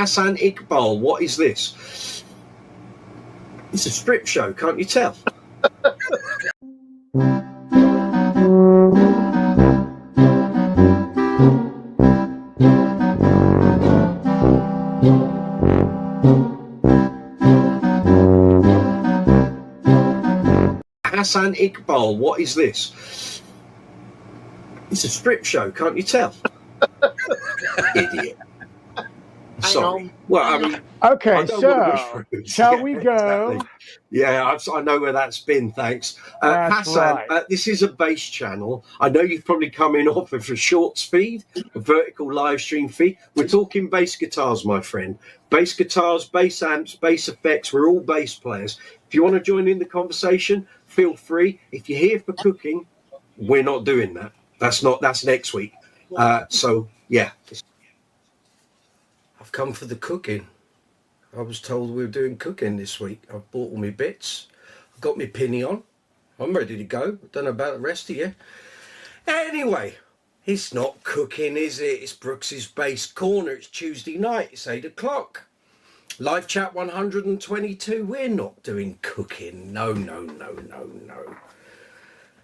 Hassan Iqbal, what is this? It's a strip show, can't you tell? Hassan Iqbal, what is this? It's a strip show, can't you tell? Idiot. Sorry. Well, I mean, okay, so shall we go? Exactly. Yeah, I know where that's been. Thanks, That's Hassan. right. This is a bass channel. I know you've probably come in off of a shorts feed, a vertical live stream feed. We're talking bass guitars, my friend. Bass guitars, bass amps, bass effects. We're all bass players. If you want to join in the conversation, feel free. If you're here for cooking, we're not doing that. That's next week. So yeah. I've come for the cooking. I was told we were doing cooking this week. I've bought all my bits. I've got my pinny on. I'm ready to go. I don't know about the rest of you. Anyway, it's not cooking, is it? It's Brooks's Bass Corner. It's Tuesday night. It's 8 o'clock. Live chat 122. We're not doing cooking. No.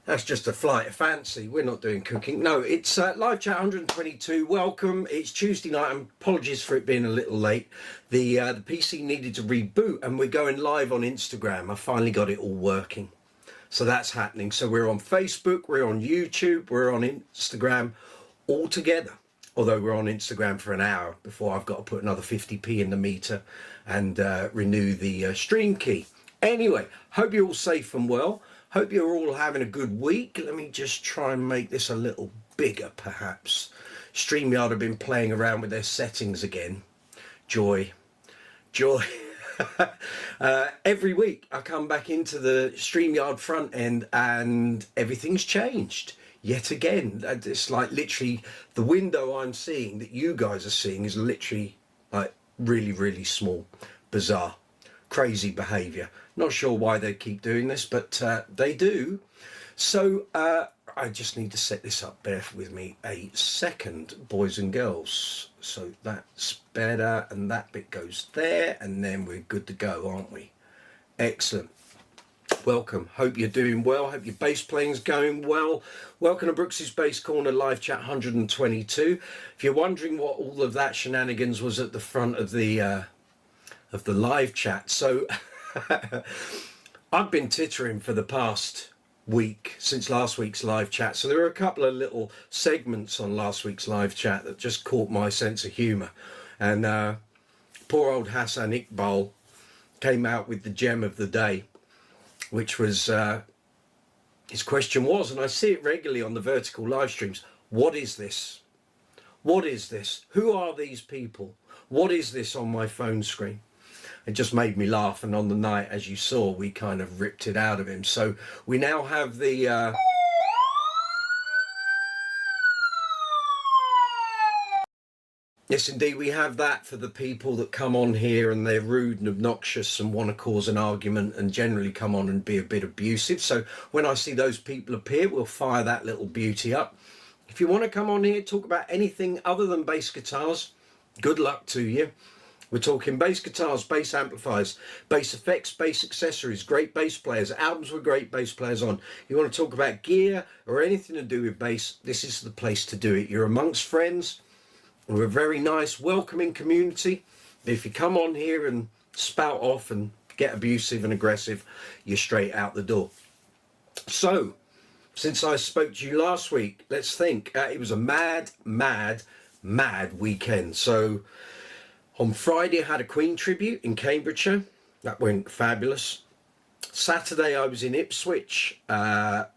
That's just a flight of fancy. We're not doing cooking. No, it's live chat 122. Welcome. It's Tuesday night. Apologies for it being a little late. The PC needed to reboot and we're going live on Instagram. I finally got it all working. So that's happening. So we're on Facebook, we're on YouTube, we're on Instagram all together. Although we're on Instagram for an hour before I've got to put another 50p in the meter and renew the stream key. Anyway, hope you're all safe and well. Hope you're all having a good week. Let me just try and make this a little bigger, perhaps. StreamYard have been playing around with their settings again. Joy. Every week I come back into the StreamYard front end and everything's changed. Yet again, it's like literally the window I'm seeing that you guys are seeing is literally like really, really small. Bizarre. Crazy behavior. Not sure why they keep doing this, but they do. So I just need to set this up. Bear with me a second, boys and girls. So that's better, and that bit goes there, and then we're good to go, aren't we? Excellent. Welcome. Hope you're doing well. Hope your bass playing's going well. Welcome to Brooks's Bass Corner live chat 122. If you're wondering what all of that shenanigans was at the front of the live chat, so I've been tittering for the past week since last week's live chat. So there were a couple of little segments on last week's live chat that just caught my sense of humour. And poor old Hassan Iqbal came out with the gem of the day, which was his question was, and I see it regularly on the vertical live streams, what is this? What is this? Who are these people? What is this on my phone screen? It just made me laugh, and on the night, as you saw, we kind of ripped it out of him. So we now have the yes, indeed, we have that for the people that come on here and they're rude and obnoxious and want to cause an argument and generally come on and be a bit abusive. So when I see those people appear, we'll fire that little beauty up. If you want to come on here, talk about anything other than bass guitars, good luck to you. We're talking bass guitars, bass amplifiers, bass effects, bass accessories, great bass players, albums with great bass players on. You want to talk about gear or anything to do with bass, this is the place to do it. You're amongst friends. We're a very nice, welcoming community. If you come on here and spout off and get abusive and aggressive, you're straight out the door. So, since I spoke to you last week, let's think. It was a mad weekend. So, on Friday, I had a Queen tribute in Cambridgeshire. That went fabulous. Saturday, I was in Ipswich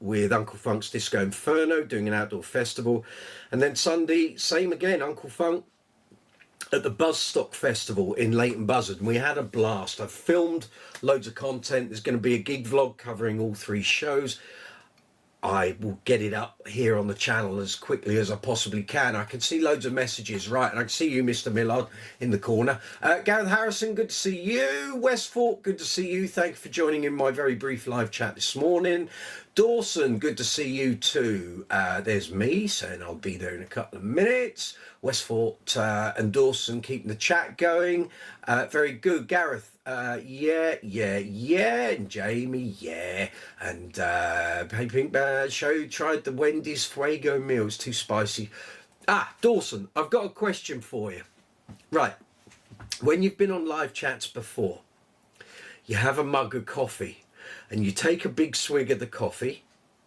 with Uncle Funk's Disco Inferno doing an outdoor festival. And then Sunday, same again, Uncle Funk at the Buzzstock Festival in Leighton Buzzard. And we had a blast. I've filmed loads of content. There's going to be a gig vlog covering all three shows. I will get it up here on the channel as quickly as I possibly can. I can see loads of messages, right? And I can see you, Mr. Millard, in the corner. Gareth Harrison, good to see you. Westfort, good to see you. Thank you for joining in my very brief live chat this morning. Dawson, good to see you too. There's me saying I'll be there in a couple of minutes. Westfort and Dawson keeping the chat going. Very good. Gareth, yeah. And Jamie, yeah. And Hey Pink Show tried the Wendy's Fuego meal. It's too spicy. Dawson, I've got a question for you. Right. When you've been on live chats before, you have a mug of coffee and you take a big swig of the coffee,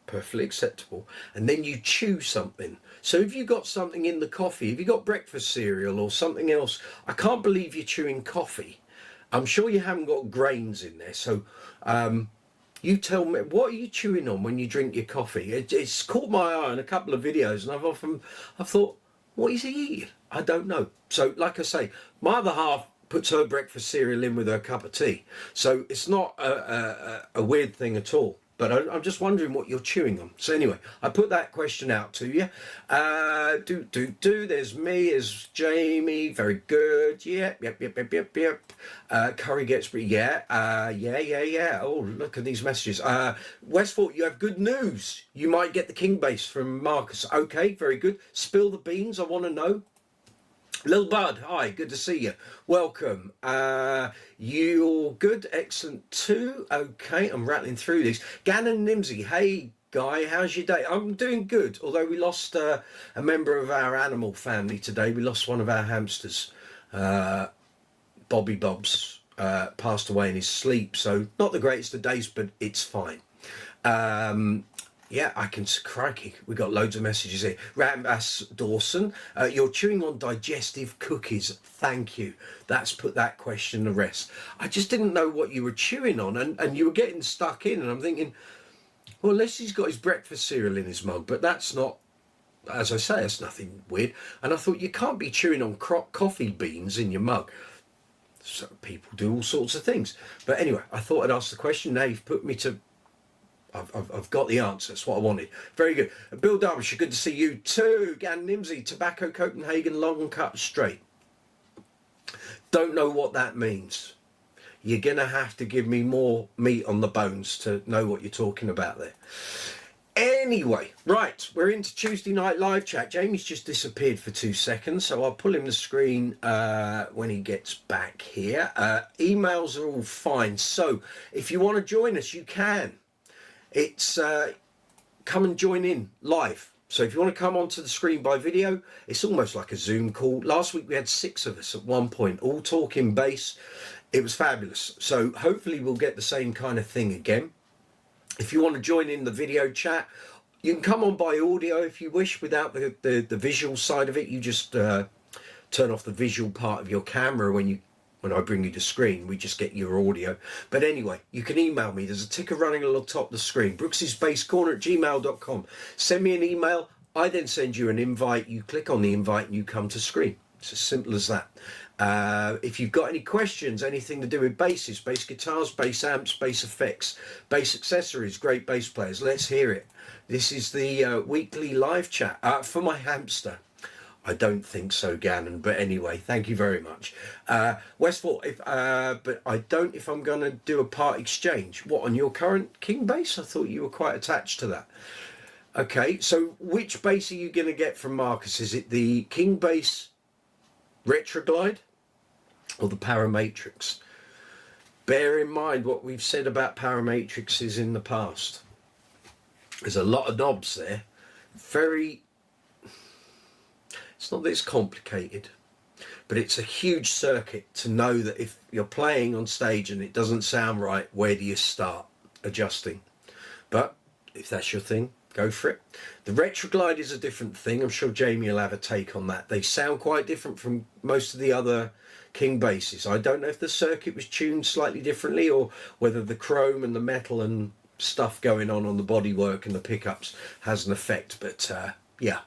perfectly acceptable, and then you chew something. So if you got something in the coffee, if you got breakfast cereal or something else, I can't believe you're chewing coffee. I'm sure you haven't got grains in there. So you tell me, what are you chewing on when you drink your coffee? It's caught my eye in a couple of videos, and I've thought, what is he eating? I don't know. So like I say, my other half puts her breakfast cereal in with her cup of tea. So it's not a weird thing at all. But I'm just wondering what you're chewing on. So anyway, I put that question out to you. There's me, there's Jamie. Very good. Yep. Curry gets pretty. Yeah. Oh, look at these messages. Westfort, you have good news. You might get the King bass from Marcus. Okay, very good. Spill the beans. I want to know. Lil Bud, hi, good to see you. Welcome. You're good, excellent too. Okay, I'm rattling through these. Gannon Nimsey, hey guy, how's your day? I'm doing good, although we lost a member of our animal family today. We lost one of our hamsters. Bobby Bobs passed away in his sleep, so not the greatest of days, but it's fine. Yeah, I can, crikey, we got loads of messages here. Rambas Dawson, you're chewing on digestive cookies. Thank you. That's put that question to rest. I just didn't know what you were chewing on, and you were getting stuck in, and I'm thinking, well, unless he's got his breakfast cereal in his mug, but that's not, as I say, it's nothing weird. And I thought, you can't be chewing on coffee beans in your mug. So people do all sorts of things. But anyway, I thought I'd ask the question. Now you've put me to... I've got the answer. That's what I wanted. Very good. Bill Derbyshire, good to see you too. Gan Nimsey, Tobacco Copenhagen, long cut straight. Don't know what that means. You're going to have to give me more meat on the bones to know what you're talking about there. Anyway, right, we're into Tuesday night live chat. Jamie's just disappeared for 2 seconds, so I'll pull him the screen when he gets back here. Emails are all fine. So if you want to join us, you can. It's come and join in live. So if you want to come onto the screen by video, it's almost like a Zoom call. Last week we had 6 of us at one point, all talking bass. It was fabulous. So hopefully we'll get the same kind of thing again. If you want to join in the video chat, you can come on by audio if you wish without the visual side of it. You just turn off the visual part of your camera when I bring you to screen. We just get your audio. But anyway, you can email me. There's a ticker running along the top of the screen. brooksysbasscorner@gmail.com. Send me an email. I then send you an invite. You click on the invite and you come to screen. It's as simple as that. If you've got any questions, anything to do with basses, bass guitars, bass amps, bass effects, bass accessories, great bass players, let's hear it. This is the weekly live chat for my hamster. I don't think so, Gannon, but anyway, thank you very much. Westfort, but I don't if I'm going to do a part exchange. What, on your current King bass? I thought you were quite attached to that. Okay, so which bass are you going to get from Marcus? Is it the King bass Retroglide or the Paramatrix? Bear in mind what we've said about Paramatrixes in the past. There's a lot of knobs there. It's not that it's complicated, but it's a huge circuit to know that if you're playing on stage and it doesn't sound right, where do you start adjusting? But if that's your thing, go for it. The Retroglide is a different thing. I'm sure Jamie will have a take on that. They sound quite different from most of the other King basses. I don't know if the circuit was tuned slightly differently or whether the chrome and the metal and stuff going on the bodywork and the pickups has an effect, but yeah.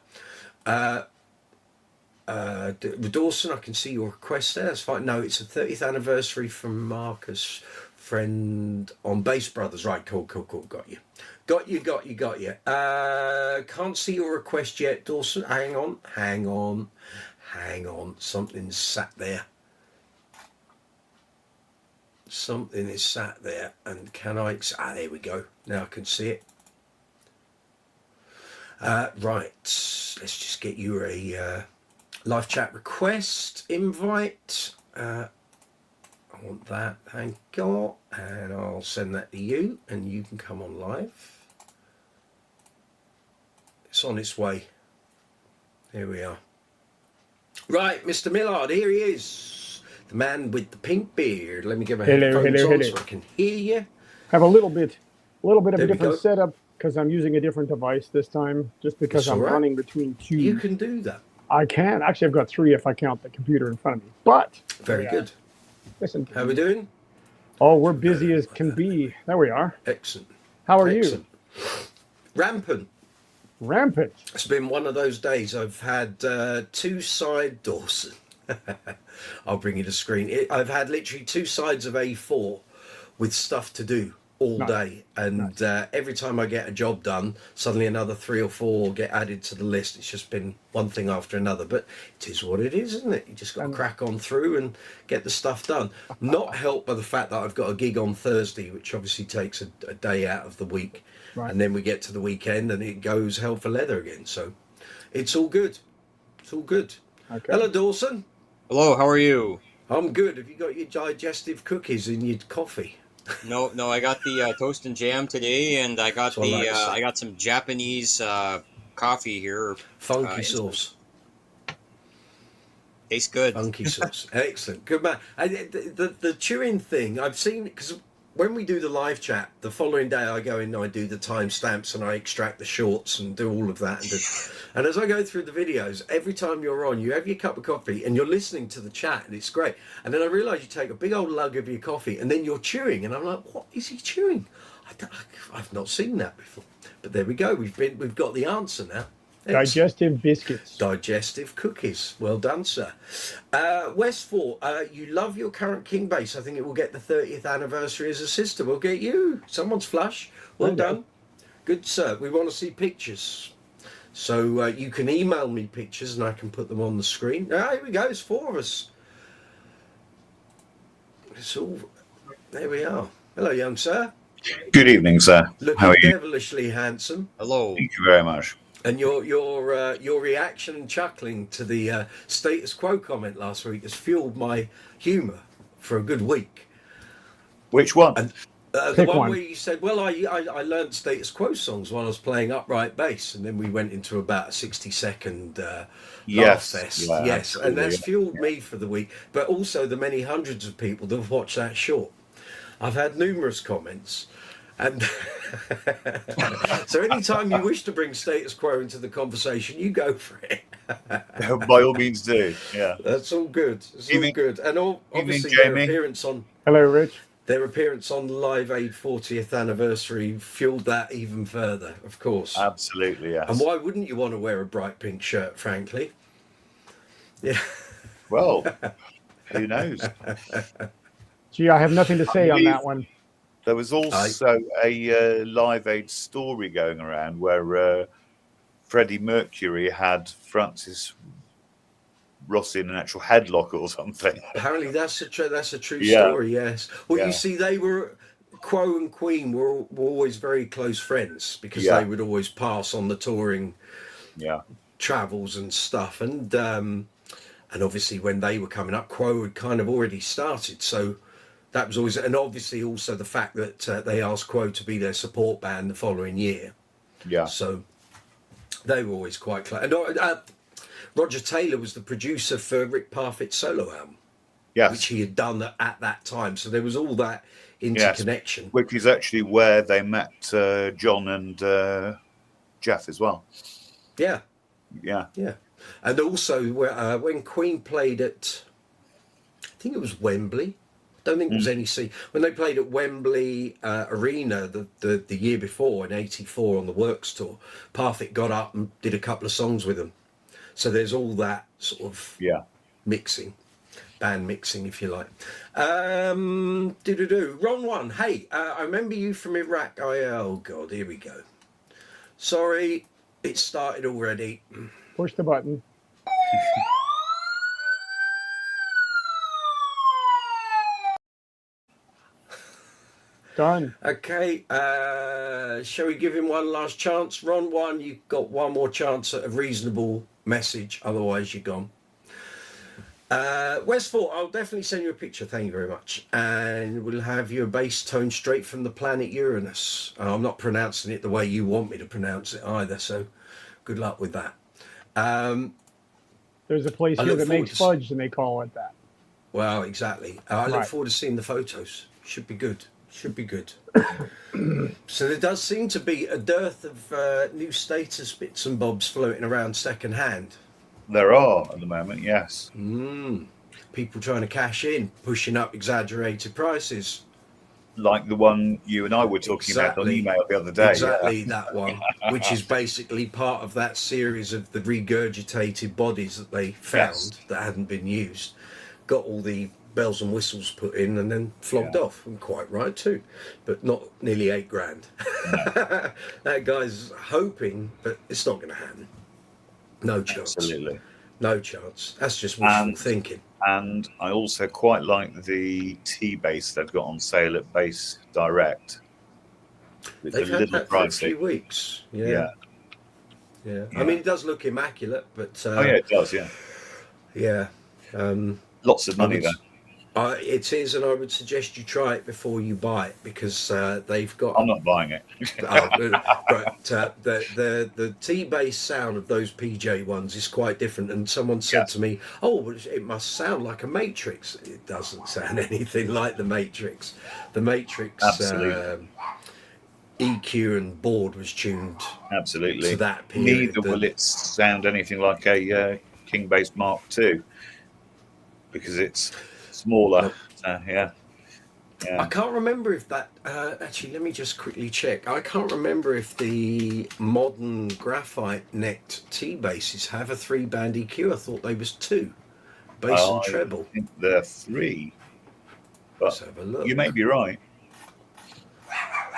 Dawson, I can see your request there. That's fine. No, it's a 30th anniversary from Marcus, friend on Bass Brothers. Right, cool. Got you. Can't see your request yet, Dawson. Hang on. Something's sat there. Something is sat there, and can I? There we go. Now I can see it. Right, let's just get you a live chat request invite. I want that, thank God, and I'll send that to you, and you can come on live. It's on its way. Here we are. Right, Mr. Millard, here he is. The man with the pink beard. Let me get my headphones on so I can hear you. Have a little bit of a different setup because I'm using a different device this time, just because I'm running between two. You can do that. I can. Actually, I've got three if I count the computer in front of me. But very good. Listen. How are we doing? Oh, we're busy as can be. There we are. Excellent. How are you? Rampant. Rampant. It's been one of those days. I've had two side doors. I'll bring you the screen. I've had literally two sides of A4 with stuff to do all day, and every time I get a job done, suddenly another 3 or 4 get added to the list. It's just been one thing after another, but it is what it is, isn't it? You just got to crack on through and get the stuff done. Not helped by the fact that I've got a gig on Thursday, which obviously takes a day out of the week, and then we get to the weekend and it goes hell for leather again. So it's all good. It's all good. Okay. Hello, Dawson. Hello, how are you? I'm good. Have you got your digestive cookies and your coffee? No, I got the toast and jam today, and I got I got some Japanese coffee here. Funky sauce. Tastes good. Funky sauce. Excellent. Good man. The chewing thing, I've seen, because when we do the live chat, the following day I go in and I do the timestamps and I extract the shorts and do all of that. And as I go through the videos, every time you're on, you have your cup of coffee and you're listening to the chat and it's great. And then I realise you take a big old lug of your coffee and then you're chewing. And I'm like, what is he chewing? I've not seen that before. But there we go. We've got the answer now. Digestive biscuits. Digestive cookies. Well done, sir. Westford, you love your current King bass. I think it will get the 30th anniversary as a sister. We'll get you. Someone's flush. Well done. Good, sir. We want to see pictures. So you can email me pictures and I can put them on the screen. Here we go. It's 4 of us. It's all... There we are. Hello, young sir. Good evening, sir. Looking How are you? devilishly handsome. Hello. Thank you very much. And your reaction and chuckling to the status quo comment last week has fueled my humour for a good week. Which one? And, the one where you said, well, I learned status quo songs while I was playing upright bass, and then we went into about a 60-second laugh fest. Yeah, yes, and that's fueled me for the week, but also the many hundreds of people that have watched that short. I've had numerous comments. And so anytime you wish to bring status quo into the conversation, you go for it. By all means do. Yeah. That's all good. It's all good. And obviously Jamie. their appearance on Hello, Rich. Their appearance on the Live Aid 40th anniversary fueled that even further, of course. Absolutely, yes. And why wouldn't you want to wear a bright pink shirt, frankly? Yeah. Well, who knows? Gee, I have nothing to say on that one. There was also a Live Aid story going around where Freddie Mercury had Francis Ross in an actual headlock or something. Apparently that's a true story, yes. Well, you see, they were... Quo and Queen were always very close friends because they would always pass on the touring travels and stuff. And obviously when they were coming up, Quo had kind of already started. So... that was always, and obviously also the fact that they asked Quo to be their support band the following year. Yeah. So they were always quite close. And Roger Taylor was the producer for Rick Parfitt's solo album, which he had done at that time. So there was all that interconnection. Yes, which is actually where they met John and Jeff as well. Yeah. Yeah. Yeah. And also when Queen played at, I think it was Wembley. Don't think there was any scene when they played at Wembley Arena the year before in '84 on the Works tour. Parfitt got up and did a couple of songs with them, so there's all that sort of mixing, band mixing, if you like. Wrong one. Hey, I remember you from Iraq. Oh God, here we go. Sorry, it started already. Push the button. Done. Okay, shall we give him one last chance? Ron, you've got one more chance at a reasonable message, otherwise you're gone. Westfall, I'll definitely send you a picture, thank you very much. And we'll have your bass tone straight from the planet Uranus. I'm not pronouncing it the way you want me to pronounce it either, so good luck with that. There's a place here that makes fudge and they call it that. Well, exactly. I look forward to seeing the photos. Should be good. Should be good. So there does seem to be a dearth of new status bits and bobs floating around secondhand. There are at the moment, yes. People trying to cash in, pushing up exaggerated prices. Like the one you and I were talking about on email the other day. Exactly, that one, which is basically part of that series of the regurgitated bodies that they found that hadn't been used. Got all the bells and whistles put in and then flogged off, and quite right too, but not nearly $8,000. No. That guy's hoping, but it's not going to happen. No chance. Absolutely. No chance. That's just wishful thinking. And I also quite like the T-Bass they've got on sale at Bass Direct. It's They've had that for a few weeks. Yeah. I mean, it does look immaculate, but... oh, yeah, it does, yeah. Yeah. Lots of money, though. It is, and I would suggest you try it before you buy it, because they've got... I'm not buying it. The T-bass sound of those PJ ones is quite different, and someone said to me, oh, it must sound like a Matrix. It doesn't sound anything like the Matrix. The Matrix EQ and board was tuned to that period. Neither will it sound anything like a King Bass Mark II, because it's smaller. I can't remember if that actually, let me just quickly check. I can't remember if the modern graphite necked T-basses have a 3-band EQ. I thought they was 2, bass and treble. I think they're 3, but let's have a look. You may be right.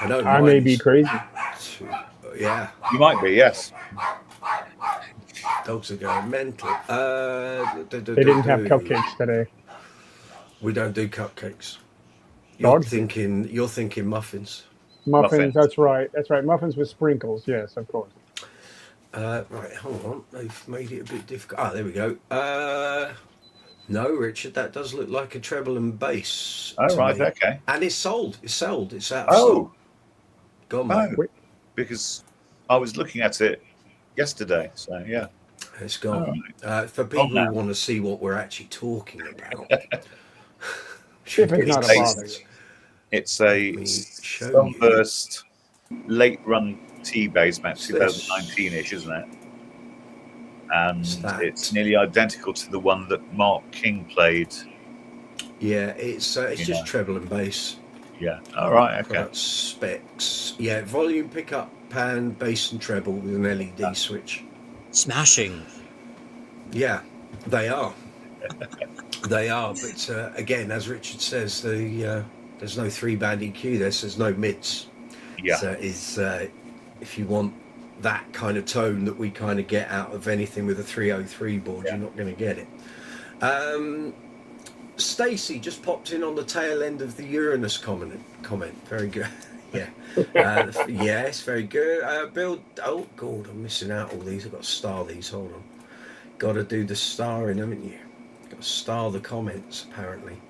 I may be crazy. 2. Yeah, you might be. Yes. Dogs are going mental. They didn't have cupcakes today. We don't do cupcakes. You're thinking muffins. Muffins, that's right. That's right. Muffins with sprinkles, yes, of course. Right, hold on. They've made it a bit difficult. There we go. No, Richard, that does look like a treble and bass. Oh, right, okay. And it's sold. It's out of stock. Go on, mate. Because I was looking at it yesterday, so yeah. It's gone. For people who want to see what we're actually talking about. It's a Sunburst late run T-bass match, 2019-ish, isn't it? And it's nearly identical to the one that Mark King played. Yeah, it's just treble and bass. Yeah. All right. Okay. Specs. Yeah, volume pickup, pan, bass and treble with an LED switch. Smashing. Yeah, they are. They are, but again, as Richard says, there's no 3-band EQ. There's no mids. Yeah. So if you want that kind of tone that we kind of get out of anything with a 303 board, you're not going to get it. Stacy just popped in on the tail end of the Uranus comment. Very good. Yeah. Yes, very good. Bill, oh God, I'm missing out all these. I've got to star these. Hold on. Got to do the starring, haven't you? Got to star the comments, apparently.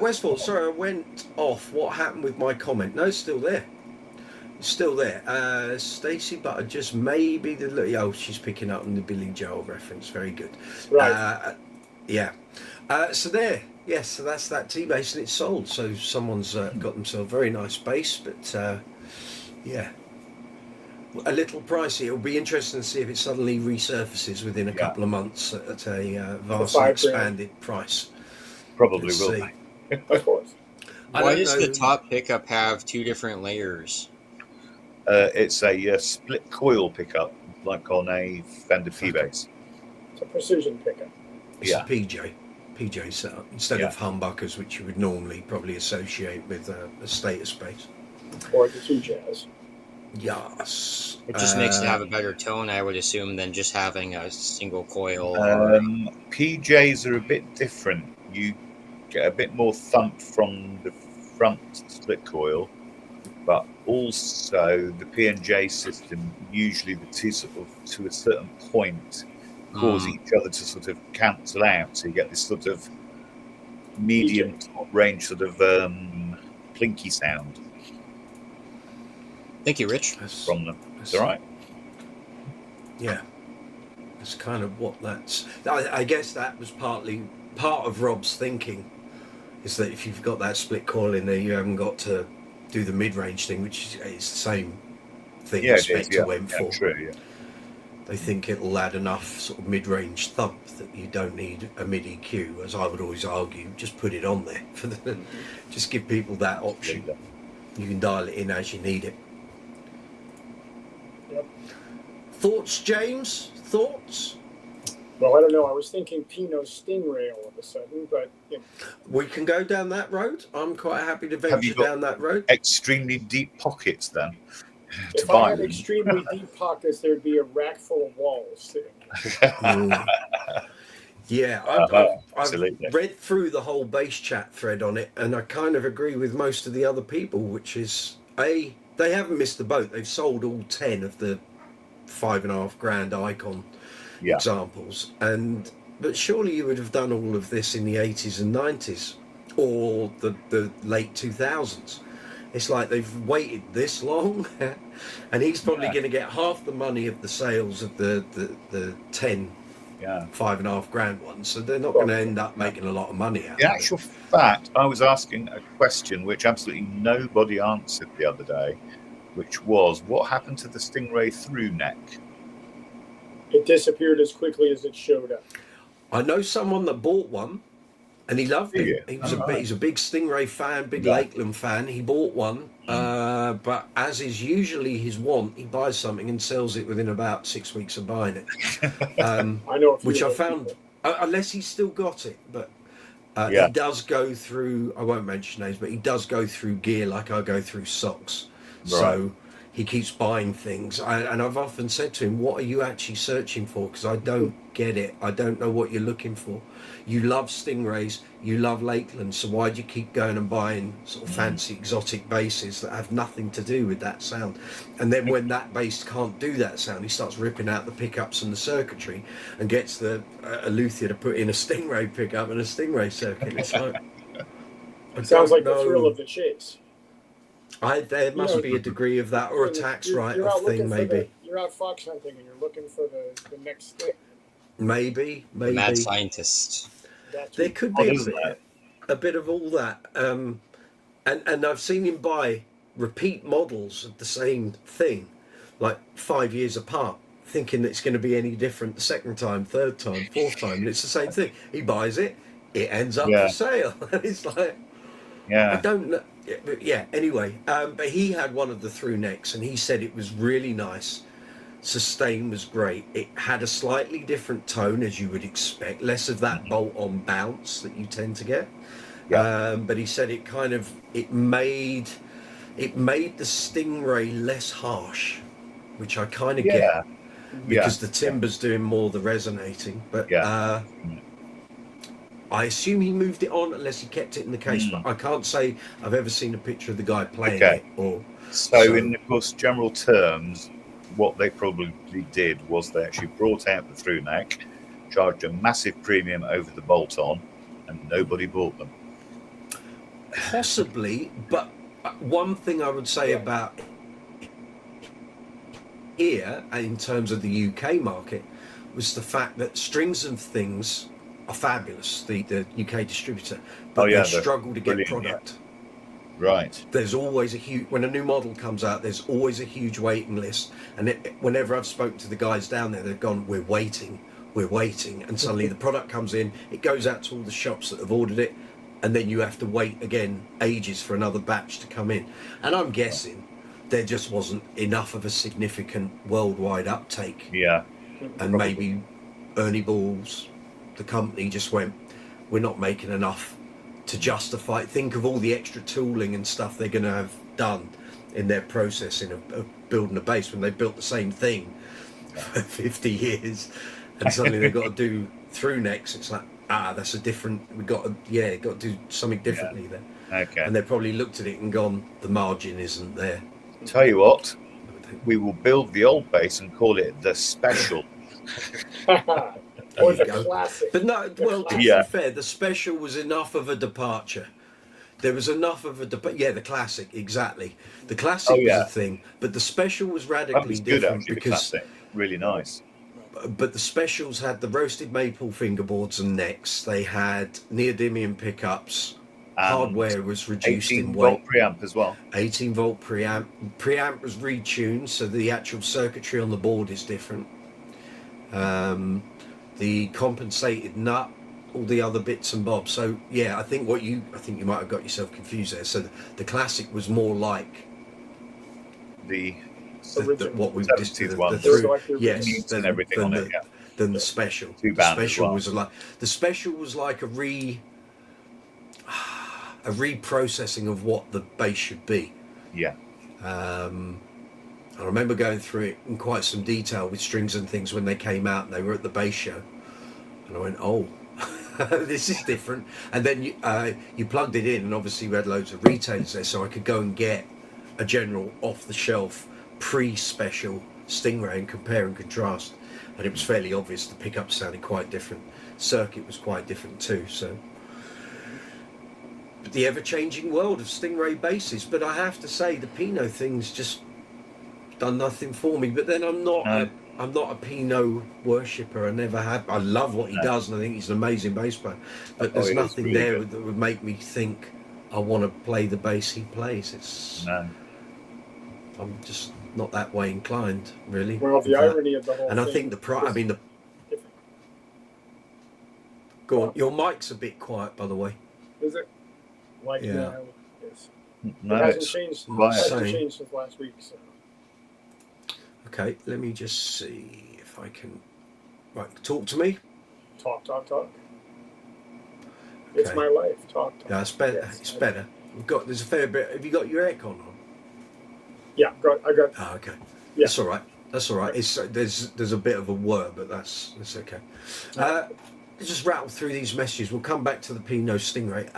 Westfall, sorry, I went off. What happened with my comment? No, it's still there. It's still there. Stacey Butter just maybe the... Oh, she's picking up on the Billy Joel reference. Very good. Right. Yeah. So there. Yes, so that's that T-bass, and it's sold. So someone's got themselves a very nice bass, but yeah, a little pricey. It'll be interesting to see if it suddenly resurfaces within a couple of months at a vastly expanded price. Probably will be. Of course. Why does the top pickup have 2 different layers? It's a split coil pickup, like on a Fender P-bass. It's a precision pickup. It's a PJ setup instead of humbuckers, which you would normally probably associate with a status bass. Or the 2 jazz. Yes. It just makes it have a better tone, I would assume, than just having a single coil. PJs are a bit different. You get a bit more thump from the front split coil, but also the P&J system, usually the two sort of to a certain point cause each other to sort of cancel out. So you get this sort of medium top range sort of plinky sound. Thank you, Rich. From them. It's all right. Yeah. That's kind of what that's... I guess that was part of Rob's thinking, is that if you've got that split coil in there, you haven't got to do the mid-range thing, which is the same thing as Spectre went for. True, yeah. They think it'll add enough sort of mid-range thump that you don't need a mid EQ, as I would always argue. Just put it on there. Just give people that option. You can dial it in as you need it. Yep. Thoughts, James? Thoughts? Well, I don't know. I was thinking Pino StingRay all of a sudden, but we can go down that road. I'm quite happy to venture down that road. Extremely deep pockets, then. If I had extremely deep pockets, there'd be a rack full of walls sitting. Yeah, I've read through the whole bass chat thread on it, and I kind of agree with most of the other people, which is they haven't missed the boat. They've sold all 10 of the $5,500 Icon examples, but surely you would have done all of this in the 80s and 90s or the late 2000s. It's like they've waited this long, and he's probably going to get half the money of the sales of the 10 $5,500 ones, so they're not going to end up making a lot of money out of it. In actual fact, I was asking a question which absolutely nobody answered the other day, which was, what happened to the StingRay through neck? It disappeared as quickly as it showed up. I know someone that bought one, and he loved it. He's a big StingRay fan, big Lakeland fan. He bought one, but as is usually his want, he buys something and sells it within about 6 weeks of buying it. I know, which I found, unless he's still got it, but he does go through. I won't mention names, but he does go through gear like I go through socks. Right. So he keeps buying things, and I've often said to him, "What are you actually searching for? Because I don't get it. I don't know what you're looking for. You love StingRays, you love Lakeland, so why do you keep going and buying sort of fancy exotic basses that have nothing to do with that sound?" And then when that bass can't do that sound, he starts ripping out the pickups and the circuitry and gets a luthier to put in a StingRay pickup and a StingRay circuit. It's like, it sounds like the thrill of the chase. There must be a degree of that, or a tax write-off thing, maybe. You're out fox hunting and you're looking for the next thing. Maybe. Mad scientist. There could be a bit of all that. And I've seen him buy repeat models of the same thing, like 5 years apart, thinking that it's going to be any different the second time, third time, fourth time, and it's the same thing. He buys it, it ends up for sale. And it's like, I don't know. Yeah, anyway, but he had one of the through necks, and he said it was really nice. Sustain was great. It had a slightly different tone, as you would expect, less of that bolt-on bounce that you tend to get. But he said it kind of made the StingRay less harsh, which I kind of get, because the timber's doing more of the resonating. But I assume he moved it on, unless he kept it in the case. But I can't say I've ever seen a picture of the guy playing it. So in, of course, general terms, what they probably did was they actually brought out the through neck, charged a massive premium over the bolt-on, and nobody bought them. Possibly, but one thing I would say about here, in terms of the UK market, was the fact that Strings and Things are fabulous, the UK distributor, but they struggle to get product. Right. There's always when a new model comes out, there's always a huge waiting list, and whenever I've spoken to the guys down there, they've gone, we're waiting, and suddenly the product comes in, it goes out to all the shops that have ordered it, and then you have to wait again ages for another batch to come in. And I'm guessing there just wasn't enough of a significant worldwide uptake. And maybe Ernie Balls, the company, just went, we're not making enough to justify. Think of all the extra tooling and stuff they're going to have done in their processing of building a bass when they built the same thing for 50 years, and suddenly they've got to do through necks. It's like, That's a different. We got to do something differently there. Okay. And they probably looked at it and gone, the margin isn't there. Tell you what, we will build the old bass and call it the Special. Or the classic. But no, well, to be fair, the Special was enough of a departure. There was enough of a the classic, exactly. The classic was a thing, but the Special was radically different actually, because the classic. Really nice. But the Specials had the roasted maple fingerboards and necks. They had neodymium pickups. And hardware was reduced in weight. 18-volt preamp as well. 18-volt preamp. Preamp was retuned, so the actual circuitry on the board is different. The compensated nut, all the other bits and bobs. So yeah, I think you might have got yourself confused there. So the classic was more like what we've just did and everything on it. Than the Special. The Special was like a reprocessing of what the bass should be. Yeah. I remember going through it in quite some detail with strings and things when they came out and they were at the bass show, and I went, oh, this is different. And then you plugged it in, and obviously we had loads of retailers there, so I could go and get a general off-the-shelf pre-Special StingRay and compare and contrast, and it was fairly obvious the pickups sounded quite different. Circuit was quite different too. So the ever-changing world of StingRay basses. But I have to say the Pino thing's just done nothing for me. But then I'm not a Pino worshipper. I never have. I love what he does, and I think he's an amazing bass player. But there's nothing really there that would make me think I want to play the bass he plays. I'm just not that way inclined, really. Well, the irony of the whole thing. And I think Go on. Your mic's a bit quiet, by the way. Is it? Like yes. No, it hasn't changed. It hasn't changed since last week. So. Okay, let me just see if I can. Right, talk to me. Talk. Okay. It's my life. Talk. Yeah, it's better. Yes, it's better. There's a fair bit. Have you got your aircon on? Yeah, I got. Oh, okay. Yeah. That's all right. That's all right. It's there's a bit of a whir, but that's okay. Let's just rattle through these messages. We'll come back to the Pino StingRay.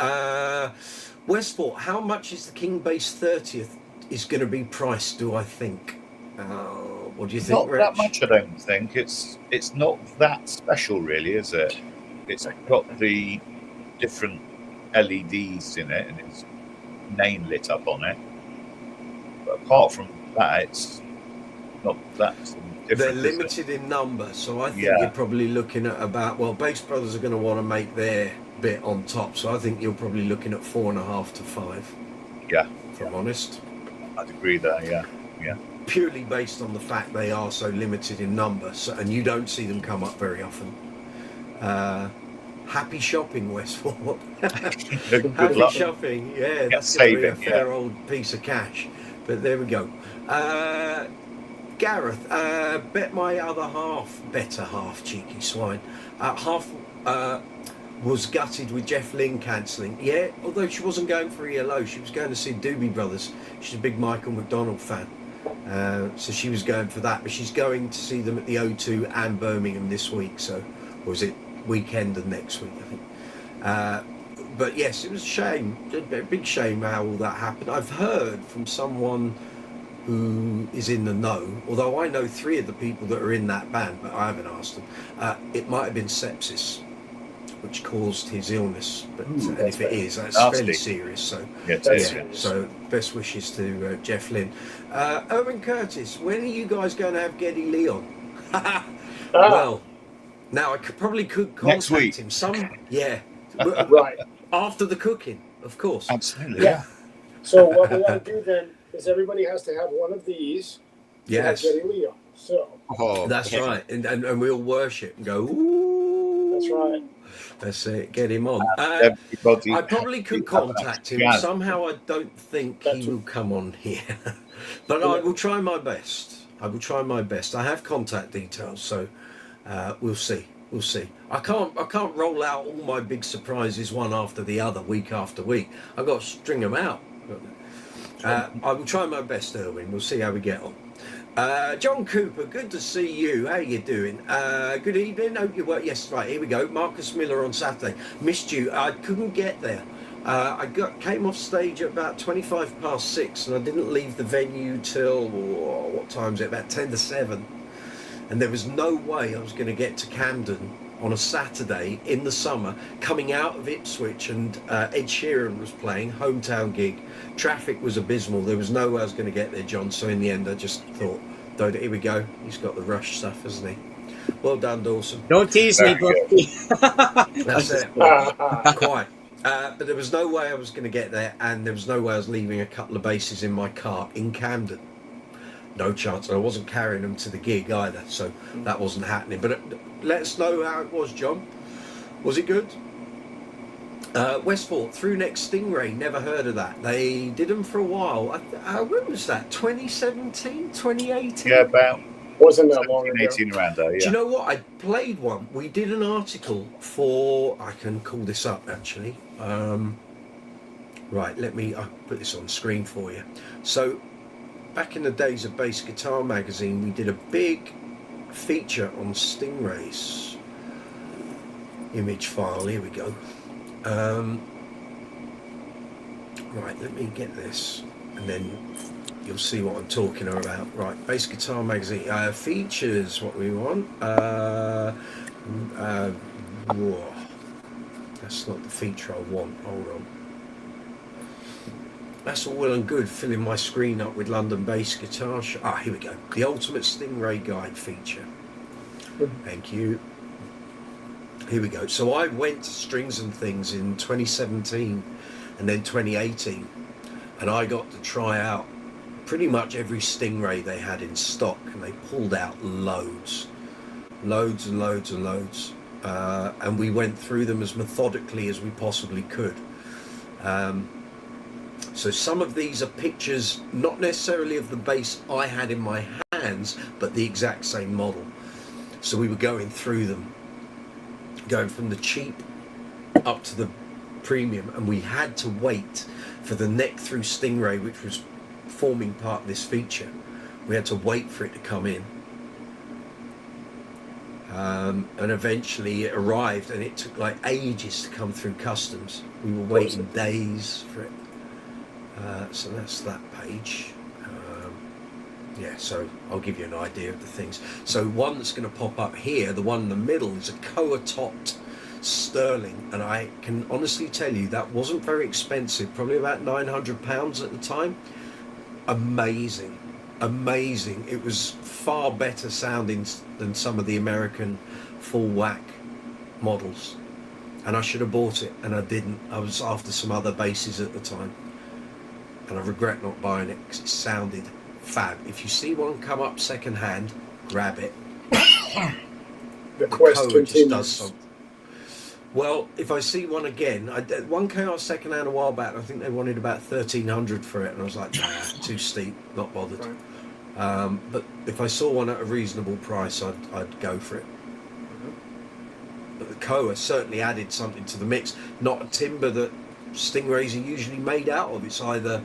Westport, how much is the King Bass 30th is going to be priced? Do I think? What do you think, Not Rich? that much, I don't think. It's not that special, really, is it? It's got the different LEDs in it, and it's name lit up on it. But apart from that, it's not that different. They're limited in number, so I think you're probably looking at about, Bass Brothers are going to want to make their bit on top, so I think you're probably looking at 4.5 to 5. Yeah. If I'm honest. I'd agree there, yeah. Purely based on the fact they are so limited in number, and you don't see them come up very often. Happy shopping, Westport. Happy shopping, yeah. That's going to be a fair old piece of cash. But there we go. Gareth, bet my other half, better half, cheeky swine. Half was gutted with Jeff Lynne cancelling. Yeah, although she wasn't going for ELO, she was going to see Doobie Brothers. She's a big Michael McDonald fan. So she was going for that, but she's going to see them at the O2 and Birmingham this week. So, or is it weekend and next week, I think. But yes, it was a shame, a big shame how all that happened. I've heard from someone who is in the know, although I know 3 of the people that are in that band, but I haven't asked them. It might have been sepsis, which caused his illness. But and if it is, that's fairly serious. So so best wishes to Jeff Lynne. Owen Curtis, when are you guys going to have Geddy Leon? Well, now I probably could contact him. Right after the cooking, of course. Absolutely. Yeah. So what we want to do then is everybody has to have one of these. Yes. Geddy Leon. So. That's right, and we'll worship and go. Ooh. That's right. That's it. Get him on. I probably could contact him. Somehow I don't think he will come on here. But I will try my best. I have contact details, so we'll see. I can't roll out all my big surprises one after the other, week after week. I've got to string them out. I will try my best, Erwin. We'll see how we get on. John Cooper, good to see you. How you doing? Good evening. Hope you were. Yes, right. Here we go. Marcus Miller on Saturday. Missed you. I couldn't get there. Came off stage at about 6:25, and I didn't leave the venue till what time is it? About 6:50. And there was no way I was going to get to Camden on a Saturday in the summer, coming out of Ipswich, and Ed Sheeran was playing, hometown gig. Traffic was abysmal. There was no way I was going to get there, John. So in the end, I just thought, here we go. He's got the Rush stuff, hasn't he? Well done, Dawson. Don't tease me, Brookie. That's it. Quite. But there was no way I was going to get there, and there was no way I was leaving a couple of basses in my car in Camden. No chance. And I wasn't carrying them to the gig either, so that wasn't happening. But let us know how it was, John. Was it good? Westport, Through Neck StingRay, never heard of that. They did them for a while. When was that? 2017, 2018? Yeah, about. Wasn't that long ago. 18 around there, yeah. Do you know what? I played one. We did an article for, I can call this up actually. Right, I'll put this on screen for you. So, back in the days of Bass Guitar magazine, we did a big feature on StingRays. Image file, here we go. Right, let me get this, and then you'll see what I'm talking about. Right, Bass Guitar magazine, features, what we want. Whoa. That's not the feature I want, hold on. That's all well and good, filling my screen up with London Bass Guitar Show. Here we go. The Ultimate StingRay Guide feature. Thank you. Here we go. So I went to Strings and Things in 2017 and then 2018, and I got to try out pretty much every StingRay they had in stock, and they pulled out loads and loads and loads. And we went through them as methodically as we possibly could. So some of these are pictures, not necessarily of the bass I had in my hands, but the exact same model. So we were going through them, going from the cheap up to the premium, and we had to wait for the neck through StingRay, which was forming part of this feature. We had to wait for it to come in. And eventually it arrived, and it took like ages to come through customs. We were waiting days for it. So that's that page. Yeah, so I'll give you an idea of the things. So one that's going to pop up here, the one in the middle, is a Koa-topped sterling, and I can honestly tell you that wasn't very expensive, probably about £900 at the time. Amazing. It was far better sounding than some of the American full whack models, and I should have bought it, and I didn't. I was after some other basses at the time, and I regret not buying it because it sounded fab. If you see one come up secondhand, grab it. The quest Koa just does continues. something. Well, if I see one again, one came out secondhand a while back. I think they wanted about 1,300 for it, and I was like, nah, too steep, not bothered. Right. But if I saw one at a reasonable price, I'd go for it. But the Koa certainly added something to the mix. Not a timber that StingRays are usually made out of. It's either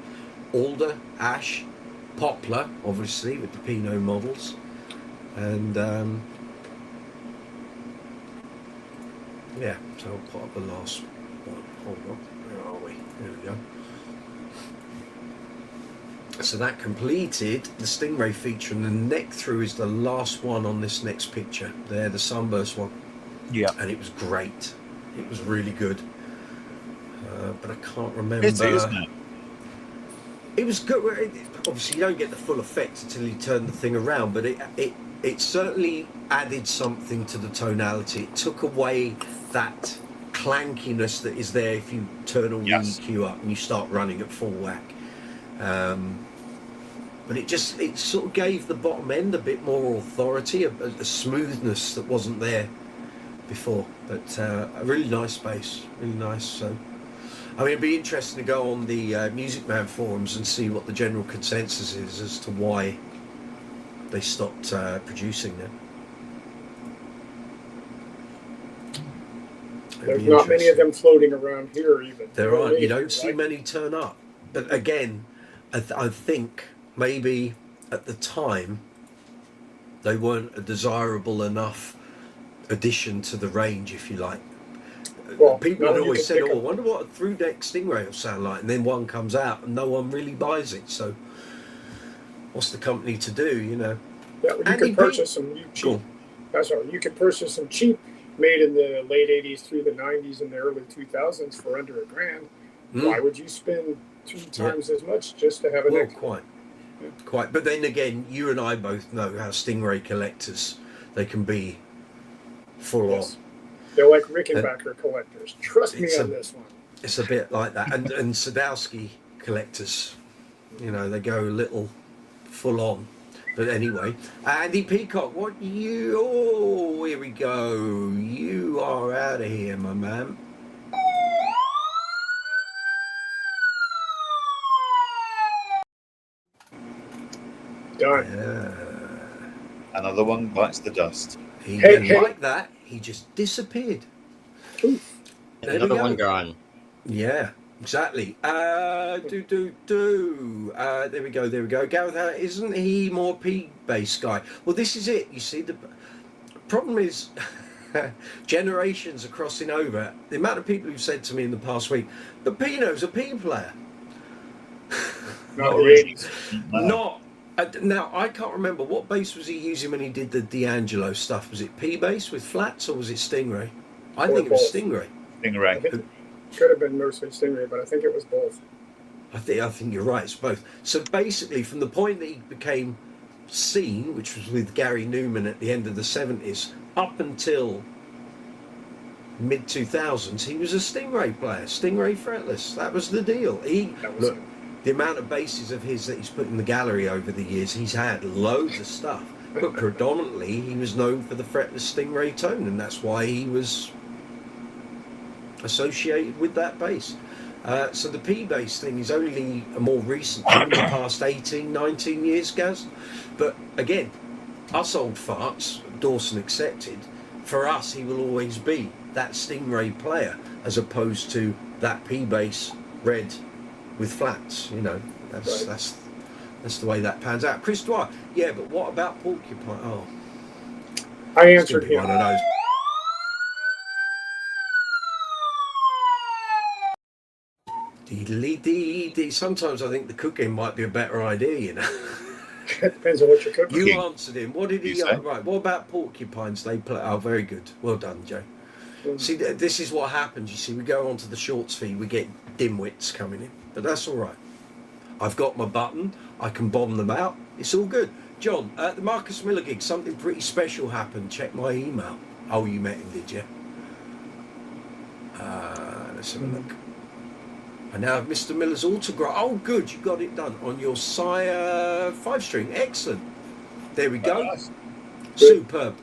alder, ash, poplar, obviously with the Pino models, and yeah. So I'll put up the last one. Hold on, where are we? There we go. So that completed the StingRay feature, and the neck through is the last one on this next picture. There, the Sunburst one. Yeah. And it was great. It was really good. But I can't remember. It's isn't it? It was good. Obviously, you don't get the full effect until you turn the thing around, but it certainly added something to the tonality. It took away that clankiness that is there if you turn all the EQ up and you start running at full whack. But it sort of gave the bottom end a bit more authority, a smoothness that wasn't there before. But a really nice bass, really nice. So, I mean, it'd be interesting to go on the Music Man forums and see what the general consensus is as to why they stopped producing them. There's not many of them floating around here even. There aren't. You don't see many turn up. But again, I think maybe at the time, they weren't a desirable enough addition to the range, if you like. Well, people had always said, "Oh, I wonder what a through deck Stingray will sound like," and then one comes out and no one really buys it. So, what's the company to do? You know. Yeah, well, you could purchase some cheap. Cool. That's right. You could purchase some cheap, made in the late '80s through the '90s and the early 2000s for under $1,000. Why would you spend 2 times as much just to have a neck? Quite. But then again, you and I both know how Stingray collectors, they can be full on. They're like Rickenbacker collectors. Trust me on this one. It's a bit like that. And Sadowski collectors, you know, they go a little full on. But anyway, Andy Peacock, oh, here we go. You are out of here, my man. Done. Yeah. Another one bites the dust. He didn't like that. He just disappeared. Another one gone. Yeah, exactly. There we go. Gareth, isn't he more P-bass guy? Well, this is it. You see, the problem is generations are crossing over. The amount of people who've said to me in the past week, but Pino's a P player. Not the 80s. Not. Now, I can't remember. What bass was he using when he did the D'Angelo stuff? Was it P-bass with flats or was it Stingray? I think it was Stingray. Stingray. Could have been mostly Stingray, but I think it was both. I think you're right. It's both. So basically, from the point that he became seen, which was with Gary Newman at the end of the 70s, up until mid-2000s, he was a Stingray player. Stingray fretless. That was the deal. The amount of basses of his that he's put in the gallery over the years, he's had loads of stuff. But predominantly, he was known for the fretless Stingray tone, and that's why he was associated with that bass. So the P-bass thing is only a more recent thing in the past 18, 19 years, Gaz. But again, us old farts, Dawson accepted, for us he will always be that Stingray player as opposed to that P-bass red with flats. You know, that's the way that pans out. Chris Dwyer, yeah, but what about Porcupine? Oh, I answered him. One of those. Dee. Sometimes I think the cooking might be a better idea, you know. It depends on what you're cooking. You answered him. What did he say? Right, what about porcupines? They play. Oh, very good. Well done, Joe. See, this is what happens. You see, we go onto the shorts feed, we get dimwits coming in. But that's all right. I've got my button. I can bomb them out. It's all good. John, at the Marcus Miller gig, something pretty special happened. Check my email. Oh, you met him, did you? Let's have a look. I now have Mr. Miller's autograph. Oh, good, you got it done on your Sire 5-string. Excellent. There we go. Nice. Superb.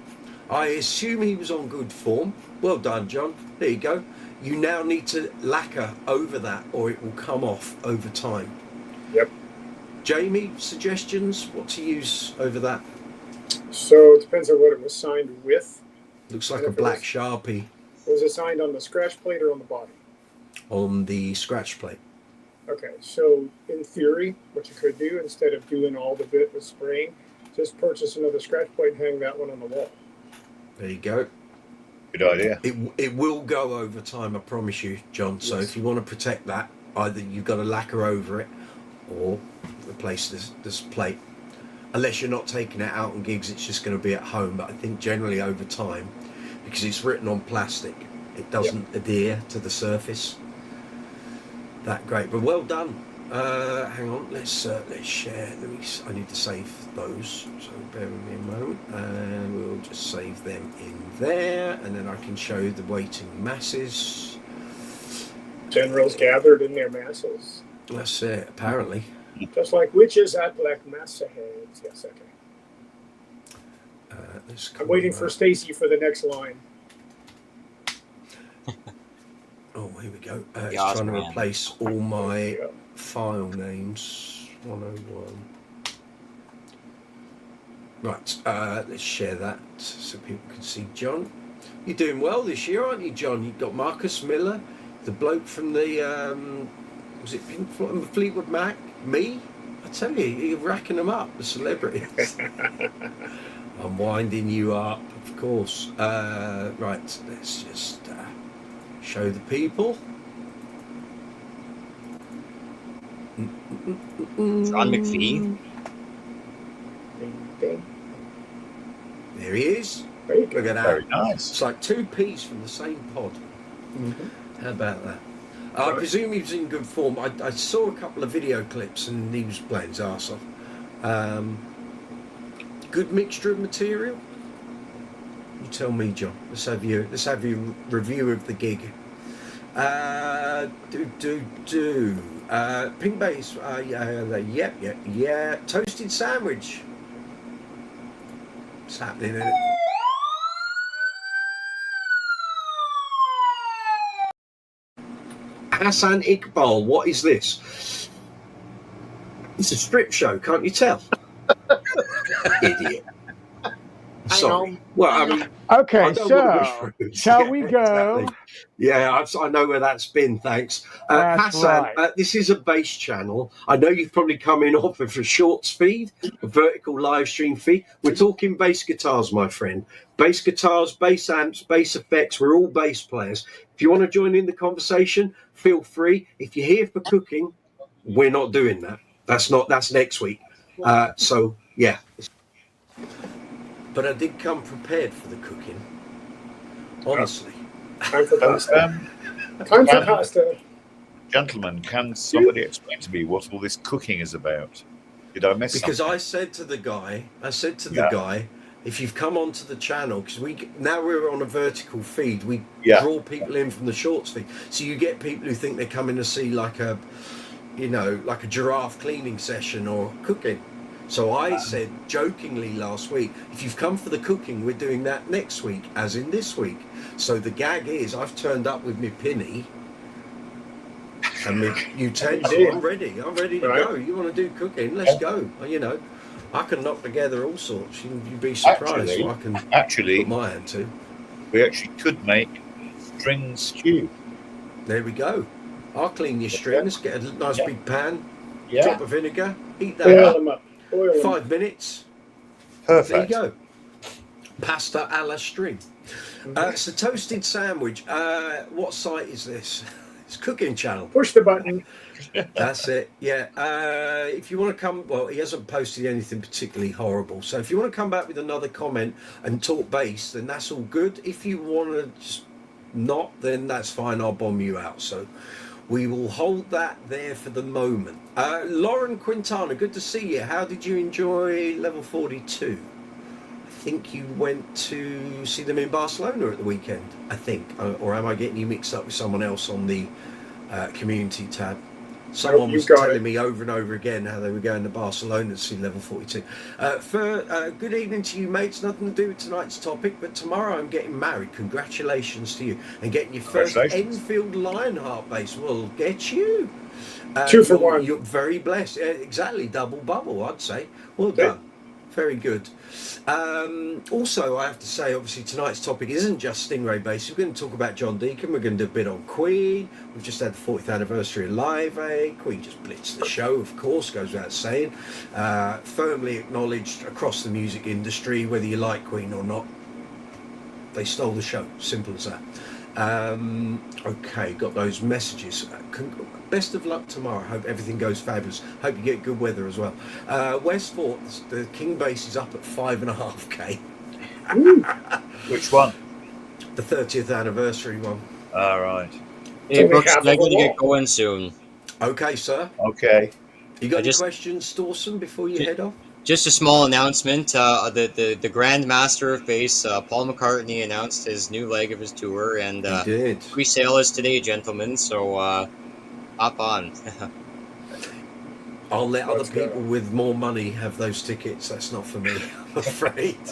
I assume he was on good form. Well done, John. There you go. You now need to lacquer over that or it will come off over time. Yep. Jamie, suggestions? What to use over that? So it depends on what it was signed with. Looks like a black Sharpie. Was it signed on the scratch plate or on the body? On the scratch plate. Okay, so in theory, what you could do instead of doing all the bit with spraying, just purchase another scratch plate and hang that one on the wall. There you go. Good idea. It will go over time, I promise you, John. So if you want to protect that, either you've got to lacquer over it or replace this plate. Unless you're not taking it out on gigs, it's just going to be at home. But I think generally over time, because it's written on plastic, it doesn't adhere to the surface that great. But well done. Hang on, let's share. I need to save those, so bear with me a moment, and we'll just save them in there, and then I can show you the waiting masses. Generals gathered in their masses. That's it, apparently. Just like witches at black massa heads. Yes, okay. I'm waiting for Stacie for the next line. Oh, here we go. It's trying to replace all my file names. 101. Right, let's share that so people can see John. You're doing well this year, aren't you, John? You've got Marcus Miller, the bloke from the, was it Pink Floyd, Fleetwood Mac, me, I tell you, you're racking them up, the celebrities. I'm winding you up, of course. Right, let's just show the people. John McPhee. There he is. Look at that. Very nice. It's like two peas from the same pod. How about that? I presume he was in good form. I saw a couple of video clips and he was playing his arse off. Good mixture of material. You tell me, John. Let's have your review of the gig. Pink bass. Yeah. Toasted sandwich. What's happening in it? Hassan Iqbal, what is this? It's a strip show, can't you tell? Idiot. Sorry. Well, I mean, okay, so shall we go? Exactly. Yeah, I know where that's been, thanks. That's Hassan, right. this is a bass channel. I know you've probably come in off of a shorts feed, a vertical live stream feed. We're talking bass guitars, my friend. Bass guitars, bass amps, bass effects. We're all bass players. If you want to join in the conversation, feel free. If you're here for cooking, we're not doing that. That's next week. So, yeah. But I did come prepared for the cooking, honestly. Time for pasta. Time for pasta. Gentlemen, can somebody explain to me what all this cooking is about? Did I miss Because something? I said to the guy, if you've come onto the channel, because now we're on a vertical feed, we draw people in from the shorts feed. So you get people who think they're coming to see like a giraffe cleaning session or cooking. So I said jokingly last week, if you've come for the cooking, we're doing that next week, as in this week. So the gag is, I've turned up with my pinny and my utensil. I'm ready to go. You want to do cooking? Let's go. You know, I can knock together all sorts. You'd be surprised what I can put my hand to. We actually could make string stew. There we go. I'll clean your strings, get a nice big pan, drop of vinegar, heat that Boil up. them up. Boil them. 5 minutes. Perfect. There you go. Pasta a la string. It's a toasted sandwich. What site is this? It's Cooking Channel. Push the button. That's it. Yeah. If you want to come, well, he hasn't posted anything particularly horrible. So if you want to come back with another comment and talk bass, then that's all good. If you want to just not, then that's fine. I'll bomb you out. So we will hold that there for the moment. Lauren Quintana, good to see you. How did you enjoy Level 42? I think you went to see them in Barcelona at the weekend, I think. Or am I getting you mixed up with someone else on the community tab? Someone was telling me over and over again how they were going to Barcelona to see Level 42. Good evening to you, mates. Nothing to do with tonight's topic, but tomorrow I'm getting married. Congratulations to you. And getting your first Enfield Lionheart bass will get you. 2 for 1. You're very blessed. Exactly, double bubble, I'd say. Well done. Very good. Also, I have to say, obviously, tonight's topic isn't just Stingray bass. We're going to talk about John Deacon. We're going to do a bit on Queen. We've just had the 40th anniversary of Live Aid. Queen just blitzed the show, of course, goes without saying. Firmly acknowledged across the music industry, whether you like Queen or not. They stole the show. Simple as that. Okay, got those messages. Best of luck tomorrow. Hope everything goes fabulous. Hope you get good weather as well. Westport, the King bass is up at 5.5k. Which one? The 30th anniversary one. All right. Hey, Brooks, I got to get going soon. Okay, sir. Okay. You got any questions, Dawson, before you head off? Just a small announcement. The Grand Master of Bass, Paul McCartney, announced his new leg of his tour, and he did. Pre-sale is today, gentlemen. So hop on. I'll let other people with more money have those tickets. That's not for me, I'm afraid.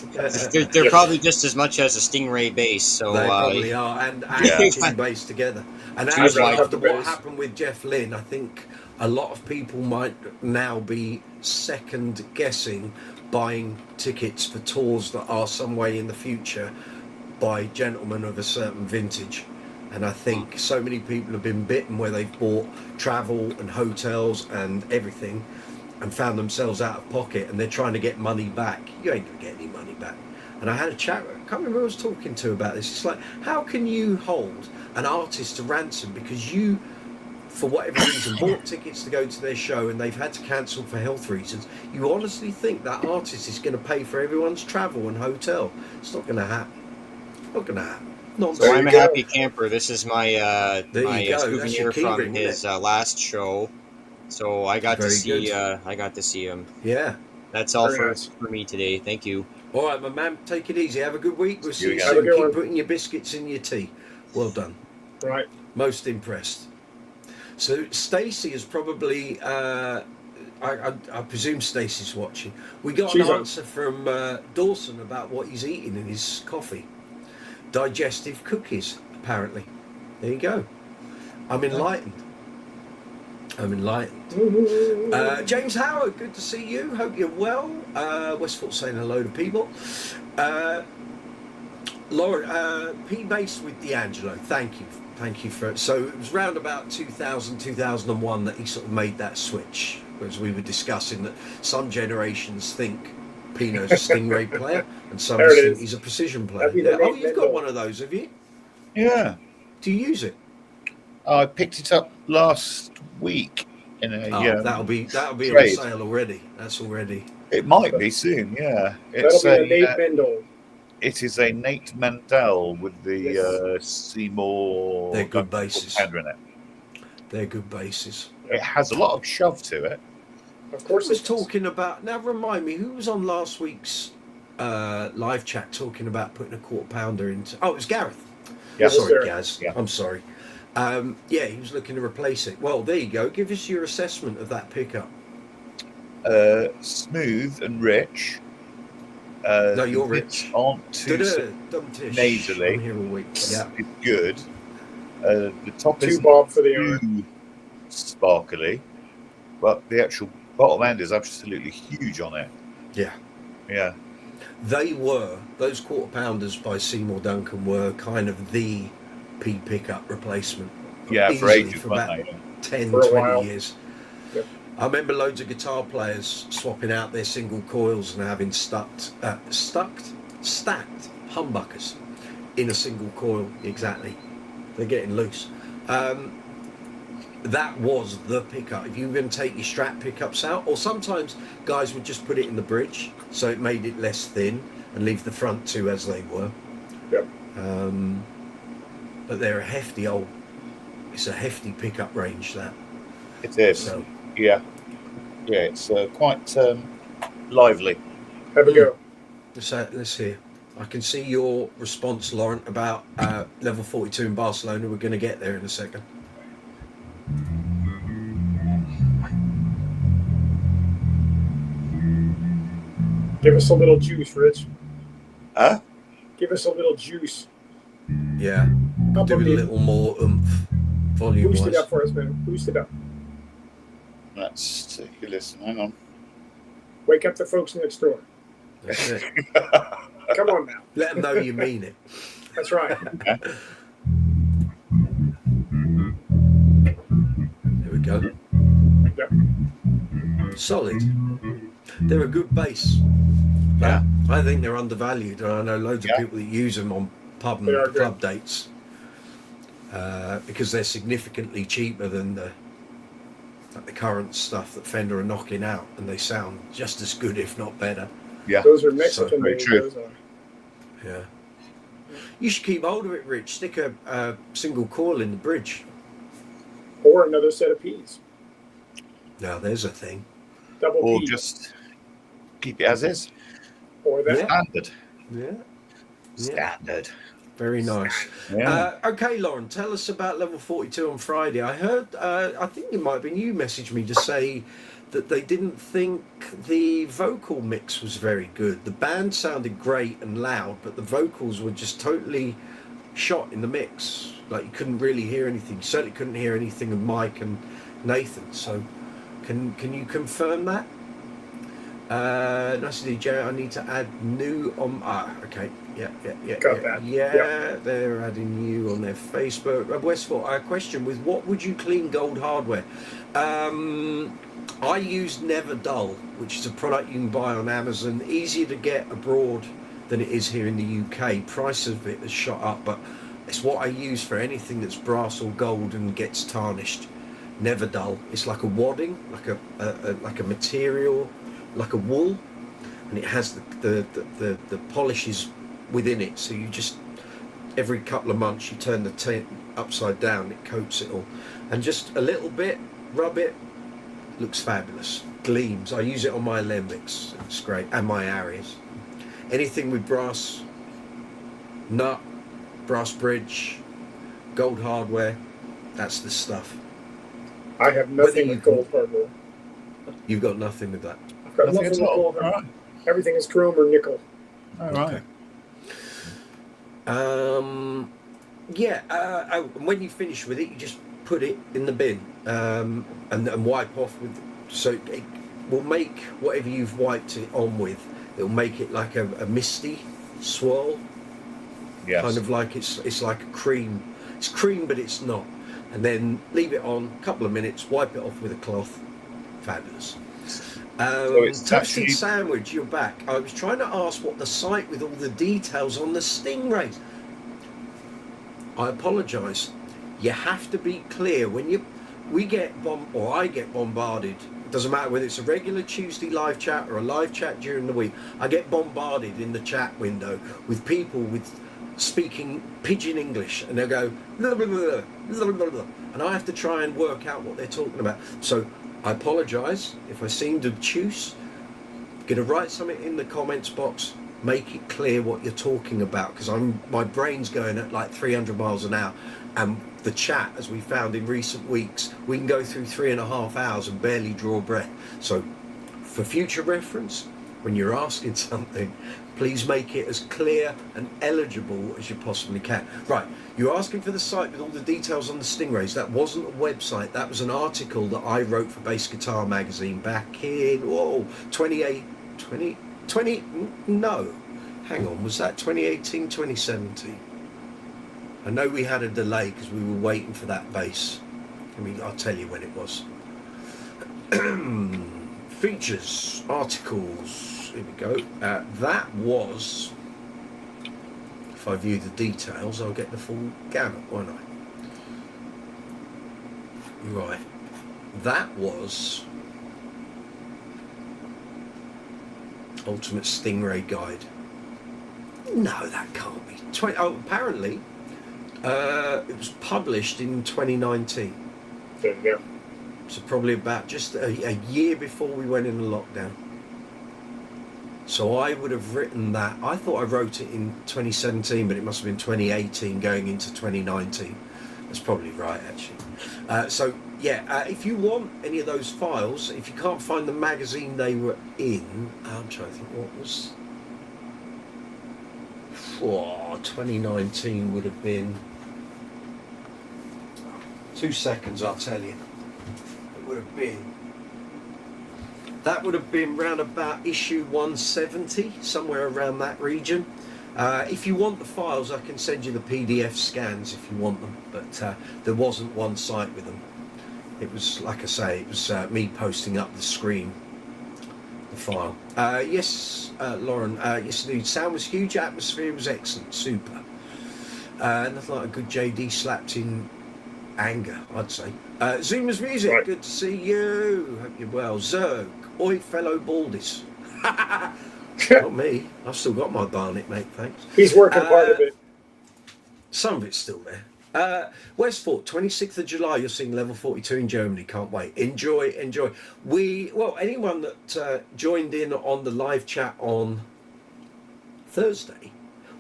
they're probably just as much as a Stingray bass. So they probably are, and King bass together. And after what happened with Jeff Lynne, I think a lot of people might now be second guessing buying tickets for tours that are some way in the future by gentlemen of a certain vintage. And I think so many people have been bitten where they've bought travel and hotels and everything. and found themselves out of pocket, and they're trying to get money back. You ain't gonna get any money back. And I had a chat, I can't remember who I was talking to about this. It's like, how can you hold an artist to ransom because you, for whatever reason, bought tickets to go to their show and they've had to cancel for health reasons? You honestly think that artist is going to pay for everyone's travel and hotel? It's not going to happen. Not going to happen. So I'm a happy camper. This is my my souvenir from ring, his last show. So I got Very to see good. I got to see him. Yeah. That's all Very for me today. Thank you. All right, my man. Take it easy. Have a good week. We'll see you Have soon. a good Keep one. putting your biscuits in your tea. Well done. Right. Most impressed. So Stacie is probably. I presume Stacey's watching. We got She's an on. answer from Dawson about what he's eating in his coffee. Digestive cookies, apparently. There you go. I'm enlightened. James Howard, good to see you. Hope you're well. Westford saying hello to people. Laura, P Bass with D'Angelo. Thank you for it. So it was round about 2000, 2001 that he sort of made that switch, as we were discussing that some generations think Pino's a StingRay player and some There it think is. he's a precision player. That'd be the Yeah. Oh, main you've got window. one of those, have you? Yeah. Do you use it? I picked it up last week in a Oh, that'll be on trade. sale already. That's already. It might be soon, yeah. That'll It's be a a, Nate Mendel. it is a Nate Mandel with the Yes. Seymour They're good basses. pounder in it. They're good basses. It has a lot of shove to it. Of I course was it does. talking about, now remind me, who was on last week's live chat talking about putting a quarter pounder into, oh, it was Gareth. Yeah. Sorry, Yes, sir. Gaz. Yeah. I'm sorry. Yeah, he was looking to replace it. Well, there you go. Give us your assessment of that pickup. Smooth and rich. No, the you're bits rich. aren't too Dumb-tish. nasally. I'm here all week. Yeah. It's good. The top Two is bob for the hour. too sparkly, but the actual bottom end is absolutely huge on it. Yeah. Yeah. Those quarter pounders by Seymour Duncan were kind of the P pickup replacement. Yeah, for Easily ages, for weren't about they? 10, For a 20 while. years. Yep. I remember loads of guitar players swapping out their single coils and having stacked humbuckers in a single coil. Exactly. They're getting loose. That was the pickup. If you were going to take your Strat pickups out, or sometimes guys would just put it in the bridge so it made it less thin and leave the front two as they were. Yep. But they're it's a hefty pickup range, that. It is. So, Yeah. Yeah, it's quite lively. Have a go. let's hear. I can see your response, Lauren, about level 42 in Barcelona. We're going to get there in a second. Give us a little juice, Rich. Huh? Give us a little juice. Yeah. Up Do a it a bit. little more oomph, volume Boost wise. it up for us, man. Boost it up. Let's take a listen. Hang on. Wake up the folks next door. That's it. Come on now. Let them know you mean it. That's right. There we go. Yep. Solid. They're a good bass. Yeah. I think they're undervalued, and I know loads Yeah. of people that use them on pub They are and good. club dates because they're significantly cheaper than the current stuff that Fender are knocking out, and they sound just as good, if not better. Yeah. Those are Mexican very made. true. Those are. Yeah. You should keep hold of it, Rich. Stick a single coil in the bridge. Or another set of P's. Now there's a thing. Double Or P. just keep it as is. Or that. Yeah. Standard. Yeah. Standard. Very nice. Yeah. Okay, Lauren, tell us about level 42 on Friday. I heard, I think it might have been you messaged me to say that they didn't think the vocal mix was very good. The band sounded great and loud, but the vocals were just totally shot in the mix. Like you couldn't really hear anything. You certainly couldn't hear anything of Mike and Nathan. So can you confirm that? Nice to DJ. I need to add new on. Okay. Got that. Yeah, they're adding you on their Facebook. Westport, a question with what would you clean gold hardware? I use Never Dull, which is a product you can buy on Amazon. Easier to get abroad than it is here in the UK. Price of it has shot up, but it's what I use for anything that's brass or gold and gets tarnished. Never Dull. It's like a wadding, like a material, like a wool, and it has the polishes within it. So you just every couple of months you turn the tint upside down, it coats it all, and just a little bit, rub it. Looks fabulous. Gleams. I use it on my alembics. It's great, and my Arias. Anything with brass, nut, brass bridge, gold hardware. That's the stuff. I have nothing with gold hardware. You've got nothing with that. I've got nothing with gold. Right. Everything is chrome or nickel. All right. When you finish with it, you just put it in the bin and wipe off with. So it will make whatever you've wiped it on with. It'll make it like a misty swirl. Yes. Kind of like it's like a cream. It's cream, but it's not. And then leave it on a couple of minutes. Wipe it off with a cloth. Fabulous. So it's Toasted actually... sandwich, you're back. I was trying to ask what the site with all the details on the StingRays. I apologise. You have to be clear when I get bombarded. It doesn't matter whether it's a regular Tuesday live chat or a live chat during the week. I get bombarded in the chat window with people with speaking pidgin English, and they'll go blah, blah, blah, blah, blah, blah, and I have to try and work out what they're talking about. So I apologise if I seemed obtuse. Going to write something in the comments box. Make it clear what you're talking about, because my brain's going at like 300 miles an hour, and the chat, as we found in recent weeks, we can go through 3.5 hours and barely draw breath. So for future reference, when you're asking something, please make it as clear and eligible as you possibly can. Right, you're asking for the site with all the details on the StingRays. That wasn't a website, that was an article that I wrote for Bass Guitar magazine back in 2018, 2017? I know we had a delay because we were waiting for that bass. I'll tell you when it was. Features, articles, here we go. That was, if I view the details, I'll get the full gamut, won't I? Right, that was Ultimate StingRay Guide. No, that can't be. Apparently, it was published in 2019. There you go. So probably about just a year before we went into lockdown. So I would have written that. I thought I wrote it in 2017, but it must have been 2018 going into 2019. That's probably right, actually. If you want any of those files, if you can't find the magazine they were in, I'm trying to think what was... 2019 would have been... 2 seconds, I'll tell you. It would have been... That would have been round about issue 170, somewhere around that region. If you want the files, I can send you the PDF scans if you want them, but there wasn't one site with them. It was, like I say, it was me posting up the screen, the file. Yes, Lauren, yes indeed. Sound was huge, atmosphere was excellent, super. Nothing like a good JD slapped in anger, I'd say. Zoomer's Music, right. Good to see you. Hope you're well. Zerg, oi fellow Baldis. Not me. I've still got my Barnet, mate, thanks. He's working part of it. Some of it's still there. Westport, 26th of July, you're seeing Level 42 in Germany. Can't wait. Enjoy. Anyone that joined in on the live chat on Thursday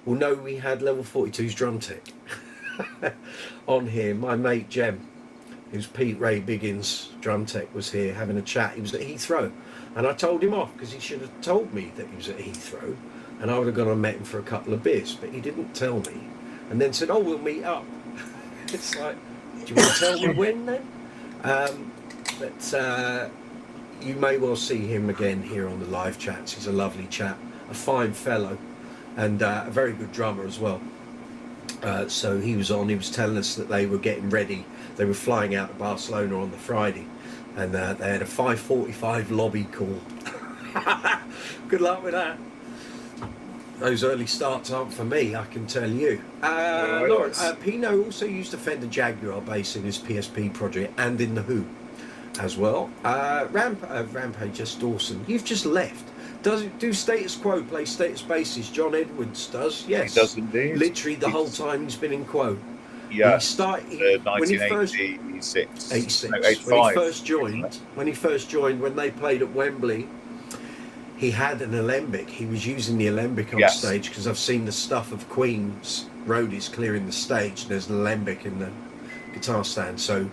will know we had Level 42's drum tech on here. My mate Jem, who's Pete Ray Biggins' drum tech, was here having a chat. He was at Heathrow, and I told him off because he should have told me that he was at Heathrow, and I would have gone and met him for a couple of beers, but he didn't tell me, and then said, "Oh, we'll meet up." It's like, do you want to tell me when then? But you may well see him again here on the live chats. He's a lovely chap, a fine fellow. and a very good drummer as well. So he was on. He was telling us that they were getting ready. They were flying out to Barcelona on the Friday, and they had a 5:45 lobby call. Good luck with that. Those early starts aren't for me, I can tell you. Lauren, Pino also used a Fender Jaguar bass in his PSP project and in the Who as well. Rampage, just Dawson. You've just left. Does it do Status Quo play Status basses? John Edwards does. Yes, he does indeed. Literally the whole time he's been in Quo. Yeah. He started 1986. 86. No, 85. When he first joined, when they played at Wembley, he had an alembic. He was using the alembic on stage, because I've seen the stuff of Queen's roadies clearing the stage, and there's an alembic in the guitar stand. So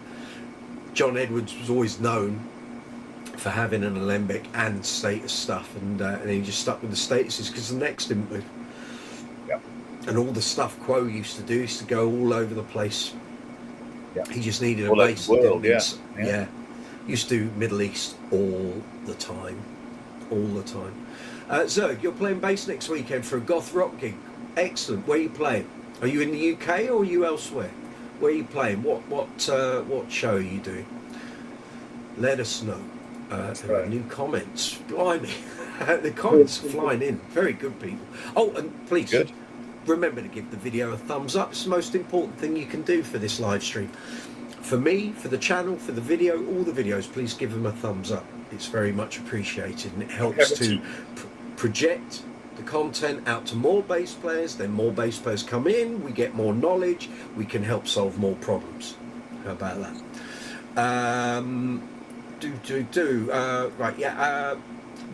John Edwards was always known for having an alembic and Status stuff, and he just stuck with the Statuses because the necks didn't move. Yeah. And all the stuff Quo used to do used to go all over the place. Yeah. He just needed all a bass. Over the world, yeah. Used to do Middle East all the time. Zerg, you're playing bass next weekend for a goth rock gig. Excellent. Where are you playing? Are you in the UK or are you elsewhere? Where are you playing? What show are you doing? Let us know. There are new comments. Blimey. The comments are flying in. Very good, people. Oh, and please remember to give the video a thumbs up. It's the most important thing you can do for this live stream. For me, for the channel, for the video, all the videos, please give them a thumbs up. It's very much appreciated, and it helps to project the content out to more bass players. Then more bass players come in, we get more knowledge, we can help solve more problems. How about that? Right, yeah.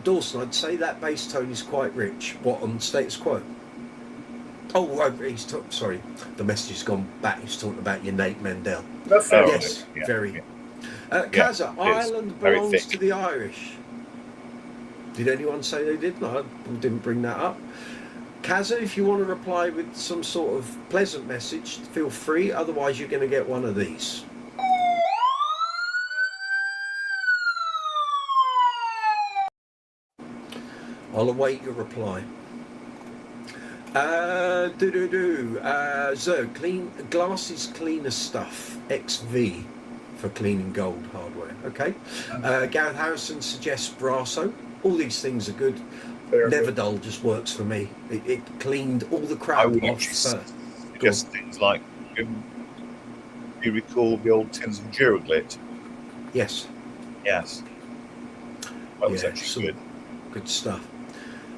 Dawson, I'd say that bass tone is quite rich. What, on Status Quo? Oh, sorry, the message has gone back. He's talking about your Nate Mendel. That's yes, very. Kaza, Ireland belongs to the Irish. Did anyone say they did? No, I didn't bring that up. Kaza, if you want to reply with some sort of pleasant message, feel free. Otherwise, you're going to get one of these. I'll await your reply. Zerg, glasses cleaner stuff. XV for cleaning gold hardware. Okay. Gareth Harrison suggests Brasso. All these things are good. Neverdull just works for me. It cleaned all the crap off first. Just things like, do you recall the old tins of Duraglit? Yes. Yes. That was actually good. Good stuff.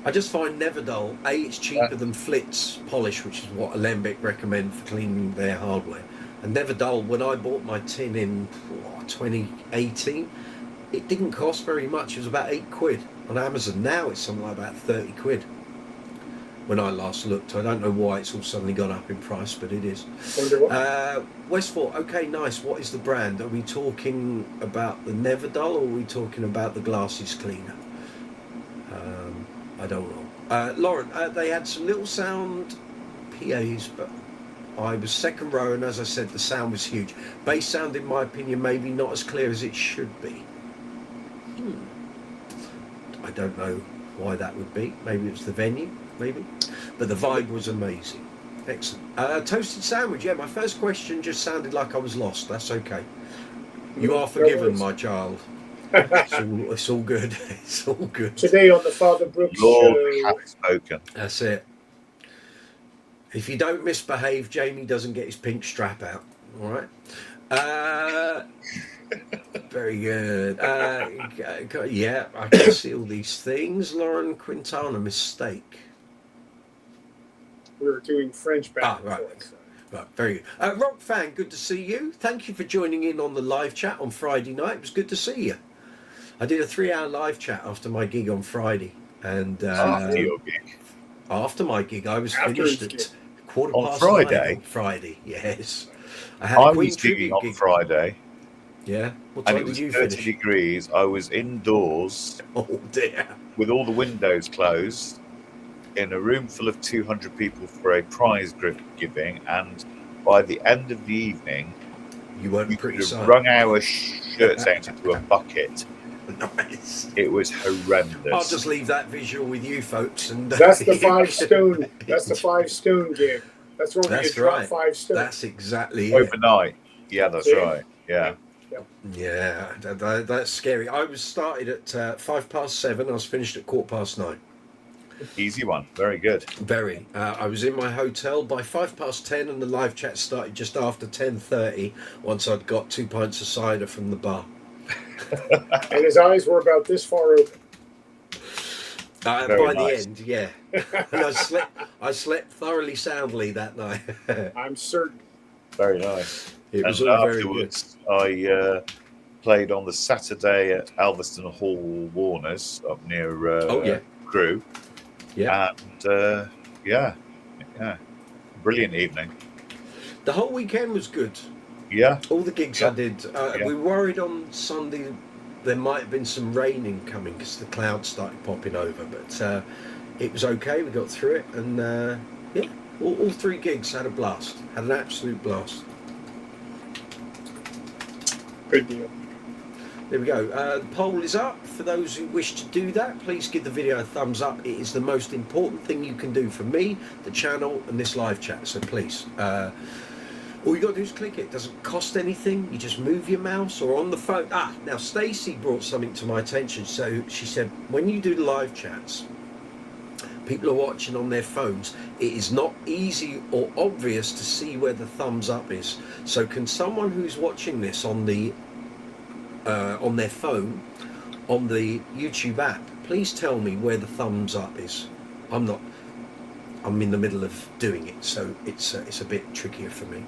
I just find Neverdull, it's cheaper than Flitz polish, which is what Alembic recommend for cleaning their hardware. And Neverdull, when I bought my tin in 2018, it didn't cost very much. It was about £8 on Amazon. Now it's something like about £30. When I last looked, I don't know why it's all suddenly gone up in price, but it is. Westford, okay, nice. What is the brand? Are we talking about the Neverdull, or are we talking about the glasses cleaner? I don't know. Lauren, they had some little sound PAs, but I was second row, and as I said, the sound was huge. Bass sound, in my opinion, maybe not as clear as it should be. I don't know why that would be. Maybe it's the venue, maybe. But the vibe was amazing. Excellent. Toasted sandwich, yeah, my first question just sounded like I was lost. That's okay. You are forgiven, my child. It's all good. It's all good. Today on the Father Brooks Lord show. hath spoken. That's it. If you don't misbehave, Jamie doesn't get his pink strap out. All right. Very good. Yeah, I can see all these things. Lauren Quintana, mistake. We were doing French back and forth. Right, very good. Rock fan, good to see you. Thank you for joining in on the live chat on Friday night. It was good to see you. I did a 3-hour live chat after my gig on Friday, and After your gig? After my gig, I was finished at 9:15 on Friday. On Friday, yes. I was gigging on Friday. Yeah. What And time it was did you 30 finish? degrees. I was indoors. Oh dear. With all the windows closed, in a room full of 200 people for a prize giving, and by the end of the evening, you weren't we pretty could have sight. wrung our shirts out into a bucket Nice. It was horrendous. I'll just leave that visual with you folks. And That's the 5 stone. That's the 5 stone gig. That's when you drop right. 5 stone. That's exactly it. Overnight. Yeah, that's See? right. Yeah. Yeah, that's scary. I was started at 7:05. I was finished at 9:15. Easy one. Very good. Very. I was in my hotel by 10:05, and the live chat started just after 10:30. Once I'd got 2 pints of cider from the bar. And his eyes were about this far open. By nice. the end, yeah. And I slept thoroughly soundly that night. I'm certain. Very nice. It was and all very good. afterwards, I played on the Saturday at Alveston Hall, Warners, up near Crewe. Yeah. And yeah, brilliant evening. The whole weekend was good. Yeah. All the gigs I did. We were worried on Sunday there might have been some rain incoming because the clouds started popping over, but it was okay. We got through it, and all 3 gigs had a blast. Had an absolute blast. Good deal. There we go. The poll is up. For those who wish to do that, please give the video a thumbs up. It is the most important thing you can do for me, the channel, and this live chat. So please, all you got to do is click it. It doesn't cost anything. You just move your mouse or on the phone. Now Statii brought something to my attention. So she said, when you do the live chats, people are watching on their phones. It is not easy or obvious to see where the thumbs up is. So can someone who's watching this on their phone, on the YouTube app, please tell me where the thumbs up is? I'm in the middle of doing it, so it's a bit trickier for me.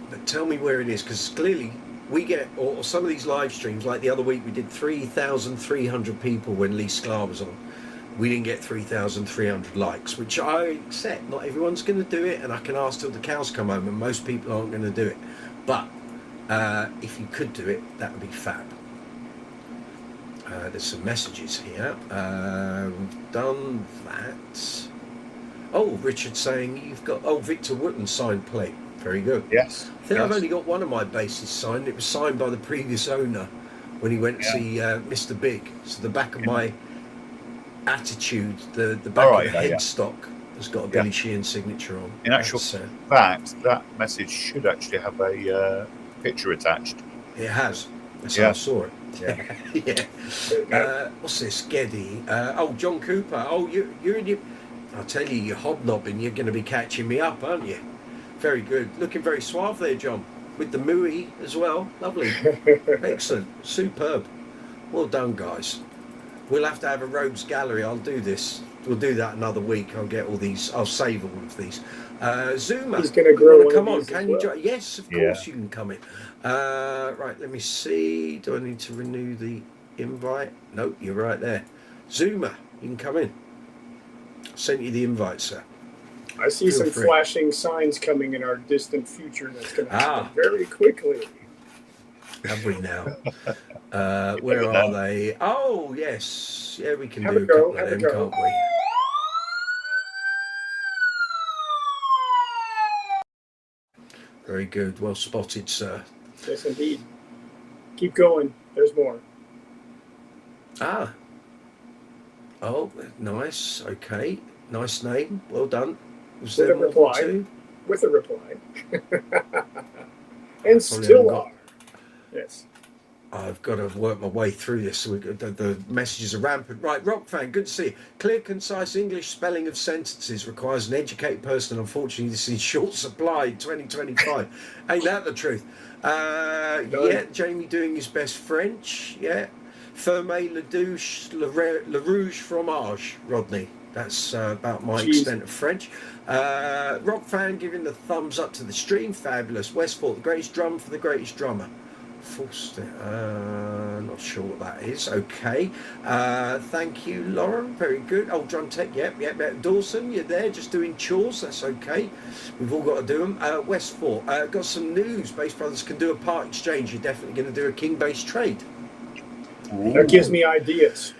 But tell me where it is, because clearly we get, or some of these live streams, like the other week we did 3,300 people when Lee Sklar was on. We didn't get 3,300 likes, which I accept. Not everyone's going to do it, and I can ask till the cows come home, and most people aren't going to do it. But if you could do it, that would be fab. There's some messages here. We've done that. Oh, Richard saying you've got Victor Wooten signed plate. Very good. Yes. I think I've only got one of my basses signed. It was signed by the previous owner when he went to see Mr. Big. So the back of my Attitude, the back of the headstock has got a Billy Sheehan signature on. In actual fact, that message should actually have a picture attached. It has. That's how I saw it. Yeah. Yeah. What's this? Geddy. John Cooper. You're in your... I'll tell you, you're hobnobbing. You're going to be catching me up, aren't you? Very good. Looking very suave there, John. With the mooey as well. Lovely. Excellent. Superb. Well done, guys. We'll have to have a rogues gallery. I'll do this. We'll do that another week. I'll get all these. I'll save all of these. Zuma. He's going to grow. Come on. Can you join? Yes, of course you can come in. Right. Let me see. Do I need to renew the invite? Nope. You're right there. Zuma. You can come in. Sent you the invite, sir. I see some flashing signs coming in our distant future that's going to happen very quickly. Have we now? Where are they? Oh, yes. Yeah, we can do a couple of them, can't we? Very good. Well spotted, sir. Yes, indeed. Keep going. There's more. Oh, nice. Okay. Nice name. Well done. Was with there a reply. With a reply. And still are. Yes. I've got to work my way through this. So the messages are rampant. Right, Rock fan, good to see you. Clear, concise English spelling of sentences requires an educated person. Unfortunately, this is in short supply in 2025. Ain't that the truth? Jamie doing his best French. Yeah. Ferme, La Douche, La Rouge Fromage, Rodney. That's about my extent of French. Rock fan giving the thumbs up to the stream. Fabulous. Westport, the greatest drum for the greatest drummer. Not sure what that is. Okay. Thank you, Lauren. Very good. Oh, drum tech. Yep. Dawson, you're there just doing chores. That's okay. We've all got to do them. Westport, got some news. Bass Brothers can do a part exchange. You're definitely going to do a King bass trade. Ooh. That gives me ideas.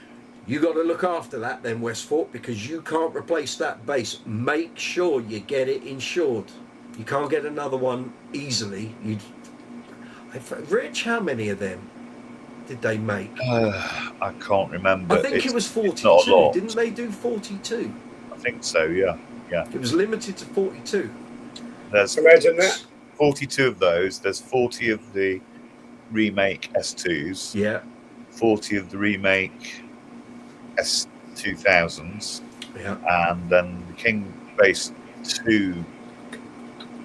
You got to look after that then, Westport, because you can't replace that bass. Make sure you get it insured. You can't get another one easily. Rich, how many of them? did they make? I can't remember. I think it was 42. Not a lot. Didn't they do 42? I think so. Yeah. It was limited to 42. There's Imagine that. 42 of those. There's 40 of the remake S2s. Yeah. 40 of the remake S2000s. Yeah. And then the King Bass 2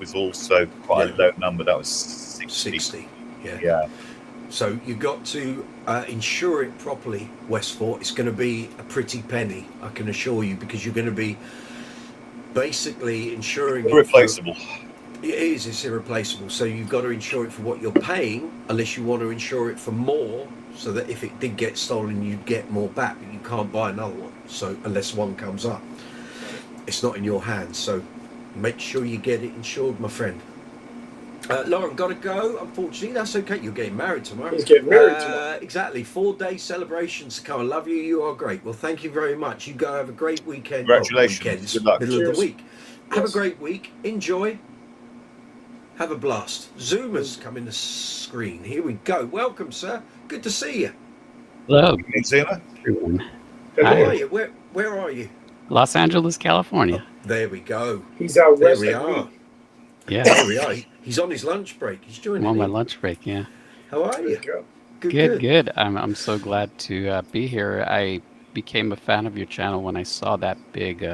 was also quite a low number. That was 60. Yeah. So you've got to insure it properly, Westfort. It's going to be a pretty penny, I can assure you, because you're going to be basically insuring irreplaceable. It's irreplaceable. So you've got to insure it for what you're paying, unless you want to insure it for more, so that if it did get stolen, you get more back, but you can't buy another one. So unless one comes up, it's not in your hands. So make sure you get it insured, my friend. Lauren, got to go. Unfortunately, that's okay. You're getting married tomorrow. He's getting married tomorrow. Exactly. 4-day celebrations to come. I love you. You are great. Well, thank you very much. You go have a great weekend. Congratulations. Good luck. Middle Cheers. of the week. Have a great week. Enjoy. Have a blast. Zoomers come in the screen. Here we go. Welcome, sir. Good to see you. Hello, Zuma. everyone. How are you? Where are you? Los Angeles, California. There we go. He's out There west. we like are. me. Yeah, There we are. He's on his lunch break. He's joining I'm on my me. lunch break. Yeah, How are There you? you go. good. I'm so glad to be here. I became a fan of your channel when I saw that big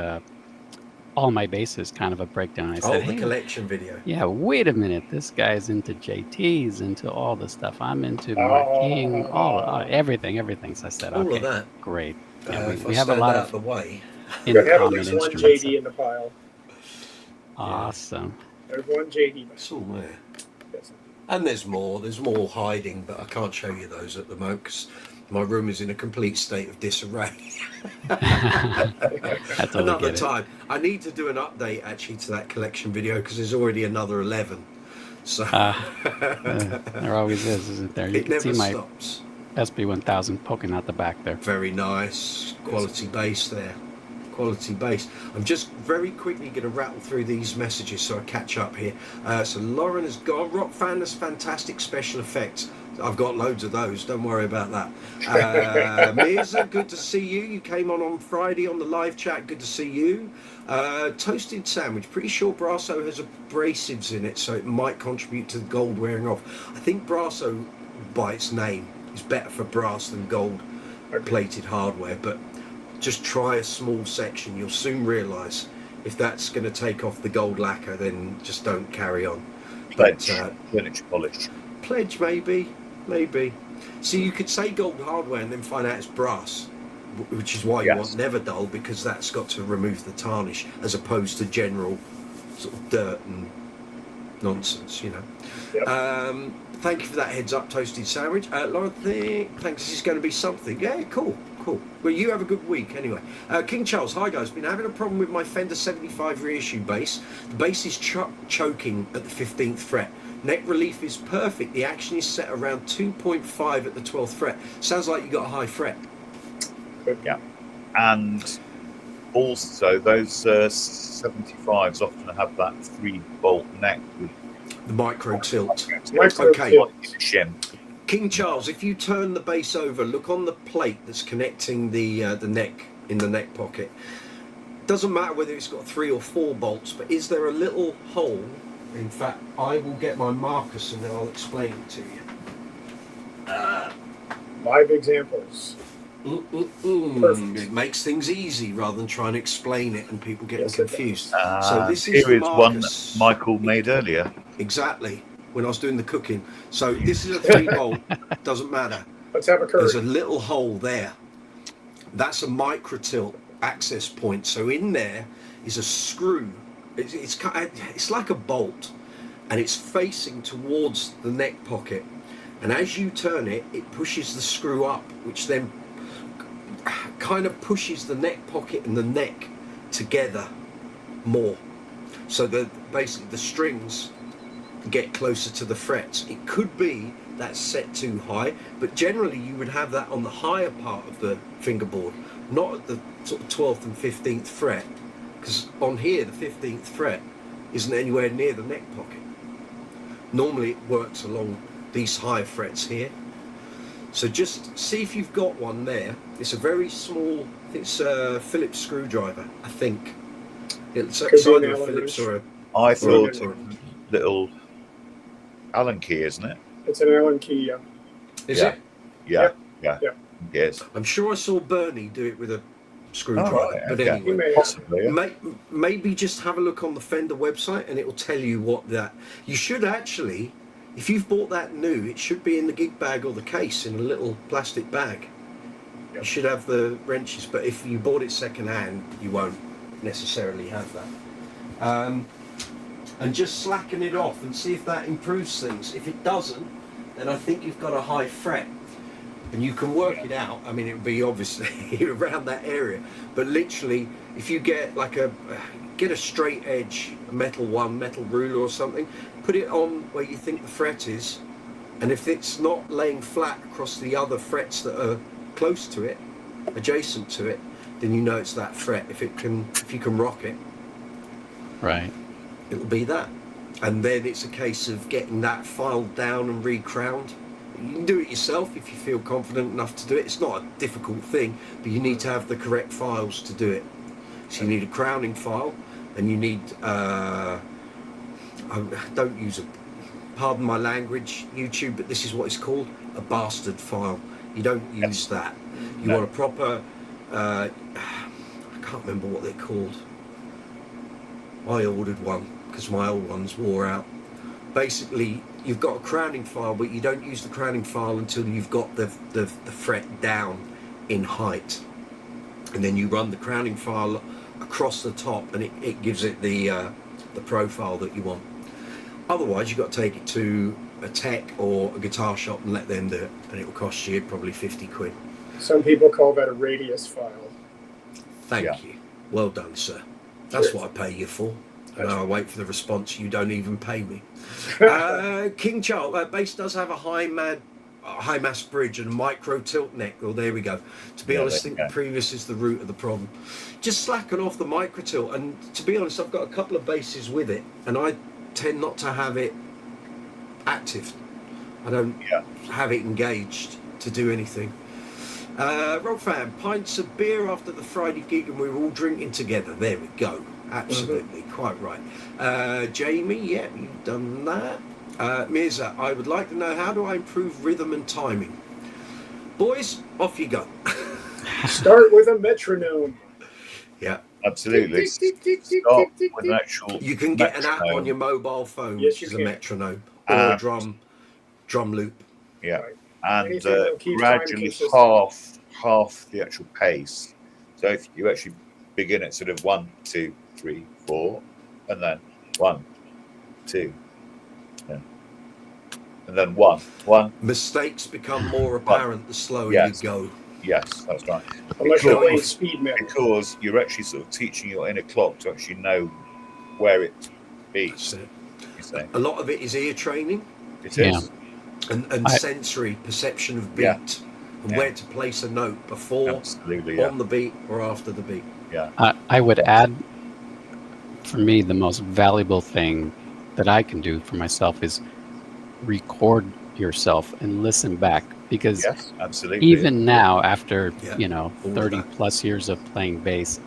all my bases kind of a breakdown. I said, The hey, collection video. yeah, wait a minute. This guy's into JTs, into all the stuff. I'm into marking, everything. So I said, All okay, of that. great. Yeah, If we I have a stand lot out of the way. You have at common least one instruments. JD in the pile. Awesome. There's one JD. It's all there. Yes. And there's more hiding, but I can't show you those at the moment because my room is in a complete state of disarray. I totally Another get it. time. I need to do an update actually to that collection video because there's already another 11. So There always is, isn't there? You it can never see my stops. SB1000 poking out the back there. Very nice. Quality bass there. Quality bass. I'm just very quickly going to rattle through these messages so I catch up here. So Lauren has gone. Rock fan has fantastic special effects. I've got loads of those. Don't worry about that. Mirza, good to see you. You came on Friday on the live chat. Good to see you. Toasted sandwich. Pretty sure Brasso has abrasives in it, so it might contribute to the gold wearing off. I think Brasso, by its name, is better for brass than gold plated hardware, but just try a small section. You'll soon realise if that's going to take off the gold lacquer, then just don't carry on. Pledge polish. Pledge, maybe. So you could say gold hardware and then find out it's brass, which is why you want Never Dull, because that's got to remove the tarnish as opposed to general sort of dirt and nonsense, you know. Yep. Thank you for that heads up, Toasted Sandwich. Lauren, thinks this is going to be something. Yeah, cool. Well, you have a good week anyway. King Charles, hi guys. Been having a problem with my Fender 75 reissue bass. The bass is choking at the 15th fret. Neck relief is perfect. The action is set around 2.5 at the 12th fret. Sounds like you got a high fret. Yeah. And also those 75s often have that 3-bolt neck with The micro tilt. Okay. shim. King Charles, if you turn the bass over, look on the plate that's connecting the neck in the neck pocket. Doesn't matter whether it's got 3 or 4 bolts, but is there a little hole? In fact, I will get my Marcus and then I'll explain it to you. Live examples. Perfect. It makes things easy rather than trying to explain it and people getting confused. So this is here the is one Marcus. that Michael made earlier. Exactly, when I was doing the cooking. So this is a 3-bolt, doesn't matter. Let's have a There's curve. a little hole there. That's a micro tilt access point. So in there is a screw. It's like a bolt, and it's facing towards the neck pocket. And as you turn it, it pushes the screw up, which then kind of pushes the neck pocket and the neck together more. So that basically the strings get closer to the frets. It could be that's set too high, but generally you would have that on the higher part of the fingerboard, not at the sort of 12th and 15th fret, because on here the 15th fret isn't anywhere near the neck pocket. Normally it works along these higher frets here. So just see if you've got one there. It's a very small, it's a Phillips screwdriver, I think. It's either a Phillips or a... I thought little Allen key, isn't it? It's an Allen key, yeah. Is it? Yeah. Yeah. Yes. I'm sure I saw Bernie do it with a screwdriver. Oh, right, but okay. anyway, Possibly, yeah. maybe just have a look on the Fender website and it will tell you what that... You should actually, if you've bought that new, it should be in the gig bag or the case in a little plastic bag. You should have the wrenches, but if you bought it second-hand, you won't necessarily have that. And just slacken it off and see if that improves things. If it doesn't, then I think you've got a high fret. And you can work it out. I mean, it would be obviously around that area, but literally, if you get like get a straight edge, a metal ruler or something, put it on where you think the fret is, and if it's not laying flat across the other frets that are close to it, adjacent to it, then you know it's that fret. If you can rock it, Right. it'll be that. And then it's a case of getting that filed down and recrowned. You can do it yourself if you feel confident enough to do it. It's not a difficult thing, but you need to have the correct files to do it. So you need a crowning file, and you need, I don't use pardon my language, YouTube, but this is what it's called, a bastard file. You don't use that. You want a proper, I can't remember what they're called. I ordered one because my old ones wore out. Basically, you've got a crowning file, but you don't use the crowning file until you've got the fret down in height, and then you run the crowning file across the top, and it gives it the profile that you want. Otherwise, you've got to take it to a tech or a guitar shop and let them do it, and it will cost you probably 50 quid. Some people call that a radius file. Thank you. Well done, sir. That's what I pay you for. And I wait for the response. You don't even pay me. King Charles, bass does have a high mass bridge and a micro tilt neck. Well, there we go. To be honest, I think the previous is the root of the problem. Just slacken off the micro tilt. And to be honest, I've got a couple of basses with it, and I tend not to have it active. I don't have it engaged to do anything. Rob Fan, pints of beer after the Friday gig and we were all drinking together. There we go. Absolutely, quite right. Jamie, you've done that. Mirza, I would like to know, how do I improve rhythm and timing? Boys, off you go. Start with a metronome. Yeah, absolutely. Start with an actual you can get metronome. An app on your mobile phone, which is a metronome or a drum loop. Yeah, and gradually half the actual pace. So if you actually begin at sort of 1, 2, 3, 4, and then 1, 2, and then 1. Mistakes become more apparent the slower you go. Yes, that's right. Unless you're playing speed metal. Because you're actually sort of teaching your inner clock to actually know where it beats. A lot of it is ear training. It is. And sensory perception of beat and where to place a note before, on the beat or after the beat. Yeah. I would add, for me, the most valuable thing that I can do for myself is record yourself and listen back, because even now, after 30 plus years of playing bass,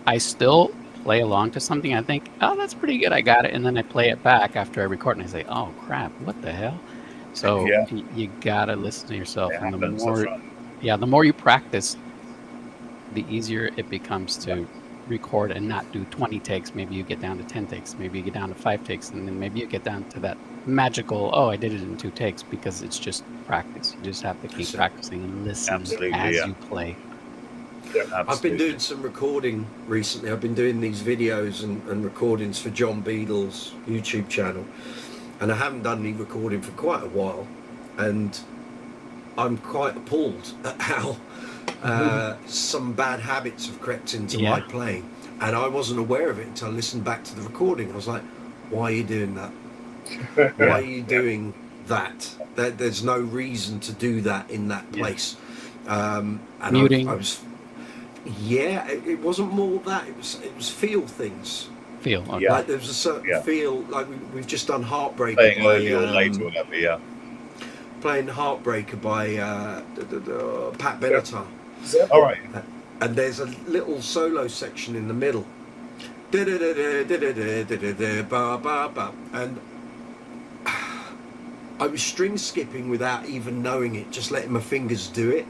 I still play along to something. I think, oh, that's pretty good, I got it, and then I play it back after I record and I say, oh crap, what the hell? So you gotta listen to yourself, and the more you practice, the easier it becomes to record and not do 20 takes. Maybe you get down to 10 takes, maybe you get down to 5 takes, and then maybe you get down to that magical, oh, I did it in 2 takes, because it's just practice. You just have to keep practicing and listen as you play. I've been doing some recording recently. I've been doing these videos and recordings for John Beadle's YouTube channel, and I haven't done any recording for quite a while, and I'm quite appalled at how some bad habits have crept into my playing, and I wasn't aware of it until I listened back to the recording. I was like, why are you doing that? Why are you doing that? There's no reason to do that in that place. And muting. I was it wasn't more that, it was feel things. Okay. Like there was a certain feel, like we've just done Heartbreak playing early or late or whatever. playing Heartbreaker by Pat Benatar. All right. And there's a little solo section in the middle. And I was string skipping without even knowing it, just letting my fingers do it,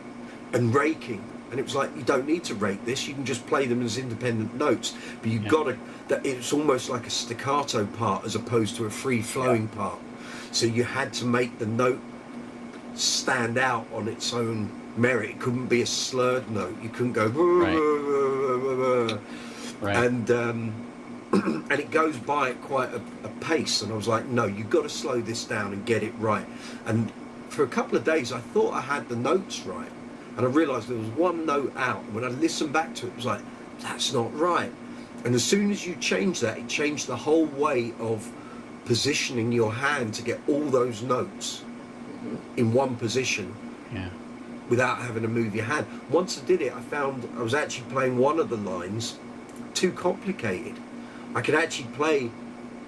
and raking. And it was like, you don't need to rake this, you can just play them as independent notes. But you've got to, it's almost like a staccato part as opposed to a free-flowing part. So you had to make the note stand out on its own merit. It couldn't be a slurred note. You couldn't go... Right. And and it goes by at quite a pace. And I was like, no, you've got to slow this down and get it right. And for a couple of days, I thought I had the notes right. And I realised there was one note out. When I listened back to it, it was like, that's not right. And as soon as you change that, it changed the whole way of positioning your hand to get all those notes in one position without having to move your hand. Once I did it, I found I was actually playing one of the lines too complicated. I could actually play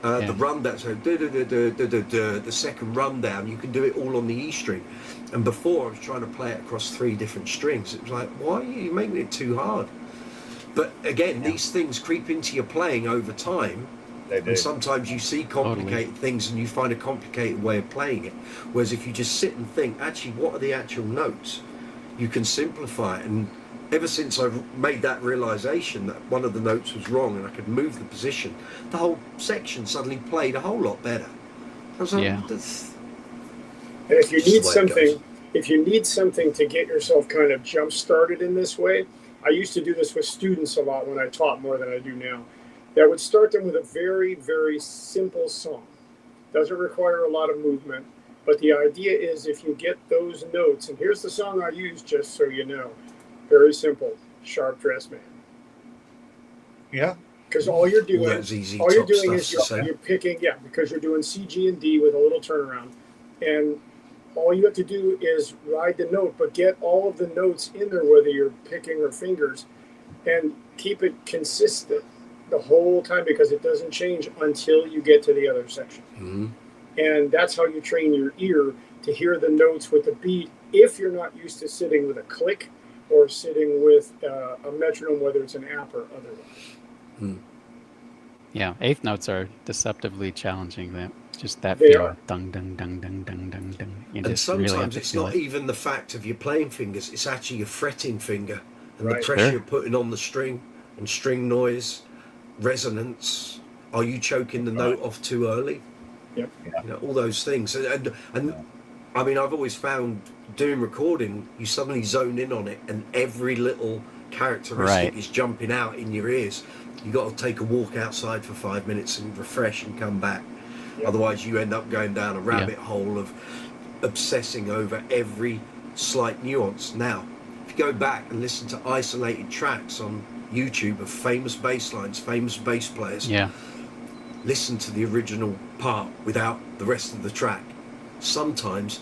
the rundown, so the second rundown. You can do it all on the E string. And before I was trying to play it across 3 different strings. It was like, why are you making it too hard? But again, these things creep into your playing over time. They do. And sometimes you see complicated things and you find a complicated way of playing it. Whereas if you just sit and think, actually, what are the actual notes? You can simplify it. And ever since I've made that realization that one of the notes was wrong and I could move the position, the whole section suddenly played a whole lot better. I was like, and if you need something to get yourself kind of jump started in this way, I used to do this with students a lot when I taught more than I do now. That would start them with a very, very simple song. Doesn't require a lot of movement, but the idea is if you get those notes, and here's the song I use just so you know. Very simple, Sharp Dressed Man. Yeah. Because all you're doing is you're picking, because you're doing C, G, and D with a little turnaround. And all you have to do is ride the note, but get all of the notes in there, whether you're picking or fingers, and keep it consistent the whole time because it doesn't change until you get to the other section. Mm-hmm. And that's how you train your ear to hear the notes with the beat if you're not used to sitting with a click or sitting with a metronome, whether it's an app or otherwise. Hmm. Yeah, eighth notes are deceptively challenging. That they feel, are. dung, dung, dung, dung, dung, dung, dung. And sometimes it's not even the fact of your playing fingers, it's actually your fretting finger and the pressure you're putting on the string and string noise, resonance. Are you choking the note off too early? Yep. You know, all those things. And I mean, I've always found doing recording, you suddenly zone in on it and every little characteristic is jumping out in your ears. You got to take a walk outside for 5 minutes and refresh and come back. Yep. Otherwise you end up going down a rabbit hole of obsessing over every slight nuance. Now, if you go back and listen to isolated tracks on YouTube of famous bass lines, famous bass players, listen to the original part without the rest of the track. Sometimes,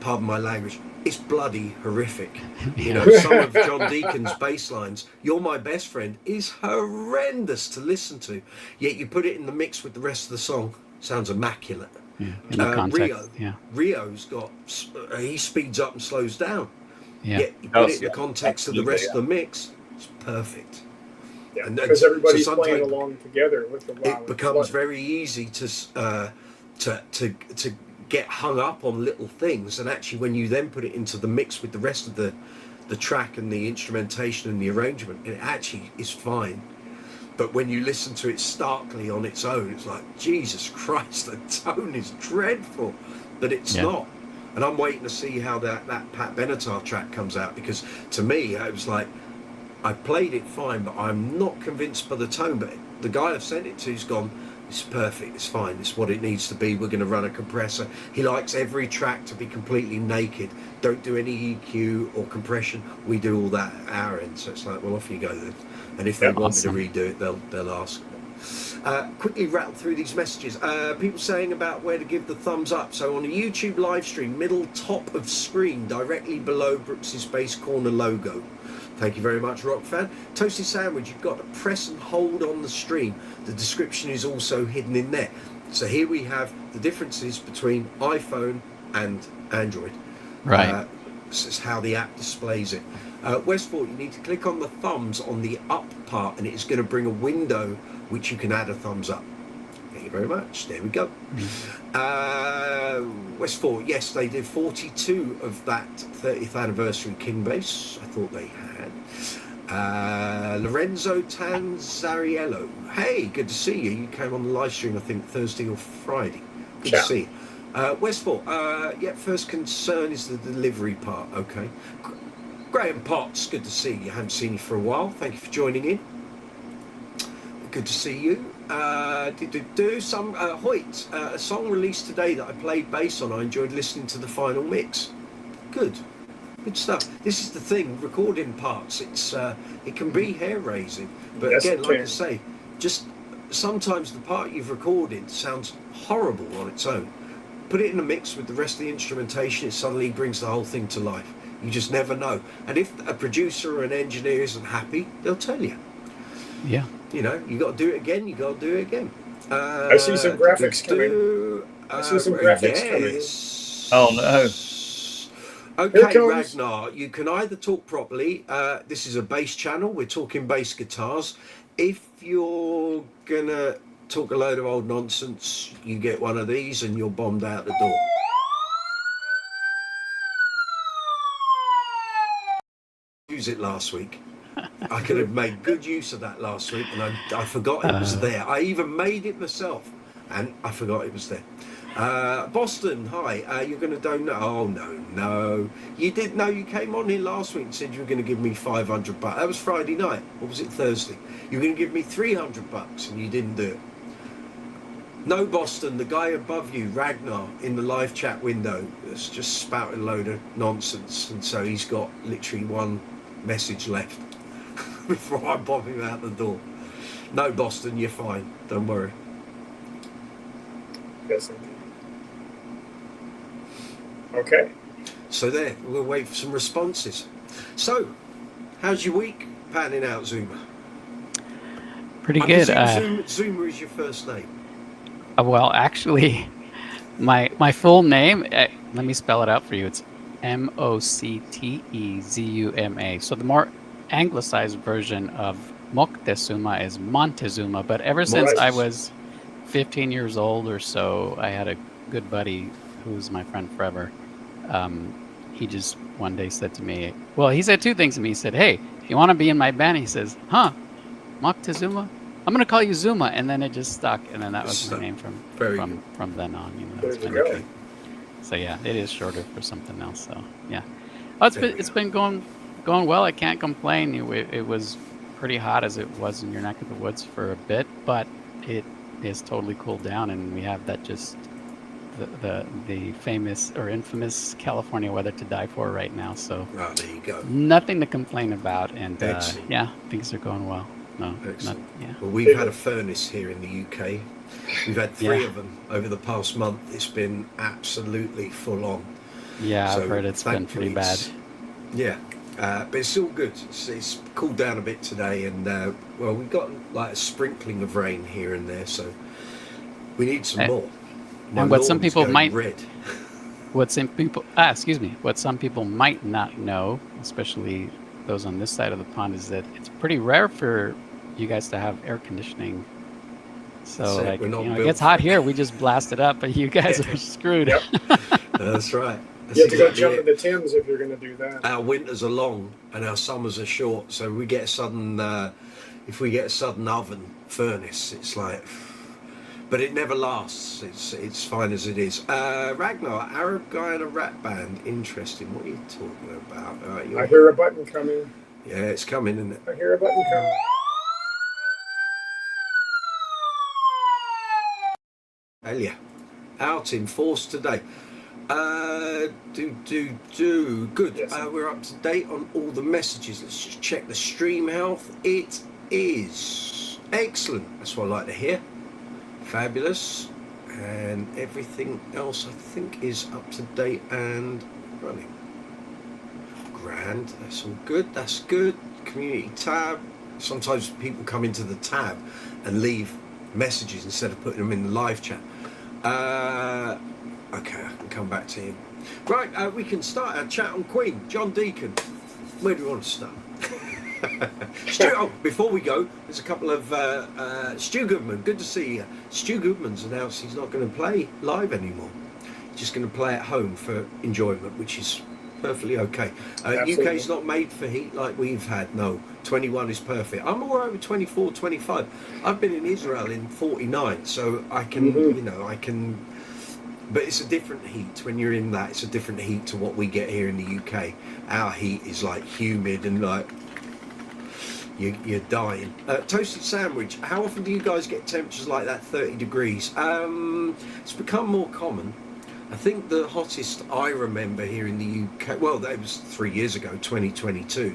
pardon my language, it's bloody horrific. You know, some of John Deacon's bass lines, "You're My Best Friend," is horrendous to listen to. Yet you put it in the mix with the rest of the song, sounds immaculate. Yeah, in the context, Rio's got, he speeds up and slows down. Yeah. Yet you put it in the context of the rest of the mix, it's perfect. Yeah, because everybody's playing along together with the it becomes very easy to get hung up on little things, and actually when you then put it into the mix with the rest of the track and the instrumentation and the arrangement, it actually is fine. But when you listen to it starkly on its own, it's like, Jesus Christ, the tone is dreadful. But it's not. And I'm waiting to see how that Pat Benatar track comes out, because to me it was like, I played it fine, but I'm not convinced by the tone. But the guy I've sent it to's gone, it's perfect, it's fine, it's what it needs to be. We're going to run a compressor. He likes every track to be completely naked. Don't do any EQ or compression. We do all that at our end. So it's like, well, off you go then. And if they want me to redo it, they'll ask. Quickly rattle through these messages. People saying about where to give the thumbs up. So on a YouTube live stream, middle top of screen, directly below Brooks's Bass Corner logo. Thank you very much, Rock Fan. Toasted Sandwich, you've got to press and hold on the stream. The description is also hidden in there. So here we have the differences between iPhone and Android. Right. This is how the app displays it. Westport, you need to click on the thumbs on the up part, and it's going to bring a window which you can add a thumbs up. Thank you very much. There we go. Westport, yes, they did 42 of that 30th anniversary King bass. I thought they had. Lorenzo Tanzariello. Hey, good to see you. You came on the live stream, I think, Thursday or Friday. Good to see you. Westport, yeah, first concern is the delivery part. Okay. Graham Potts, good to see you. Haven't seen you for a while. Thank you for joining in. Good to see you. Hoyt, a song released today that I played bass on. I enjoyed listening to the final mix. Good stuff. This is the thing, recording parts. It can be hair raising, but yes, again, like I say, just sometimes the part you've recorded sounds horrible on its own. Put it in a mix with the rest of the instrumentation, it suddenly brings the whole thing to life. You just never know. And if a producer or an engineer isn't happy, they'll tell you. Yeah. You know, you got to do it again. You got to do it again. I see some graphics coming. I see some graphics coming. Oh no. Okay, Ragnar, you can either talk properly. This is a bass channel. We're talking bass guitars. If you're gonna talk a load of old nonsense, you get one of these and you're bombed out the door. Use it last week. I could have made good use of that last week, and I forgot it was there. I even made it myself, and I forgot it was there. Boston, hi. You're going to donate? Oh no! You didn't know you came on here last week and said you were going to give me $500. That was Friday night, or was it Thursday? You were going to give me $300, and you didn't do it. No, Boston. The guy above you, Ragnar, in the live chat window, has just spouted a load of nonsense, and so he's got literally one message left before I bob him out the door. No, Boston, you're fine. Don't worry. Yes, indeed. Okay. So there, we'll wait for some responses. So, how's your week panning out, Zuma? Pretty good. Zuma is your first name. Well, actually, my full name, let me spell it out for you. It's Moctezuma. So the more anglicized version of Moctezuma is Montezuma. But ever since I was 15 years old or so, I had a good buddy who's my friend forever. He just one day said to me, well, he said two things to me. He said, hey, you want to be in my band? He says, Moctezuma? I'm going to call you Zuma. And then it just stuck. And then that was my name from then on. You know, there you go. So yeah, it is shorter for something else. So yeah, it's been going well. I can't complain. It was pretty hot as it was in your neck of the woods for a bit, but it is totally cooled down, and we have that just the famous or infamous California weather to die for right now. So there you go. Nothing to complain about, and yeah, things are going well. No, Well, we've had a furnace here in the UK. We've had 3 of them over the past month. It's been absolutely full on. Yeah, so I've heard it's been pretty bad. Yeah, but it's all good. It's cooled down a bit today, and well, we've got like a sprinkling of rain here and there, so we need some more. And what some people might red. What some people might not know, especially those on this side of the pond, is that it's pretty rare for you guys to have air conditioning. So like, it gets hot here, we just blast it up, but you guys are screwed. Yep. That's right. You have to go jump in the Thames if you're going to do that. Our winters are long and our summers are short, so we get a sudden if we get a sudden oven furnace, it's like, but it never lasts. It's fine as it is. Ragnar, Arab guy in a rap band, interesting. What are you talking about? I hear a button coming. Yeah, it's coming, isn't it? I hear a button coming. Elia, out in force today. Good. Yes. We're up to date on all the messages. Let's just check the stream health. It is excellent. That's what I like to hear. Fabulous. And everything else I think is up to date and running. Grand. That's all good. That's good. Community tab. Sometimes people come into the tab and leave messages instead of putting them in the live chat. Okay, I can come back to you. Right, we can start our chat on Queen. John Deacon, where do we want to start? Stu, before we go, there's a couple of Stu Goodman. Good to see you. Stu Goodman's announced he's not going to play live anymore. He's just going to play at home for enjoyment, which is perfectly okay. UK's not made for heat like we've had. No, 21 is perfect. I'm all right with 24, 25. I've been in Israel in 49, so I can, you know, I can. But it's a different heat when you're in that. It's a different heat to what we get here in the UK. Our heat is like humid and like you're dying. Toasted sandwich. How often do you guys get temperatures like that, 30 degrees? It's become more common. I think the hottest I remember here in the UK, well, that was 3 years ago, 2022,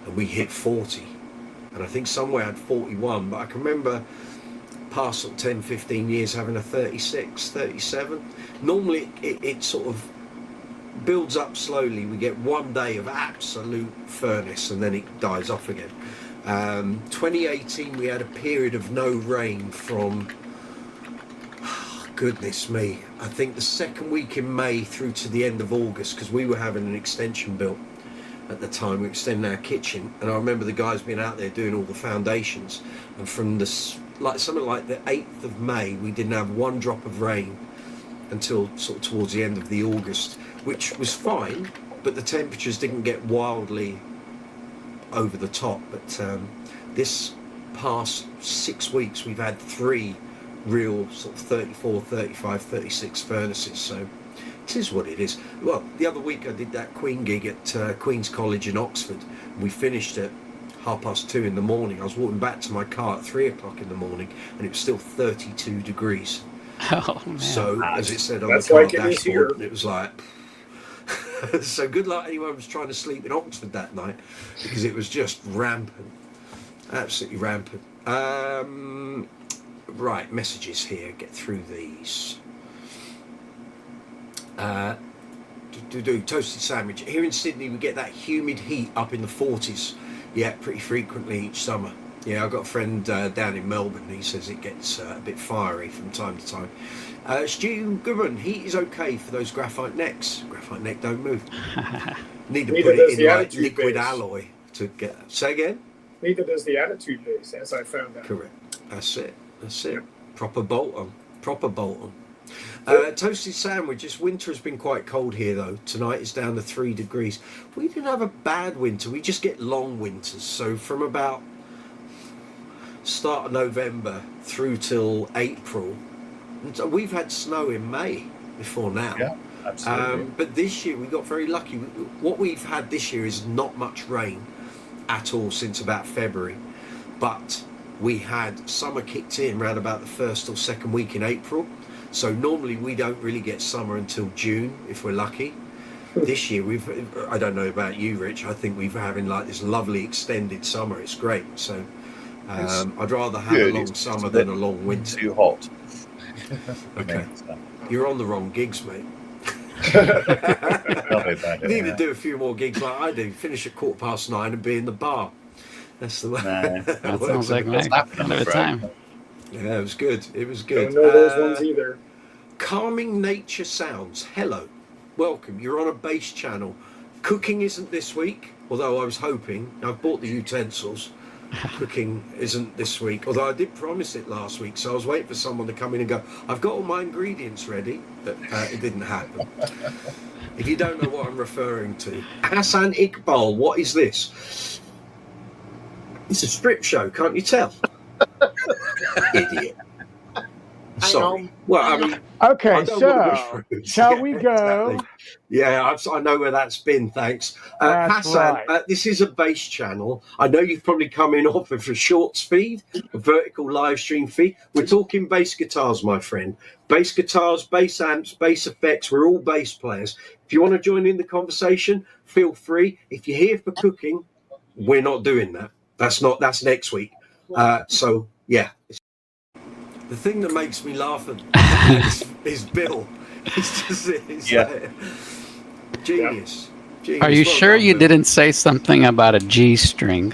and we hit 40. And I think somewhere had 41, but I can remember past sort of 10, 15 years having a 36, 37. Normally it sort of builds up slowly. We get one day of absolute furnace and then it dies off again. 2018 we had a period of no rain from, goodness me, I think the second week in May through to the end of August, because we were having an extension built at the time. We were extending our kitchen, and I remember the guys being out there doing all the foundations, and from something like the 8th of May we didn't have one drop of rain until sort of towards the end of the August, which was fine, but the temperatures didn't get wildly over the top. But this past 6 weeks we've had 3 real sort of 34, 35, 36 furnaces, so it is what it is. Well, the other week I did that Queen gig at Queen's College in Oxford. We finished at 2:30 in the morning. I was walking back to my car at 3 o'clock in the morning and it was still 32 degrees. Oh, man. So as it said on That's the car like it is here. dashboard, it was like so good luck anyone who was trying to sleep in Oxford that night, because it was just rampant, absolutely rampant. Right, messages here, get through these. Toasted sandwich. Here in Sydney we get that humid heat up in the 40s, yeah, pretty frequently each summer. Yeah, I've got a friend down in Melbourne. He says it gets a bit fiery from time to time. Stu Goodman, heat is okay for those graphite necks. Graphite neck don't move. Need to Neither put it does in the like attitude liquid base. alloy to get. Say again. Neither does the attitude base, as I found out. Correct. That's it. Proper bolt on. Toasted sandwich. This winter has been quite cold here though. Tonight it's down to 3 degrees. We didn't have a bad winter. We just get long winters. So from about start of November through till April. And so we've had snow in May before now. Yeah, absolutely. But this year we got very lucky. What we've had this year is not much rain at all since about February. But we had summer kicked in around about the 1st or 2nd week in April. So normally we don't really get summer until June if we're lucky. This year I don't know about you, Rich, I think we're having like this lovely extended summer. It's great. So I'd rather have a long summer than a long winter. Too hot. Okay. You're on the wrong gigs, mate. You need to do a few more gigs like I do. Finish at 9:15 and be in the bar. That's the way. That sounds like my kind of a time. Yeah, it was good. It was good. Don't know those ones either. Calming Nature Sounds. Hello. Welcome. You're on a bass channel. Cooking isn't this week, although I was hoping. I've bought the utensils. Cooking isn't this week, although I did promise it last week, so I was waiting for someone to come in and go, I've got all my ingredients ready, but it didn't happen. If you don't know what I'm referring to, Hassan Iqbal, what is this? It's a strip show, can't you tell? Idiot. Sorry. Well, I mean, okay, so shall we go? Exactly. Yeah, I know where that's been. Thanks, That's Hassan. right. This is a bass channel. I know you've probably come in off of a shorts feed, a vertical live stream feed. We're talking bass guitars, my friend. Bass guitars, bass amps, bass effects. We're all bass players. If you want to join in the conversation, feel free. If you're here for cooking, we're not doing that. That's next week. So yeah. The thing that makes me laugh is Bill. It's genius. Are you sure you didn't say something about a G string?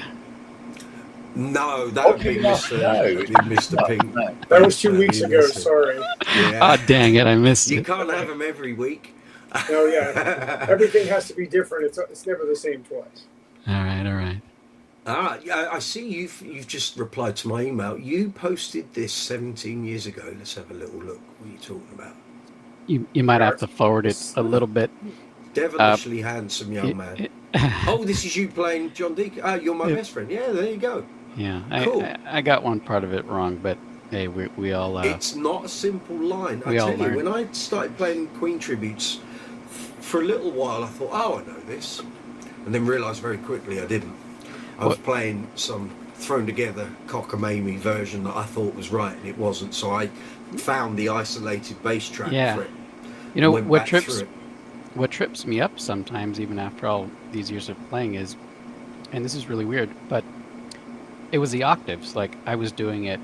No, that would be Mr. Pink. That was 2 weeks ago, sorry. Yeah. Oh, dang it, I missed You it. can't have them every week. No, yeah, everything has to be different. It's never the same twice. All right. Yeah, I see you've just replied to my email. You posted this 17 years ago. Let's have a little look. What are you talking about? You might have to forward it a little bit. Devilishly handsome young man. Oh, this is you playing John Deacon. You're my best friend. Yeah, there you go. Yeah, Cool. I got one part of it wrong, but hey, we all. It's not a simple line. I tell you, when I started playing Queen tributes, for a little while I thought, oh, I know this, and then realised very quickly I didn't. I was playing some thrown together cockamamie version that I thought was right, and it wasn't. So I found the isolated bass track for it. You know what trips me up sometimes, even after all these years of playing, is, and this is really weird, but it was the octaves. Like, I was doing it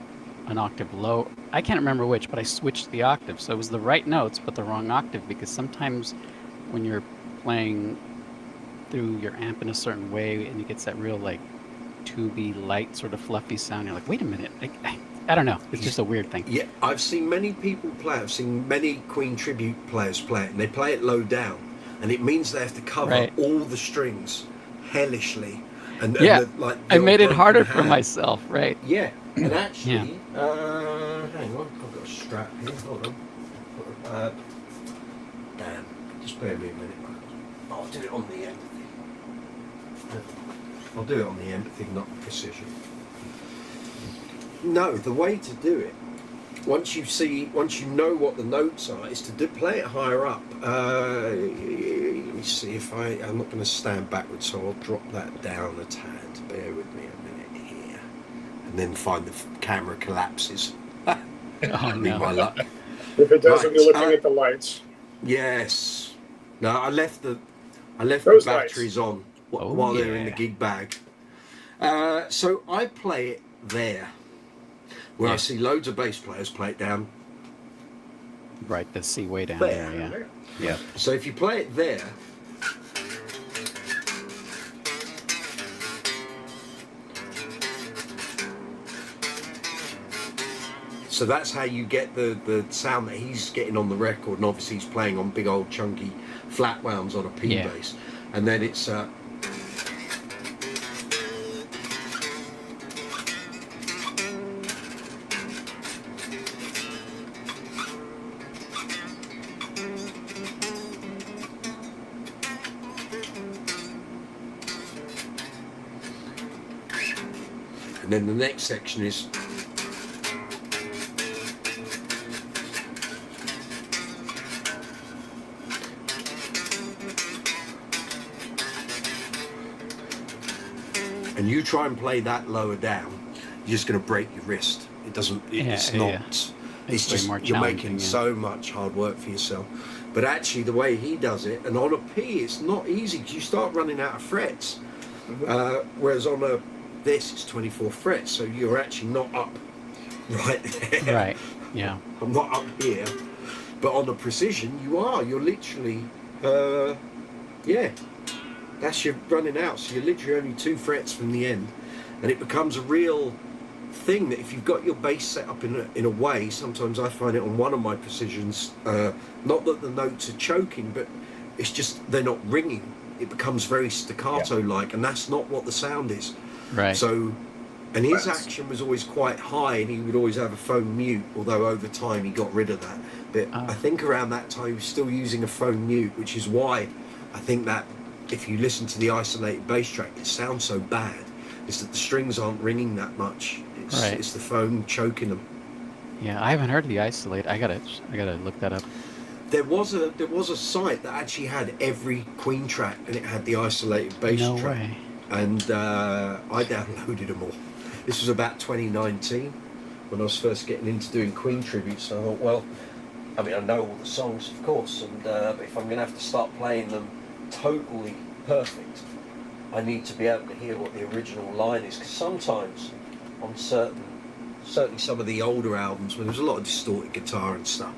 an octave low. I can't remember which, but I switched the octave. So it was the right notes, but the wrong octave, because sometimes when you're playing through your amp in a certain way and it gets that real, like, tubey, light, sort of fluffy sound, you're like, wait a minute. I don't know. It's just a weird thing. Yeah, I've seen many people play. I've seen many Queen tribute players play it, and they play it low down, and it means they have to cover all the strings hellishly. And I made it harder for myself, right? Yeah, and actually, hang on, I've got a strap here. Hold on. Damn, just bear me a minute. I'll do it on the empathy. I'll do it on the empathy, not the precision. No, the way to do it, once you know what the notes are, is to play it higher up. Let me see if I'm not going to stand backwards, so I'll drop that down a tad. Bear with me a minute here. And then find the camera collapses. Oh, no. My luck. If it doesn't, you're looking at the lights. Yes. No, I left the Those batteries lights on while they're in the gig bag. So I play it there. Where I see loads of bass players play it down. Right, the C way down there, yeah. So if you play it there, so that's how you get the sound that he's getting on the record, and obviously he's playing on big old chunky flat wounds on a P bass, and then it's and then the next section is and you try and play that lower down, you're just going to break your wrist. It doesn't. It's not. Yeah. It's just you're making so much hard work for yourself. But actually, the way he does it, and on a P, it's not easy because you start running out of frets. Whereas on this, it's 24 frets, so you're actually not up right there. Right. Yeah. I'm not up here, but on the precision, you are. You're literally, that's your running out. So you're literally only 2 frets from the end, and it becomes a real thing that if you've got your bass set up in a way, sometimes I find it on one of my precisions, not that the notes are choking, but it's just they're not ringing. It becomes very staccato-like, and that's not what the sound is. Right. So, and his action was always quite high, and he would always have a phone mute, although over time he got rid of that. But I think around that time he was still using a phone mute, which is why I think that if you listen to the isolated bass track, it sounds so bad. It's that the strings aren't ringing that much. It's the phone choking them. Yeah, I haven't heard of the isolate. I gotta look that up. There was a site that actually had every Queen track, and it had the isolated bass track. No way. And I downloaded them all. This was about 2019 when I was first getting into doing Queen tributes. So I thought, well, I mean, I know all the songs, of course, and but if I'm going to have to start playing them totally perfect, I need to be able to hear what the original line is. Because sometimes on certainly some of the older albums, when there's a lot of distorted guitar and stuff,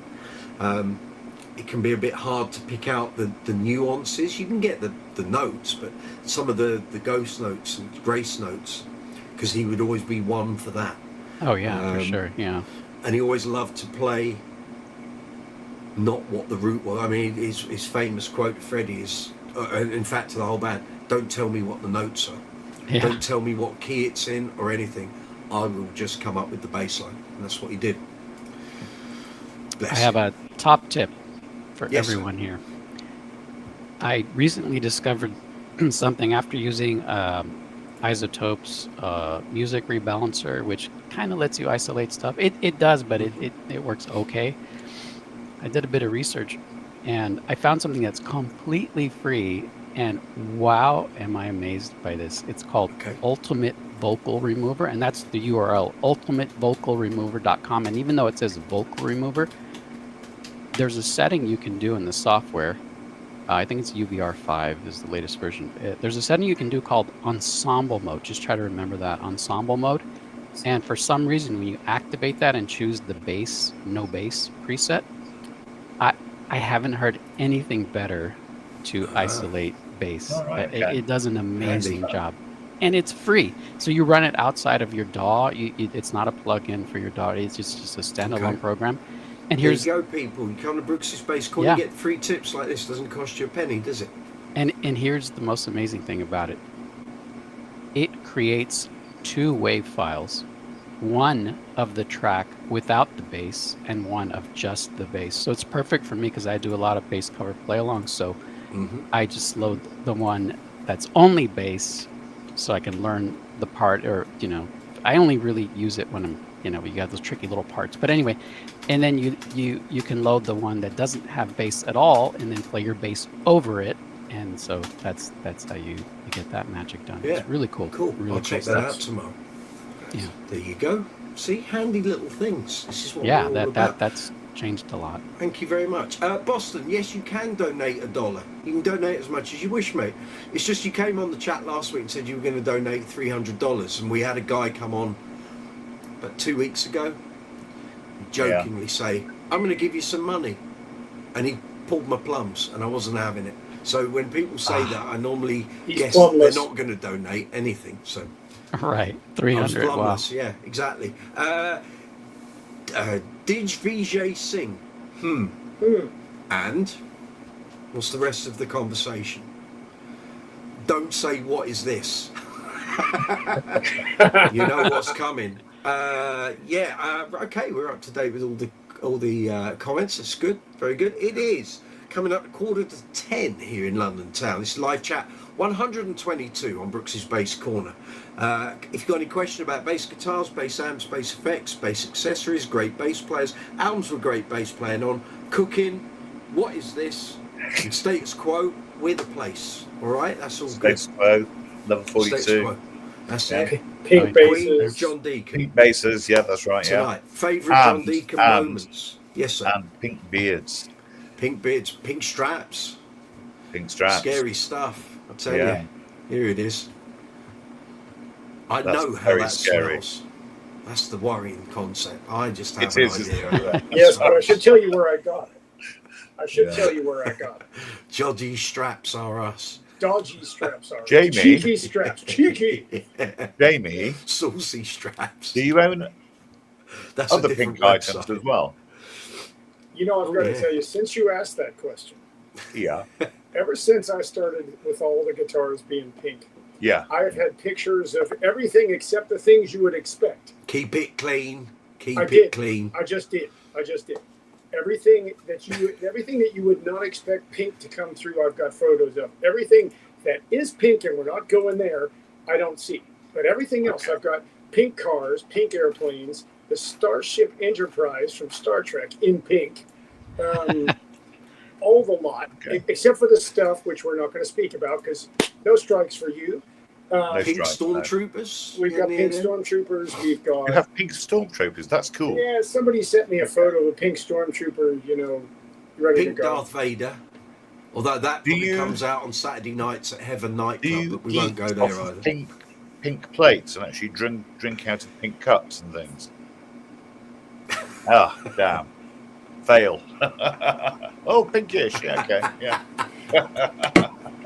it can be a bit hard to pick out the nuances. You can get the notes, but some of the ghost notes and grace notes, because he would always be one for that. Oh yeah, for sure, yeah. And he always loved to play not what the root was. I mean, his famous quote to Freddie is, in fact, to the whole band, don't tell me what the notes are. Yeah. Don't tell me what key it's in or anything. I will just come up with the bass line. And that's what he did. Bless I have a top tip for Yes, everyone here. I recently discovered something after using Isotope's music rebalancer, which kind of lets you isolate stuff. It does, but it works okay. I did a bit of research, and I found something that's completely free, and wow, am I amazed by this. It's called Ultimate Vocal Remover, and that's the URL, ultimatevocalremover.com. And even though it says vocal remover, there's a setting you can do in the software. I think it's UVR5 is the latest version. There's a setting you can do called ensemble mode. Just try to remember that, ensemble mode. And for some reason, when you activate that and choose the bass, no bass preset, I haven't heard anything better to isolate bass. It does an amazing job. And it's free. So you run it outside of your DAW. It's not a plug-in for your DAW. It's just a standalone program. And There here's you go, people. You come to Brooks's Bass Corner, you get free tips like this. Doesn't cost you a penny, does it? And here's the most amazing thing about it. It creates 2 wave files. One of the track without the bass and one of just the bass. So it's perfect for me because I do a lot of bass cover play-alongs. So I just load the one that's only bass so I can learn the part, or, I only really use it when I'm, you got those tricky little parts. But anyway, and then you can load the one that doesn't have bass at all and then play your bass over it. And so that's how you get that magic done. Yeah. It's really cool. Cool. Really I'll check that out tomorrow. Yeah. There you go. See, handy little things. This is what we're all about. That's changed a lot. Thank you very much. Boston, yes, you can donate $1. You can donate as much as you wish, mate. It's just you came on the chat last week and said you were going to donate $300, and we had a guy come on about 2 weeks ago jokingly say, I'm going to give you some money. And he pulled my plums, and I wasn't having it. So when people say that, I normally guess they're not going to donate anything. So right, 300. Wow. Yeah, exactly. Did Vijay sing? And what's the rest of the conversation? Don't say what is this. You know what's coming. Okay, we're up to date with all the comments. That's good, very good. It is coming up 9:45 here in London town. This is live chat 122 on Brooks's Bass Corner. If you've got any question about bass guitars, bass amps, bass effects, bass accessories, great bass players, albums with great bass playing on, cooking, what is this? Status quo, we're the place. All right, that's all good. Status quo, level 42. Status quo. That's it. Pink basses. John Deacon. Pink basses, yeah, that's right. Tonight. Yeah. Favourite John Deacon moments. Yes, sir. And pink beards. Pink beards, pink straps. Pink straps. Scary stuff. I tell you. Here it is. I That's know how very that scary. smells. That's the worrying concept. I just have It an is, idea. Yes, but I should tell you where I got it. Tell you where I got it. Jodgy straps are us. Dodgy straps are Jamie. Cheeky straps. Cheeky. Jamie. Saucy straps. Do you own That's other a different pink items website. as well? I've got to tell you, since you asked that question, Yeah. ever since I started with all the guitars being pink, Yeah. I have had pictures of everything except the things you would expect. Keep it clean. Keep I it did. clean. I just did. Everything that you would not expect pink to come through, I've got photos of. Everything that is pink, and we're not going there, I don't see. But everything else, I've got pink cars, pink airplanes, the Starship Enterprise from Star Trek in pink, all the lot, except for the stuff which we're not going to speak about because no strikes for you. Pink stormtroopers. We've got pink stormtroopers. We've got. You have pink stormtroopers. That's cool. Yeah, somebody sent me a photo of a pink stormtrooper. Ready Pink to go. Darth Vader. Although that probably comes out on Saturday nights at Heaven nightclub, but we won't go there either. Pink plates and actually drink out of pink cups and things. Ah, damn. Fail. Oh, pinkish. Yeah, okay. Yeah.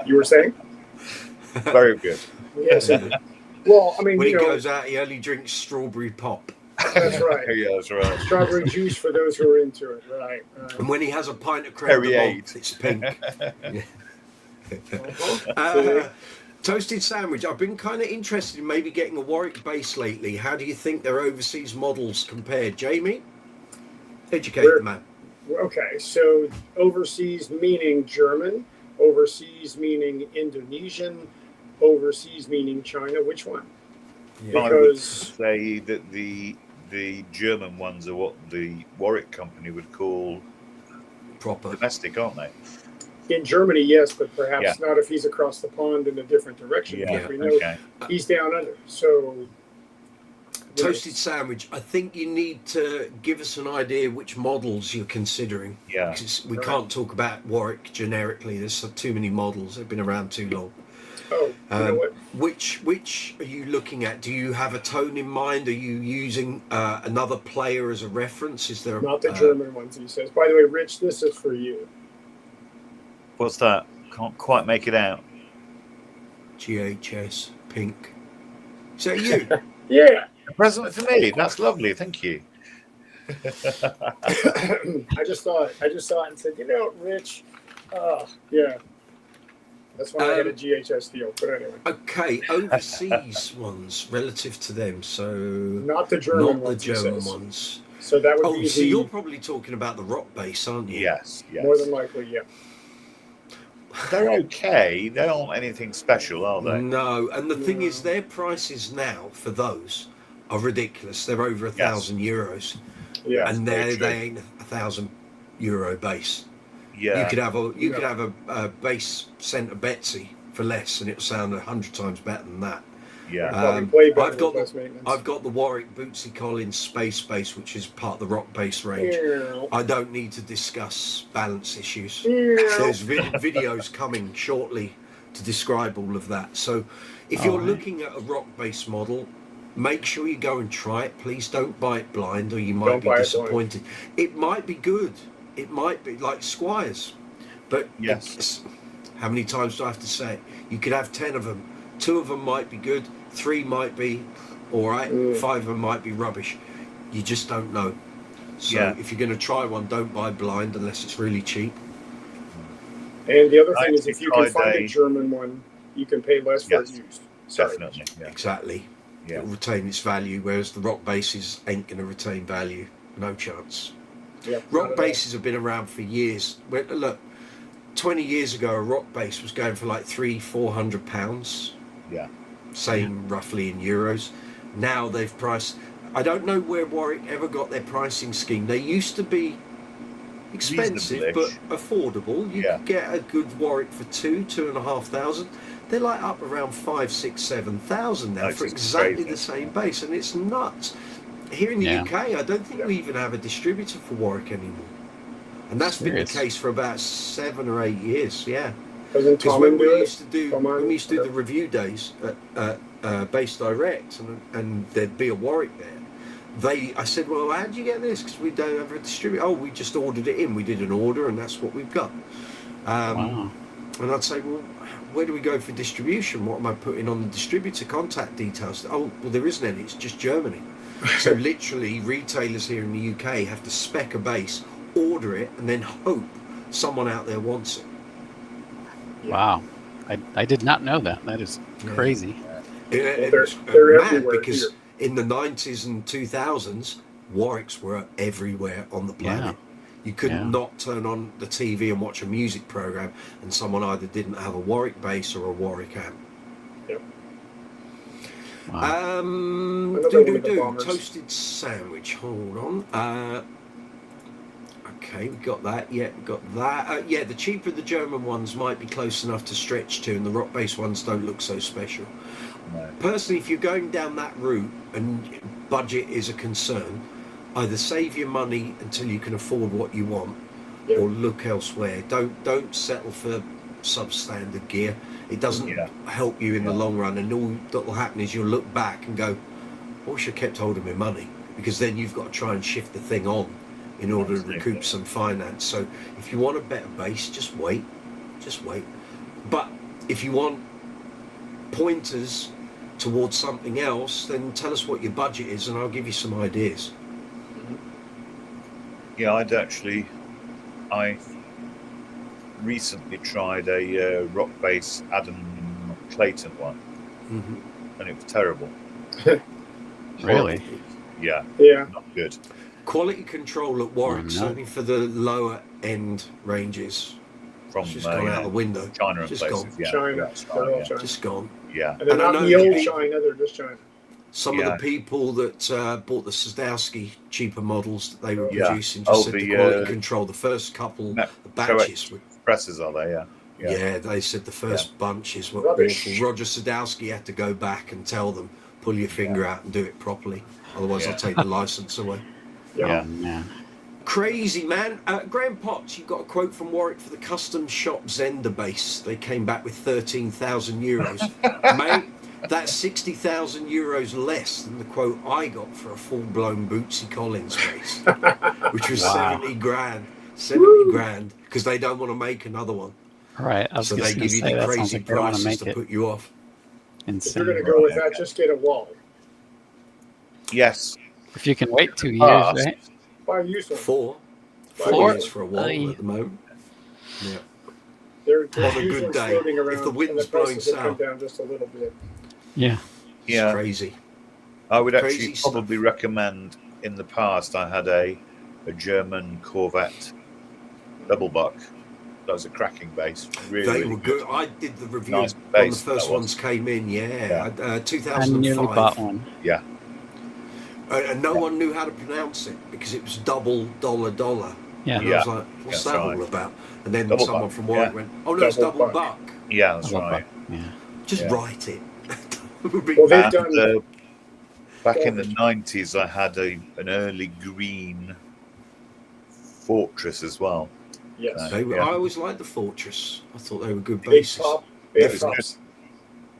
You were saying? Very good. Yes. Well, I mean, when he goes out, he only drinks strawberry pop. That's right. Yeah, that's right. Strawberry juice for those who are into it. Right. And when he has a pint of creme de menthe, it's pink. Toasted Sandwich. I've been kind of interested in maybe getting a Warwick bass lately. How do you think their overseas models compare? Jamie? Educate the man. Okay, so overseas meaning German, overseas meaning Indonesian, overseas meaning China. Which one? Yeah. I would say that the German ones are what the Warwick company would call proper domestic, aren't they? In Germany, yes, but perhaps not if he's across the pond in a different direction. Yeah, we know he's down under. So, Toasted Sandwich, I think you need to give us an idea which models you're considering. Yeah. Because we can't talk about Warwick generically. There's too many models. They've been around too long. Oh, you know what? Which are you looking at? Do you have a tone in mind? Are you using another player as a reference? Is there not the German ones? He says. By the way, Rich, this is for you. What's that? Can't quite make it out. GHS pink. Is that you? Yeah. A present for me. That's lovely. Thank you. I just saw it and said, you know, Rich. Yeah. That's why I had a GHS deal. But anyway. Okay, overseas ones relative to them. So not the German ones. So that would be. So you're probably talking about the rock bass, aren't you? Yes. More than likely, yeah. They're okay. They aren't anything special, are they? No, and the thing is, their prices now for those are ridiculous. They're over €1,000. Yeah, and they ain't €1,000 bass. Yeah, you could have a bass sent to Betsy for less, and it'll sound 100 times better than that. Yeah, I've got the Warwick Bootsy Collins Space Bass, which is part of the rock bass range. I don't need to discuss balance issues. There's videos coming shortly to describe all of that. So if you're looking at a rock bass model, make sure you go and try it. Please don't buy it blind, or you might be disappointed. It might be good. It might be like Squires, but how many times do I have to say it? You could have 10 of them. 2 of them might be good, 3 might be all right, 5 of them might be rubbish. You just don't know. So if you're going to try one, don't buy blind unless it's really cheap. And the other thing is, if you can find a German one, you can pay less for it used. Definitely. Yeah. Exactly. Yeah. It'll retain its value, whereas the rock basses ain't going to retain value. No chance. Yeah, rock basses have been around for years. Look, 20 years ago, a rock bass was going for like £300-400. Yeah. Same roughly in euros. Now they've priced. I don't know where Warwick ever got their pricing scheme. They used to be expensive but affordable. You could get a good Warwick for 2,500. They're like up around 5,000, 6,000, 7,000 now for exactly the same bass, and it's nuts. Here in the UK, I don't think we even have a distributor for Warwick anymore, and that's been the case for about 7 or 8 years. Yeah, because when we used to do the review days at Bass Direct, and there'd be a Warwick there. I said, well, how do you get this? Because we don't have a distributor. Oh, we just ordered it in. We did an order, and that's what we've got. And I'd say, well, where do we go for distribution? What am I putting on the distributor contact details? Oh, well, there isn't any. It's just Germany. So literally, retailers here in the UK have to spec a bass, order it, and then hope someone out there wants it. Wow, I did not know that. That is crazy. It's mad because in the 90s and 2000s, Warwicks were everywhere on the planet. You couldn't not turn on the TV and watch a music program and someone either didn't have a Warwick bass or a Warwick amp. Yep. Wow. Toasted Sandwich. Hold on. Okay, we got that. Yeah, we got that. The cheaper the German ones might be close enough to stretch to, and the rock bass ones don't look so special. No. Personally, if you're going down that route and budget is a concern, either save your money until you can afford what you want, or look elsewhere. Don't settle for substandard gear. It doesn't help you in the long run, and all that will happen is you'll look back and go, I wish I kept hold of my money, because then you've got to try and shift the thing on in order to recoup some finance. So if you want a better bass, just wait. But if you want pointers towards something else, then tell us what your budget is and I'll give you some ideas. Yeah, I recently tried a rock bass Adam Clayton one, and it was terrible. Really? Yeah. Not good. Quality control at Warwick, certainly for the lower end ranges. From just gone out the window. China and just places. gone. Yeah. China. China. Just gone. Yeah. And they're not the old China, they're just China. Some of the people that bought the Statii cheaper models that they were producing just said the quality control, the first couple, the batches. Presses, are they? Yeah, they said the first bunches were awful. Roger Sadowski had to go back and tell them, pull your finger out and do it properly. Otherwise, I'll take the license away. Yeah. Crazy, man. Graham Potts, you got a quote from Warwick for the custom shop Zender bass. They came back with 13,000 euros. Mate, that's 60,000 euros less than the quote I got for a full-blown Bootsy Collins bass, which was 70 grand. 70 grand, because they don't want to make another one. Right. So they give you the crazy prices to put you off. Insane. If you're going to go with that, just get a wall. Yes. If you can wait 2 years, right? Buy a used one. 4 years for a wall at the moment. Yeah. There's on a used good ones day, floating around, if the wind's and the blowing prices have come south. down just a little bit. Yeah. It's crazy. I would Crazy actually probably recommend. In the past, I had a German Corvette double buck. That was a cracking bass. Really, They were good. I did the review Nice when bass, the first that was. ones came in. Yeah, I 2005. nearly bought one. Yeah. And no one knew how to pronounce it because it was double $. Yeah. And I was like, what's that all about? And then Double someone buck, from Warwick went, oh no, it's Double double buck. buck. Yeah, that's Double right. buck. Yeah. Just write it. Well, they've done. Back in the 90s, I had an early green Fortress as well. Yes. I always liked the Fortress. I thought they were good Big basses. top. Yeah, Big tops.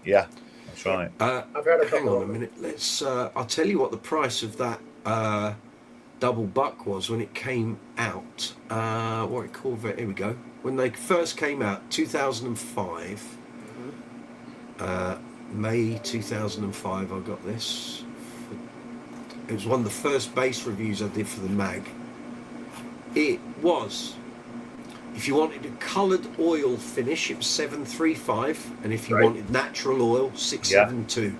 Yeah, that's right. I've had a Hang couple on a of them. minute. Let's. I'll tell you what the price of that double buck was when it came out. Warwick Corvette. Here we go. When they first came out, 2005. May 2005. I got this. It was one of the first bass reviews I did for the mag. It was. If you wanted a coloured oil finish, it was 735, and if you wanted natural oil, 672.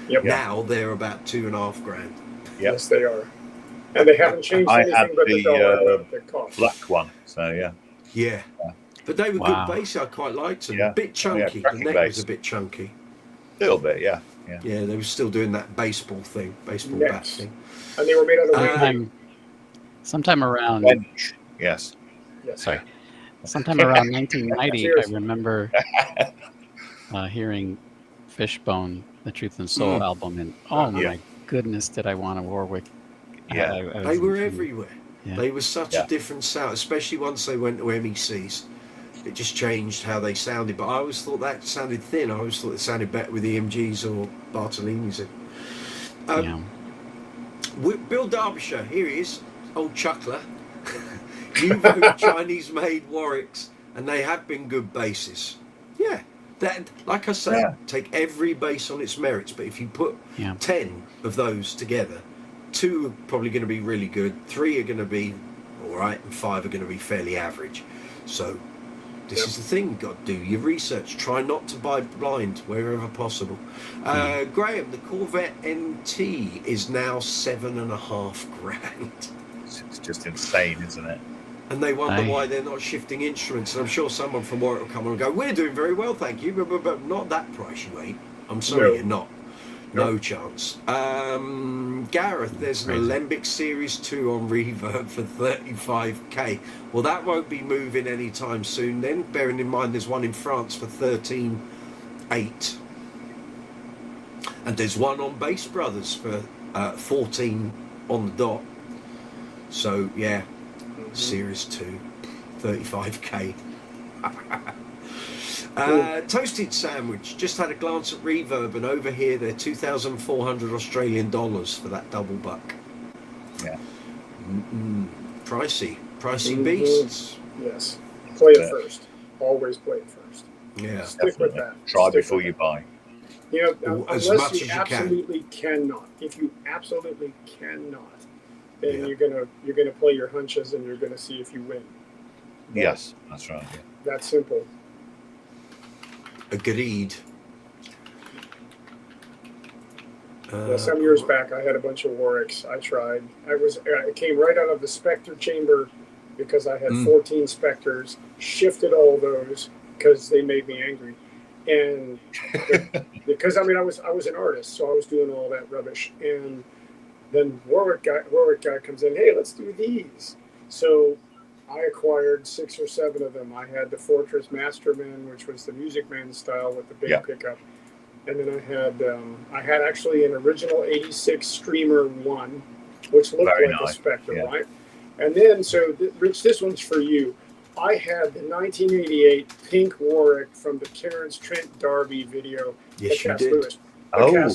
Yep. Now they're about $2.5 grand. Yes, they are. And they haven't changed I anything had but the dollar. The cost. black one, so Yeah. But they were good bass. I quite liked them. Yeah. A bit chunky. The cracking neck bass. was a bit chunky. a little bit, yeah. Yeah, they were still doing that baseball thing, baseball Yes. bat thing. And they were made out of wood. Sometime around. Bench, yes. Yes. Sorry. Sometime around 1990, I remember hearing Fishbone, the Truth and Soul album, and oh my goodness, did I want a Warwick? Yeah. They were everywhere. Yeah. They were such a different sound, especially once they went to MECs. It just changed how they sounded. But I always thought that sounded thin. I always thought it sounded better with EMGs or Bartolini's in. Bill Derbyshire, here he is, old chuckler. You vote Chinese-made Warwicks, and they have been good basses. Yeah, that, like I say, take every bass on its merits. But if you put 10 of those together, 2 are probably going to be really good, 3 are going to be all right, and 5 are going to be fairly average. So this is the thing, you've got to do your research. Try not to buy blind wherever possible. Graham, the Corvette NT is now $7.5 grand. It's just insane, isn't it? And they wonder why they're not shifting instruments. And I'm sure someone from Warwick will come on and go, we're doing very well, thank you, but not that price you ain't. I'm sorry, you're not. No chance. Gareth, there's an Alembic Series 2 on Reverb for 35k. Well, that won't be moving anytime soon then, bearing in mind there's one in France for 13.8. And there's one on Bass Brothers for 14 on the dot. So, yeah, Series 2, 35k. Toasted Sandwich, just had a glance at Reverb, and over here they're 2,400 Australian dollars for that double buck. Yeah. Pricey beasts. Yes. Play it first. Always play it first. Yeah. Stick with that. Try Stick before with you that. buy. You know, as unless much you as you absolutely cannot. If you absolutely cannot, then Yeah. you're gonna play your hunches and you're gonna see if you win. Yes, that's right. Yeah. That's simple. Agreed. Some years back, I had a bunch of Warwicks. I tried. I came right out of the Spectre chamber because I had 14 Spectres. Shifted all those because they made me angry, and because I mean I was an artist, so I was doing all that rubbish. And then Warwick guy comes in. Hey, let's do these. So I acquired 6 or 7 of them. I had the Fortress Masterman, which was the Music Man style with the big pickup. And then I had actually an original 86 Streamer 1, which looked Very like nice. a Spectre, right? And then, so Rich, this one's for you. I had the 1988 Pink Warwick from the Terrence Trent D'Arby video that Cass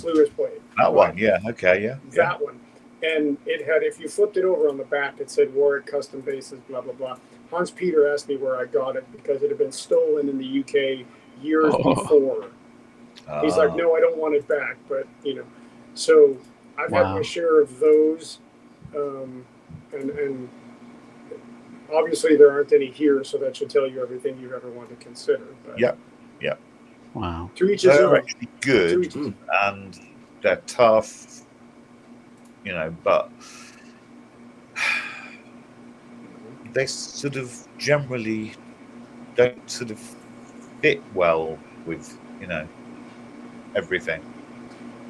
Lewis played. That one, yeah, okay, yeah. That one. And it had, if you flipped it over on the back, it said Warwick Custom Basses, blah, blah, blah. Hans Peter asked me where I got it because it had been stolen in the UK years before. He's like, no, I don't want it back, but you know. So I've had my share of those, and obviously there aren't any here, so that should tell you everything you ever want to consider. But yeah. Wow. To each his own. They're actually good, and they're tough, you know, but they sort of generally don't sort of fit well with, you know, everything.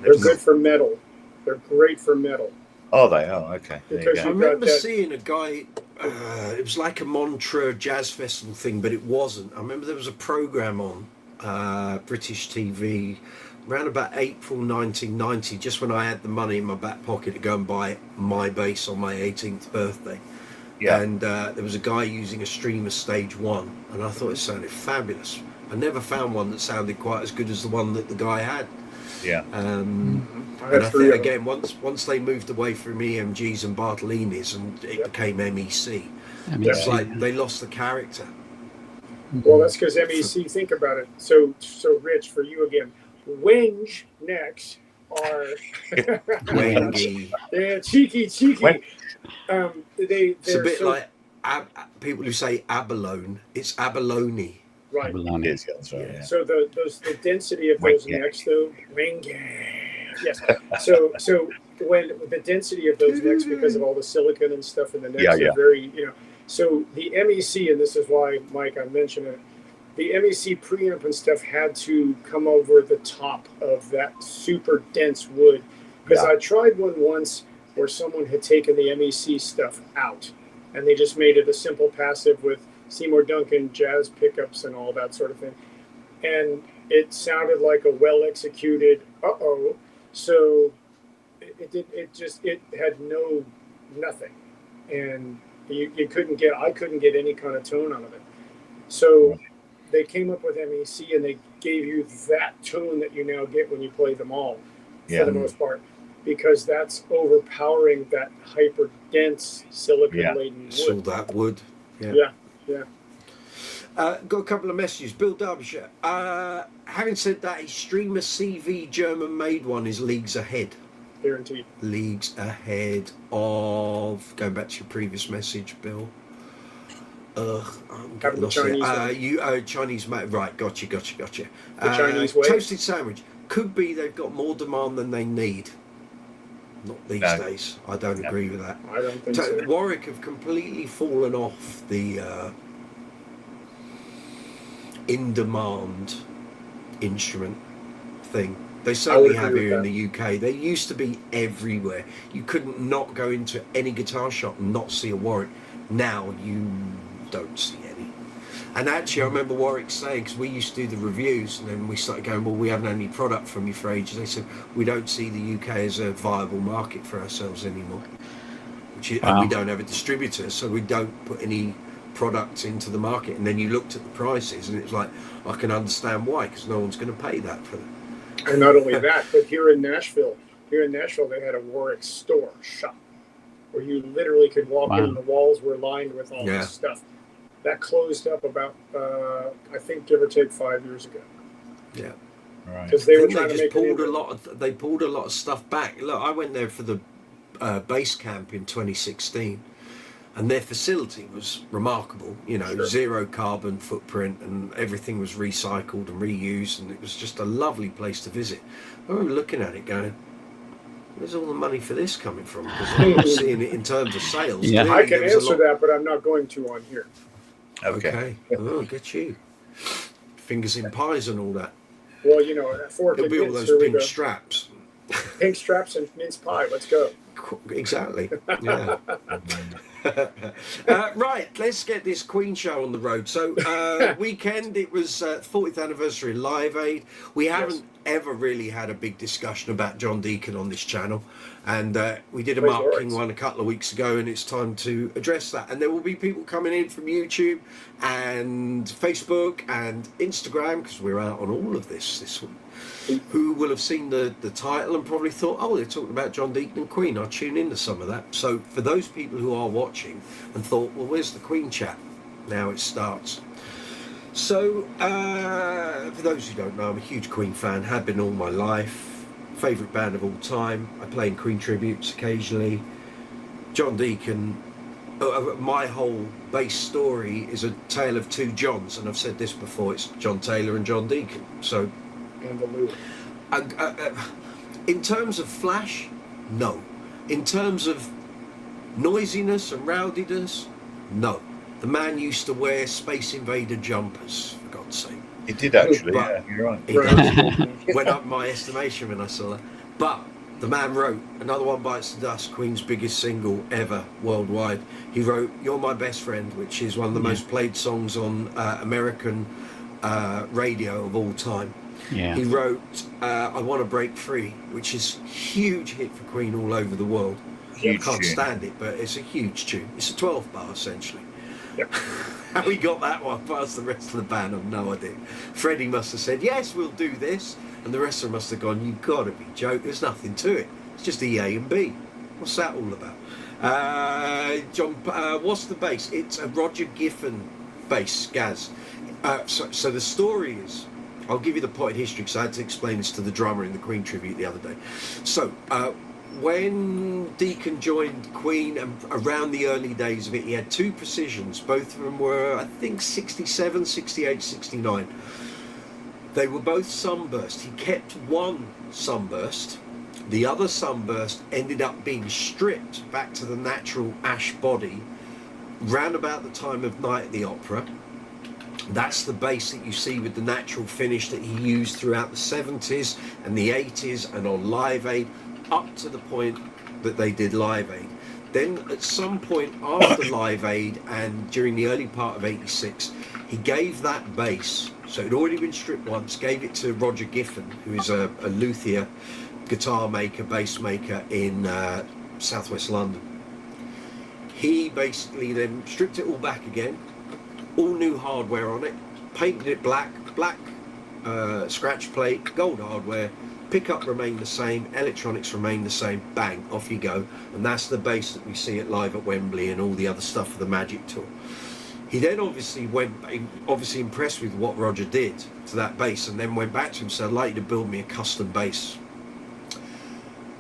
They're good for metal. They're great for metal. Oh, they are. Okay. Because I remember seeing a guy, it was like a Montreux Jazz Festival thing, but it wasn't. I remember there was a program on British TV around about April 1990, just when I had the money in my back pocket to go and buy my bass on my 18th birthday. Yeah. And there was a guy using a Streamer Stage 1, and I thought it sounded fabulous. I never found one that sounded quite as good as the one that the guy had. Yeah. And I think again, once they moved away from EMGs and Bartolini's and it became MEC, it's like they lost the character. Well, that's because MEC. Think about it. So Rich, for you again, whinge necks are Wangy. They're cheeky. It's a bit like people who say abalone. It's abalone. Right. It is, that's right, yeah. So the density of those necks, though, yes. So when the density of those necks, because of all the silicon and stuff in the necks, are very, you know. So the MEC, and this is why, Mike, I mentioned it. The MEC preamp and stuff had to come over the top of that super dense wood, because I tried one once where someone had taken the MEC stuff out, and they just made it a simple passive with Seymour Duncan jazz pickups and all that sort of thing, and it sounded like a well-executed so it had nothing, and I couldn't get any kind of tone out of it. So they came up with MEC, and they gave you that tone that you now get when you play them all, for the most part, because that's overpowering that hyper dense silicon laden wood. So that wood. Yeah. Got a couple of messages. Bill Derbyshire. Having said that, a Streamer CV German made one is leagues ahead. Guaranteed. Leagues ahead of, going back to your previous message, Bill. I'm getting lost here. Chinese made, right, gotcha. The Chinese way. Toasted sandwich. Could be they've got more demand than they need. Not these days. I don't agree with that. I don't think so. Warwick have completely fallen off the in-demand instrument thing. They certainly have here in the UK. They used to be everywhere. You couldn't not go into any guitar shop and not see a Warwick. Now you don't see any. And actually, I remember Warwick saying, because we used to do the reviews, and then we started going, well, we haven't had any product from you for ages. They said, we don't see the UK as a viable market for ourselves anymore. And we don't have a distributor, so we don't put any products into the market. And then you looked at the prices, and it was like, I can understand why, because no one's going to pay that for them. And not only that, but here in Nashville, they had a Warwick shop, where you literally could walk in and the walls were lined with all this stuff. That closed up about, I think, give or take 5 years ago. Yeah. Right. Because they were Then trying they to just make pulled they pulled a lot of stuff back. Look, I went there for the base camp in 2016, and their facility was remarkable. You know, Sure. 0 carbon footprint, and everything was recycled and reused, and it was just a lovely place to visit. I remember looking at it going, where's all the money for this coming from? Because I'm not seeing it in terms of sales. Yeah. I can answer that, but I'm not going to on here. Okay. Oh, get you. Fingers in pies and all that. Well, you know, fork There'll and be all mince, those here we pink go. straps. Pink straps and mince pie. Let's go. Exactly. Yeah. Right, let's get this Queen show on the road. So weekend, it was 40th anniversary Live Aid. We haven't ever really had a big discussion about John Deacon on this channel, and we did a Praise marking Lord. one a couple of weeks ago, and it's time to address that. And there will be people coming in from YouTube and Facebook and Instagram, because we're out on all of this week, who will have seen the title and probably thought, oh, they're talking about John Deacon and Queen, I'll tune into some of that. So for those people who are watching and thought, well, where's the Queen chat? Now it starts. So for those who don't know, I'm a huge Queen fan, have been all my life. Favourite band of all time. I play in Queen tributes occasionally. John Deacon, my whole bass story is a tale of two Johns, and I've said this before, it's John Taylor and John Deacon. So And the Lou. in terms of flash, no. In terms of noisiness and rowdiness, no. The man used to wear Space Invader jumpers, for God's sake. He did actually, But yeah, you're right. He did. Went up my estimation when I saw that. But the man wrote Another One Bites the Dust, Queen's biggest single ever worldwide. He wrote You're My Best Friend, which is one of the most played songs on American radio of all time. Yeah. He wrote I Want to Break Free, which is a huge hit for Queen all over the world. Huge I can't tune. stand it, but it's a huge tune. It's a 12 bar essentially. Yep. How he got that one past the rest of the band, I've no idea. Freddie must have said, yes, we'll do this. And the rest of them must have gone, you've got to be joking. There's nothing to it. It's just E, A and B. What's that all about? John, what's the bass? It's a Roger Giffen bass, Gaz. So the story is, I'll give you the potted history because I had to explain this to the drummer in the Queen tribute the other day. So when Deacon joined Queen, and around the early days of it, he had two Precisions. Both of them were, I think, 67, 68, 69. They were both sunburst. He kept one sunburst. The other sunburst ended up being stripped back to the natural ash body round about the time of Night at the Opera. That's the bass that you see with the natural finish that he used throughout the 70s and the 80s and on Live Aid, up to the point that they did Live Aid. Then at some point after Live Aid and during the early part of 86, he gave that bass, so it had already been stripped once, gave it to Roger Giffen, who is a luthier, guitar maker, bass maker in southwest London. He basically then stripped it all back again, all new hardware on it, painted it black scratch plate, gold hardware, pickup remained the same, electronics remained the same, bang, off you go. And that's the bass that we see at Live at Wembley and all the other stuff for the Magic Tour. He then obviously impressed with what Roger did to that bass, and then went back to him and said, I'd like you to build me a custom bass.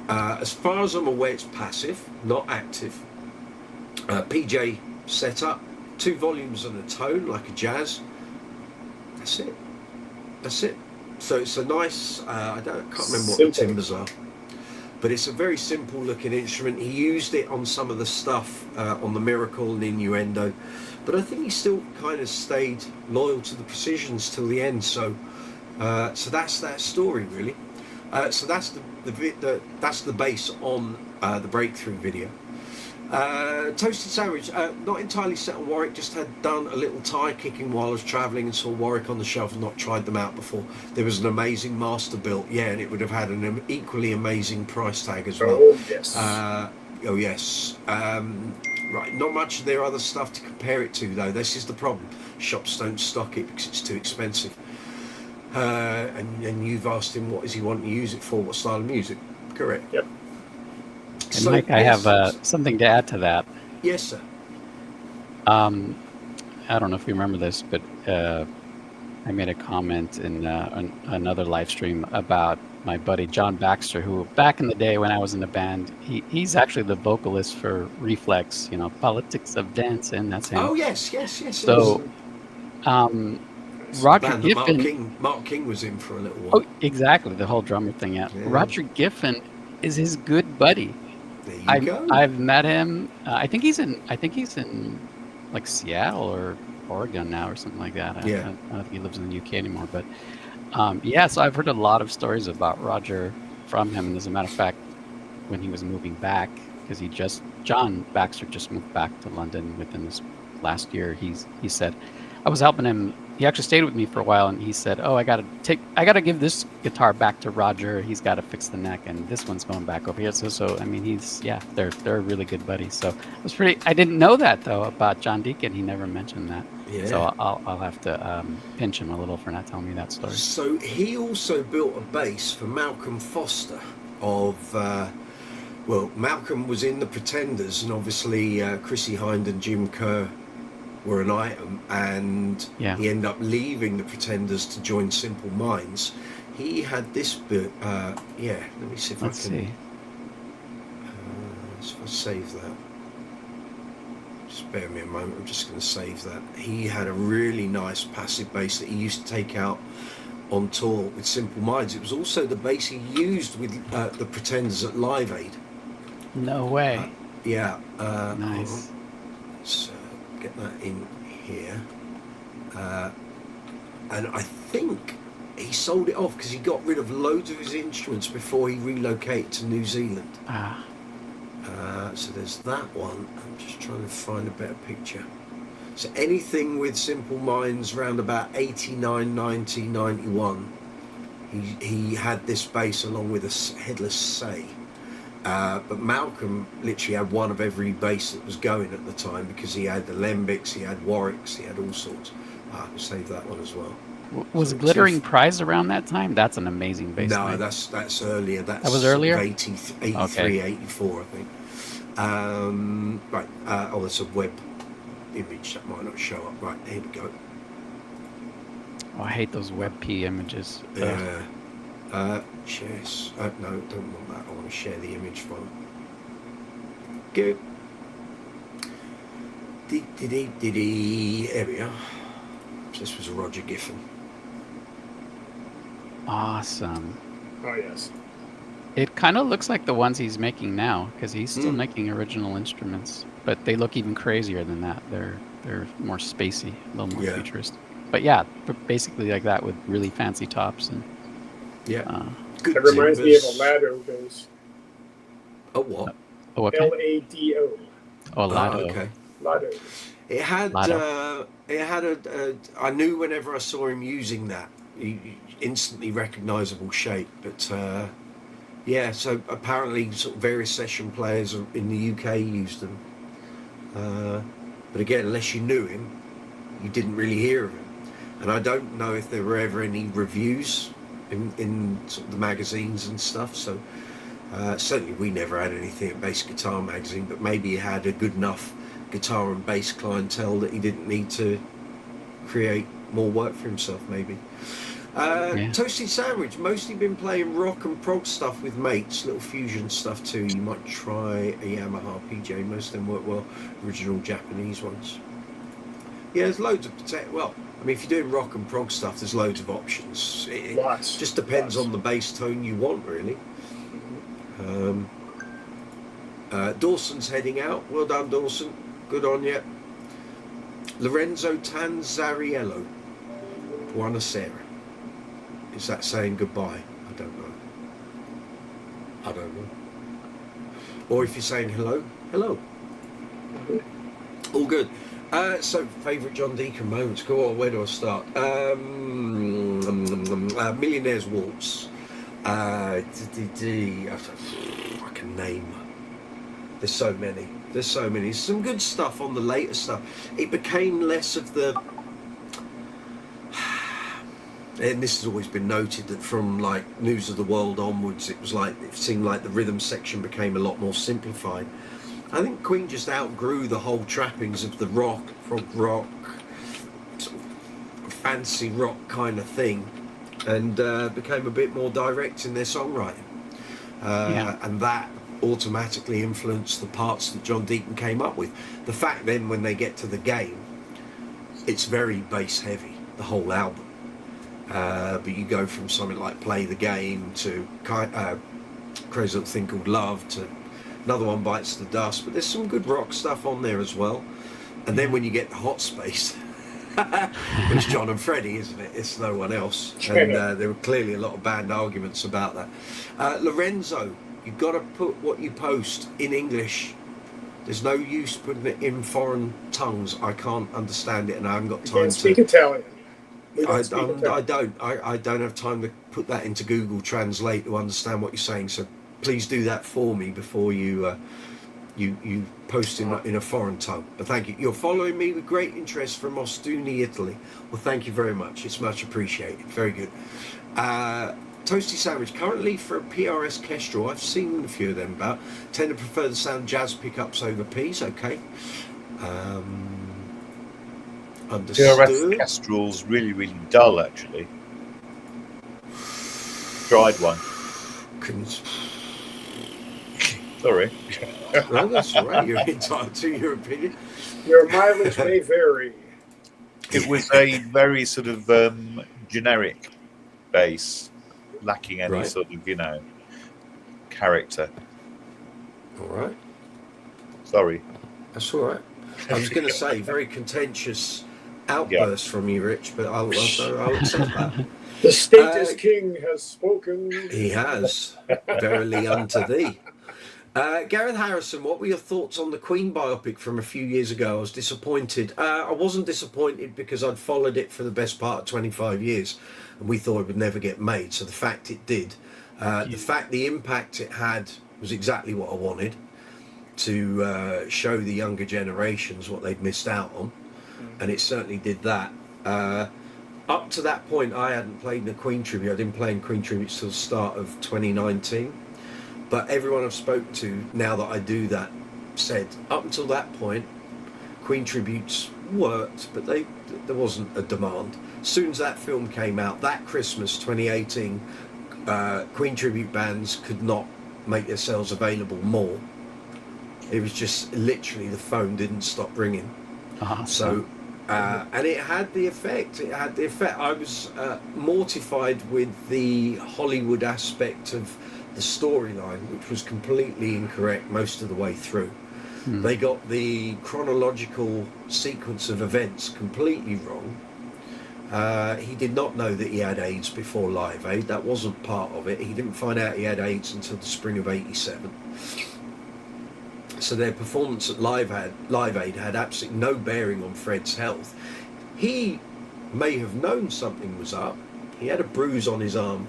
As far as I'm aware, it's passive, not active. PJ setup, 2 volumes and a tone, like a jazz. That's it. So it's a nice, I can't remember what the timbers are, but it's a very simple looking instrument. He used it on some of the stuff on the Miracle and Innuendo, but I think he still kind of stayed loyal to the Precisions till the end. So that's that story really. So that's that's the bass on the Breakthrough video. Toasted Sandwich, not entirely set on Warwick, just had done a little tie kicking while I was travelling and saw Warwick on the shelf and not tried them out before. There was an amazing master built, and it would have had an equally amazing price tag as well. Oh yes. Right, not much of their other stuff to compare it to though. This is the problem. Shops don't stock it because it's too expensive. And you've asked him what does he want to use it for, what style of music. Correct. Yep. And So, Mike, I have something to add to that. Yes, sir. I don't know if you remember this, but I made a comment in another live stream about my buddy John Baxter, who back in the day when I was in the band, he's actually the vocalist for Reflex, Politics of Dance, and that's him. Oh yes. So, Roger Giffen. Mark King was in for a little while. Oh, exactly, the whole drummer thing. Yeah. Roger Giffen is his good buddy. There you go. I've met him. I think he's in like Seattle or Oregon now or something like that. I don't think he lives in the UK anymore. But so I've heard a lot of stories about Roger from him. And as a matter of fact, when he was moving back, because John Baxter just moved back to London within this last year, he said, I was helping him. He actually stayed with me for a while, and he said, "Oh, I gotta give this guitar back to Roger. He's got to fix the neck, and this one's going back over here." So I mean, they're really good buddies. So it was pretty. I didn't know that though about John Deacon. He never mentioned that. Yeah. So I'll have to pinch him a little for not telling me that story. So he also built a bass for Malcolm Foster of. Malcolm was in the Pretenders, and obviously Chrissie Hynde and Jim Kerr were an item, and he ended up leaving the Pretenders to join Simple Minds. He had this bit. Let me see if Let's I can. see. So if I save that, just bear me a moment. I'm just going to save that. He had a really nice passive bass that he used to take out on tour with Simple Minds. It was also the bass he used with the Pretenders at Live Aid. No way. Nice. Nice. So get that in here, and I think he sold it off because he got rid of loads of his instruments before he relocated to New Zealand. So there's that one. I'm just trying to find a better picture. So anything with Simple Minds round about 89, 90, 91, he had this bass along with a Headless Say. But Malcolm literally had one of every bass that was going at the time, because he had the Lembics, he had Warwicks, he had all sorts. I'll save that one as well. Was Glittering Prize around that time? That's an amazing bass. No, that's earlier. That was earlier? 83, okay. 84, I think. There's a web image that might not show up. Right, here we go. Oh, I hate those WebP images. Yeah. Shares. No, don't want that. I want to share the image file. Good. There we are. This was a Roger Giffen. Awesome. Oh yes. It kind of looks like the ones he's making now, because he's still making original instruments, but they look even crazier than that. They're more spacey, a little more futuristic. But basically like that with really fancy tops and. Good. It reminds me of a Lado bass. A what? Lado. Oh, Lado. Okay. Lado. It had a. I knew whenever I saw him using that, instantly recognisable shape. But so apparently, sort of various session players in the UK used them. But again, unless you knew him, you didn't really hear of him. And I don't know if there were ever any reviews in sort of the magazines and stuff. So certainly we never had anything at Bass Guitar Magazine, but maybe he had a good enough guitar and bass clientele that he didn't need to create more work for himself, maybe. Toasty Sandwich, mostly been playing rock and prog stuff with mates, little fusion stuff too. You might try a Yamaha PJ, most of them work well, original Japanese ones. Yeah, there's loads of I mean, if you're doing rock and prog stuff, there's loads of options. It just depends on the bass tone you want, really. Dawson's heading out. Well done, Dawson. Good on you. Lorenzo Tanzariello. Buonasera. Is that saying goodbye? I don't know. Or if you're saying hello, hello. All good. So, favourite John Deacon moments. Go on, where do I start? Millionaire's Waltz. I can name. There's so many. Some good stuff on the later stuff. It became less of the... And this has always been noted, that from like News of the World onwards, it seemed like the rhythm section became a lot more simplified. I think Queen just outgrew the whole trappings of the rock, prog rock, sort of fancy rock kind of thing, and became a bit more direct in their songwriting. And that automatically influenced the parts that John Deacon came up with. The fact then when they get to the game, it's very bass heavy, the whole album. But you go from something like Play the Game to Crazy Little Thing Called Love to another one, Bites the Dust. But there's some good rock stuff on there as well. And then when you get to Hot Space, it's John and Freddie, isn't it? It's no one else. And there were clearly a lot of band arguments about that. Lorenzo, you've got to put what you post in English. There's no use putting it in foreign tongues. I can't understand it, and I haven't got time to speak Italian. I don't have time to put that into Google Translate to understand what you're saying. So please do that for me before you you post in a foreign tongue. But thank you. You're following me with great interest from Ostuni, Italy. Well, thank you very much. It's much appreciated. Very good. Toasty Sandwich, currently for a PRS Kestrel, I've seen a few of them about, tend to prefer the sound jazz pickups over P's, okay. Understood. PRS Kestrel's really, really dull, actually. Tried one. Sorry. No, that's all right. You're entitled to your opinion. Your mileage may vary. It was a very sort of generic bass, lacking any sort of, character. All right. Sorry. That's all right. I was going to say, very contentious outburst from you, Rich, but I'll accept that. The status king has spoken. He has. Verily unto thee. Gareth Harrison, what were your thoughts on the Queen biopic from a few years ago? I was disappointed. I wasn't disappointed because I'd followed it for the best part of 25 years and we thought it would never get made. So the fact it did, the impact it had was exactly what I wanted, to show the younger generations what they'd missed out on. And it certainly did that. Up to that point, I hadn't played in a Queen tribute. I didn't play in Queen tributes till the start of 2019. But everyone I've spoken to, now that I do that, said up until that point, Queen tributes worked, but there wasn't a demand. As soon as that film came out, that Christmas 2018, Queen tribute bands could not make themselves available more. It was just literally the phone didn't stop ringing. So, and it had the effect. I was mortified with the Hollywood aspect of the storyline, which was completely incorrect most of the way through. They got the chronological sequence of events completely wrong. He did not know that he had AIDS before Live Aid. That wasn't part of it. He didn't find out he had AIDS until the spring of '87. So their performance at Live Aid had absolutely no bearing on Fred's health. He may have known something was up. He had a bruise on his arm,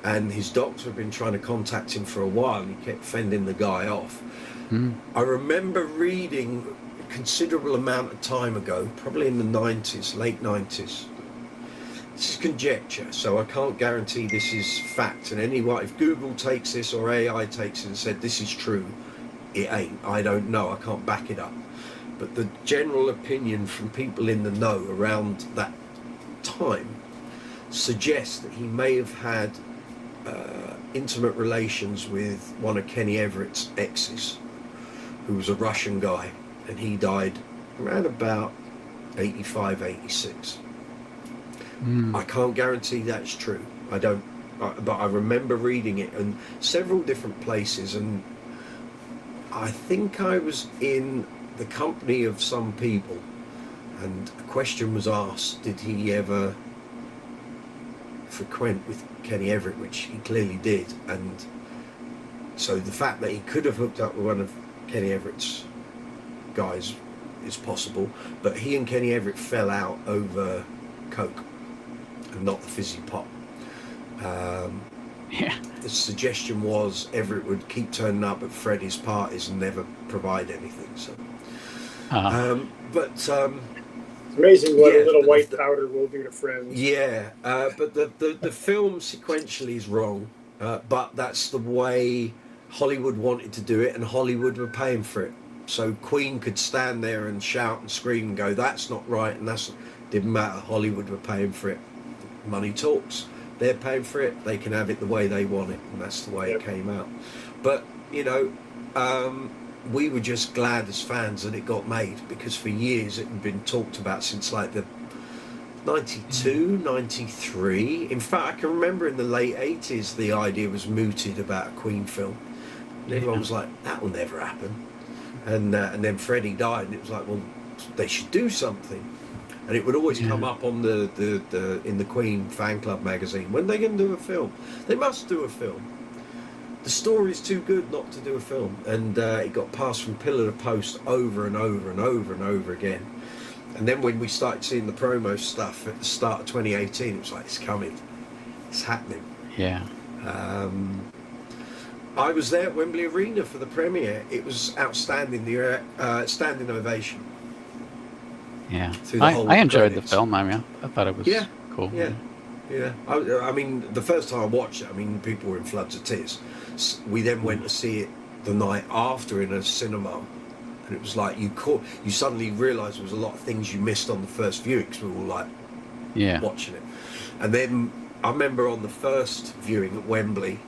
and his doctor had been trying to contact him for a while, and he kept fending the guy off. I remember reading a considerable amount of time ago, probably in the 90s, late 90s. This is conjecture, so I can't guarantee this is fact. And anyway, if Google takes this or AI takes it and said this is true, it ain't. I don't know. I can't back it up. But the general opinion from people in the know around that time suggests that he may have had intimate relations with one of Kenny Everett's exes, who was a Russian guy, and he died around about 85, 86. I can't guarantee that's true. I don't, but I remember reading it in several different places, and I think I was in the company of some people, and a question was asked, did he ever frequent with Kenny Everett, which he clearly did. And so the fact that he could have hooked up with one of Kenny Everett's guys is possible, but he and Kenny Everett fell out over coke and not the fizzy pop. The suggestion was Everett would keep turning up at Freddie's parties and never provide anything. So, it's amazing what a little white powder will do to friends. Yeah, but the film sequentially is wrong, but that's the way Hollywood wanted to do it, and Hollywood were paying for it. So Queen could stand there and shout and scream and go, that's not right, and didn't matter. Hollywood were paying for it. Money talks. They're paying for it. They can have it the way they want it, and that's the way it came out. But, you know, we were just glad as fans that it got made, because for years it had been talked about since like the 92, 93. In fact, I can remember in the late 80s the idea was mooted about a Queen film. And everyone was like, that'll never happen. And then Freddie died, and it was like, well, they should do something. And it would always come up on the in the Queen fan club magazine. When are they going to do a film? They must do a film. The story's too good not to do a film. And it got passed from pillar to post over and over and over and over again. And then when we started seeing the promo stuff at the start of 2018, it was like, it's coming. It's happening. Yeah. I was there at Wembley Arena for the premiere. It was outstanding. The standing ovation. Yeah, I enjoyed the film. I mean, I thought it was cool. Yeah. I mean, the first time I watched it, I mean, people were in floods of tears. We then went to see it the night after in a cinema, and it was like you suddenly realised there was a lot of things you missed on the first viewing, because we were all like watching it. And then I remember on the first viewing at Wembley,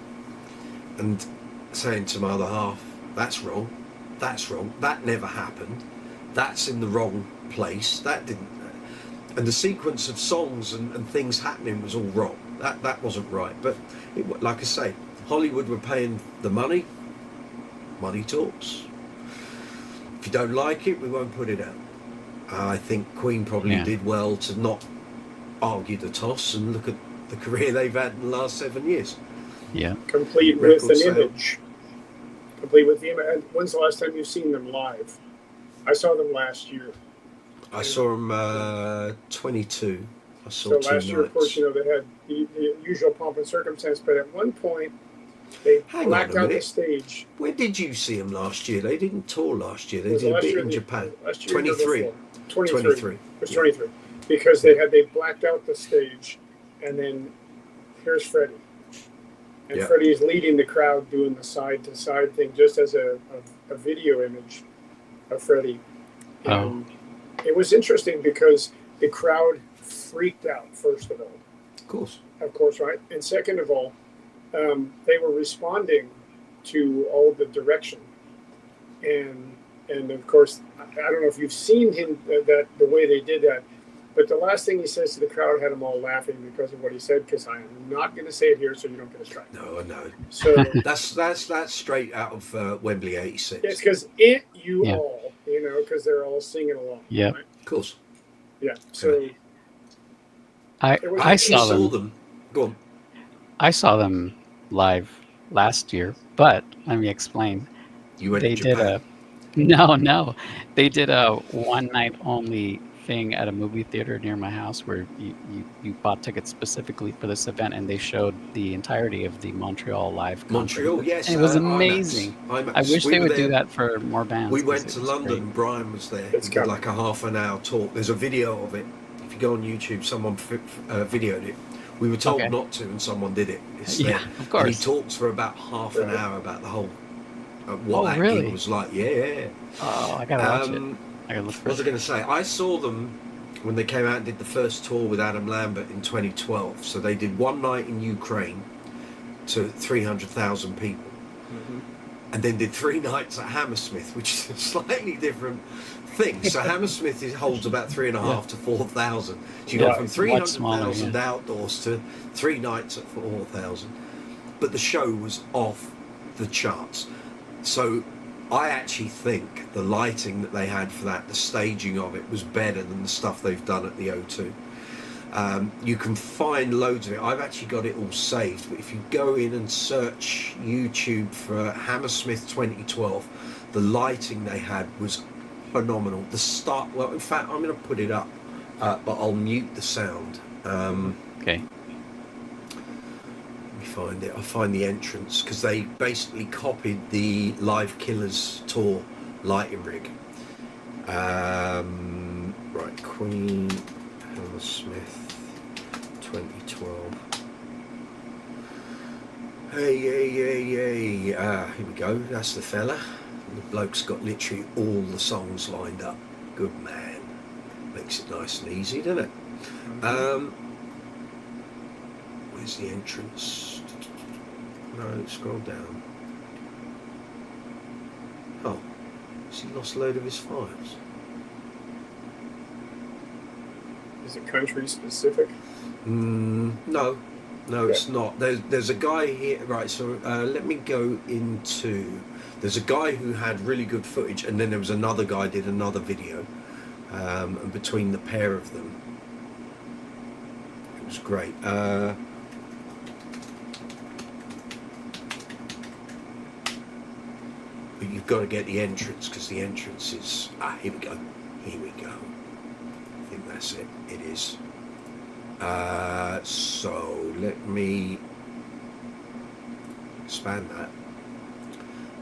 and saying to my other half, that's wrong, that never happened, that's in the wrong place, that didn't, and the sequence of songs and things happening was all wrong. That wasn't right. But like I say, Hollywood were paying the money talks. If you don't like it, we won't put it out. I think Queen probably did well to not argue the toss and look at the career they've had in the last 7 years. Yeah. Complete with an image. Complete with the image. And when's the last time you've seen them live? I saw them last year. I saw them 22. I saw so 2 last year, nights. of course, you know, they had the usual pomp and circumstance, but at one point, they blacked out the stage. Where did you see them last year? They didn't tour last year. They Was did a last bit year in the- Japan. last year, 23. 23. It was 23. Because they blacked out the stage, and then here's Freddie. And Freddie is leading the crowd doing the side-to-side thing, just as a video image of Freddie. And it was interesting because the crowd freaked out, first of all. Of course, right? And second of all, they were responding to all the direction. And of course, I don't know if you've seen him, the way they did that, but the last thing he says to the crowd had them all laughing because of what he said, because I am not going to say it here so you don't get a strike. No, I know. So that's straight out of Wembley 86. It's because all, you know, because they're all singing along. Yeah. Right? Of course. Yeah. So I saw them. Go on. I saw them live last year, but let me explain. You went they to did Japan? No. They did a one night only thing at a movie theater near my house where you bought tickets specifically for this event, and they showed the entirety of the Montreal live concert. Montreal, yes. And it was amazing. IMAX. I wish they would do that for more bands. We went to London. Great. Brian was there. He did like a half an hour talk. There's a video of it. If you go on YouTube, someone videoed it. We were told not to, and someone did it. It's there. Of course. And he talks for about half an hour about the whole what acting was like. Yeah. Oh, I gotta watch it. I gotta look for what was I going to say? I saw them when they came out and did the first tour with Adam Lambert in 2012. So they did one night in Ukraine to 300,000 people, and then did 3 nights at Hammersmith, which is a slightly different thing. So Hammersmith holds about 3,500 to 4,000. So you go from 300,000 outdoors to 3 nights at 4,000. But the show was off the charts. So I actually think the lighting that they had for that, the staging of it, was better than the stuff they've done at the O2. You can find loads of it. I've actually got it all saved, but if you go in and search YouTube for Hammersmith 2012, the lighting they had was phenomenal. The start, well, in fact, I'm going to put it up, but I'll mute the sound. Okay. Find it. I'll find the entrance, because they basically copied the Live Killers tour lighting rig. Right, Queen Hammersmith 2012. Hey. Here we go. That's the fella. The bloke's got literally all the songs lined up. Good man. Makes it nice and easy, doesn't it? Where's the entrance? No, scroll down. Oh, has he lost a load of his files? Is it country specific? No, it's not. There's a guy here, right? So let me go into. There's a guy who had really good footage, and then there was another guy did another video, and between the pair of them, it was great. But you've got to get the entrance, because the entrance is here we go. I think that's it. It is. So let me expand that,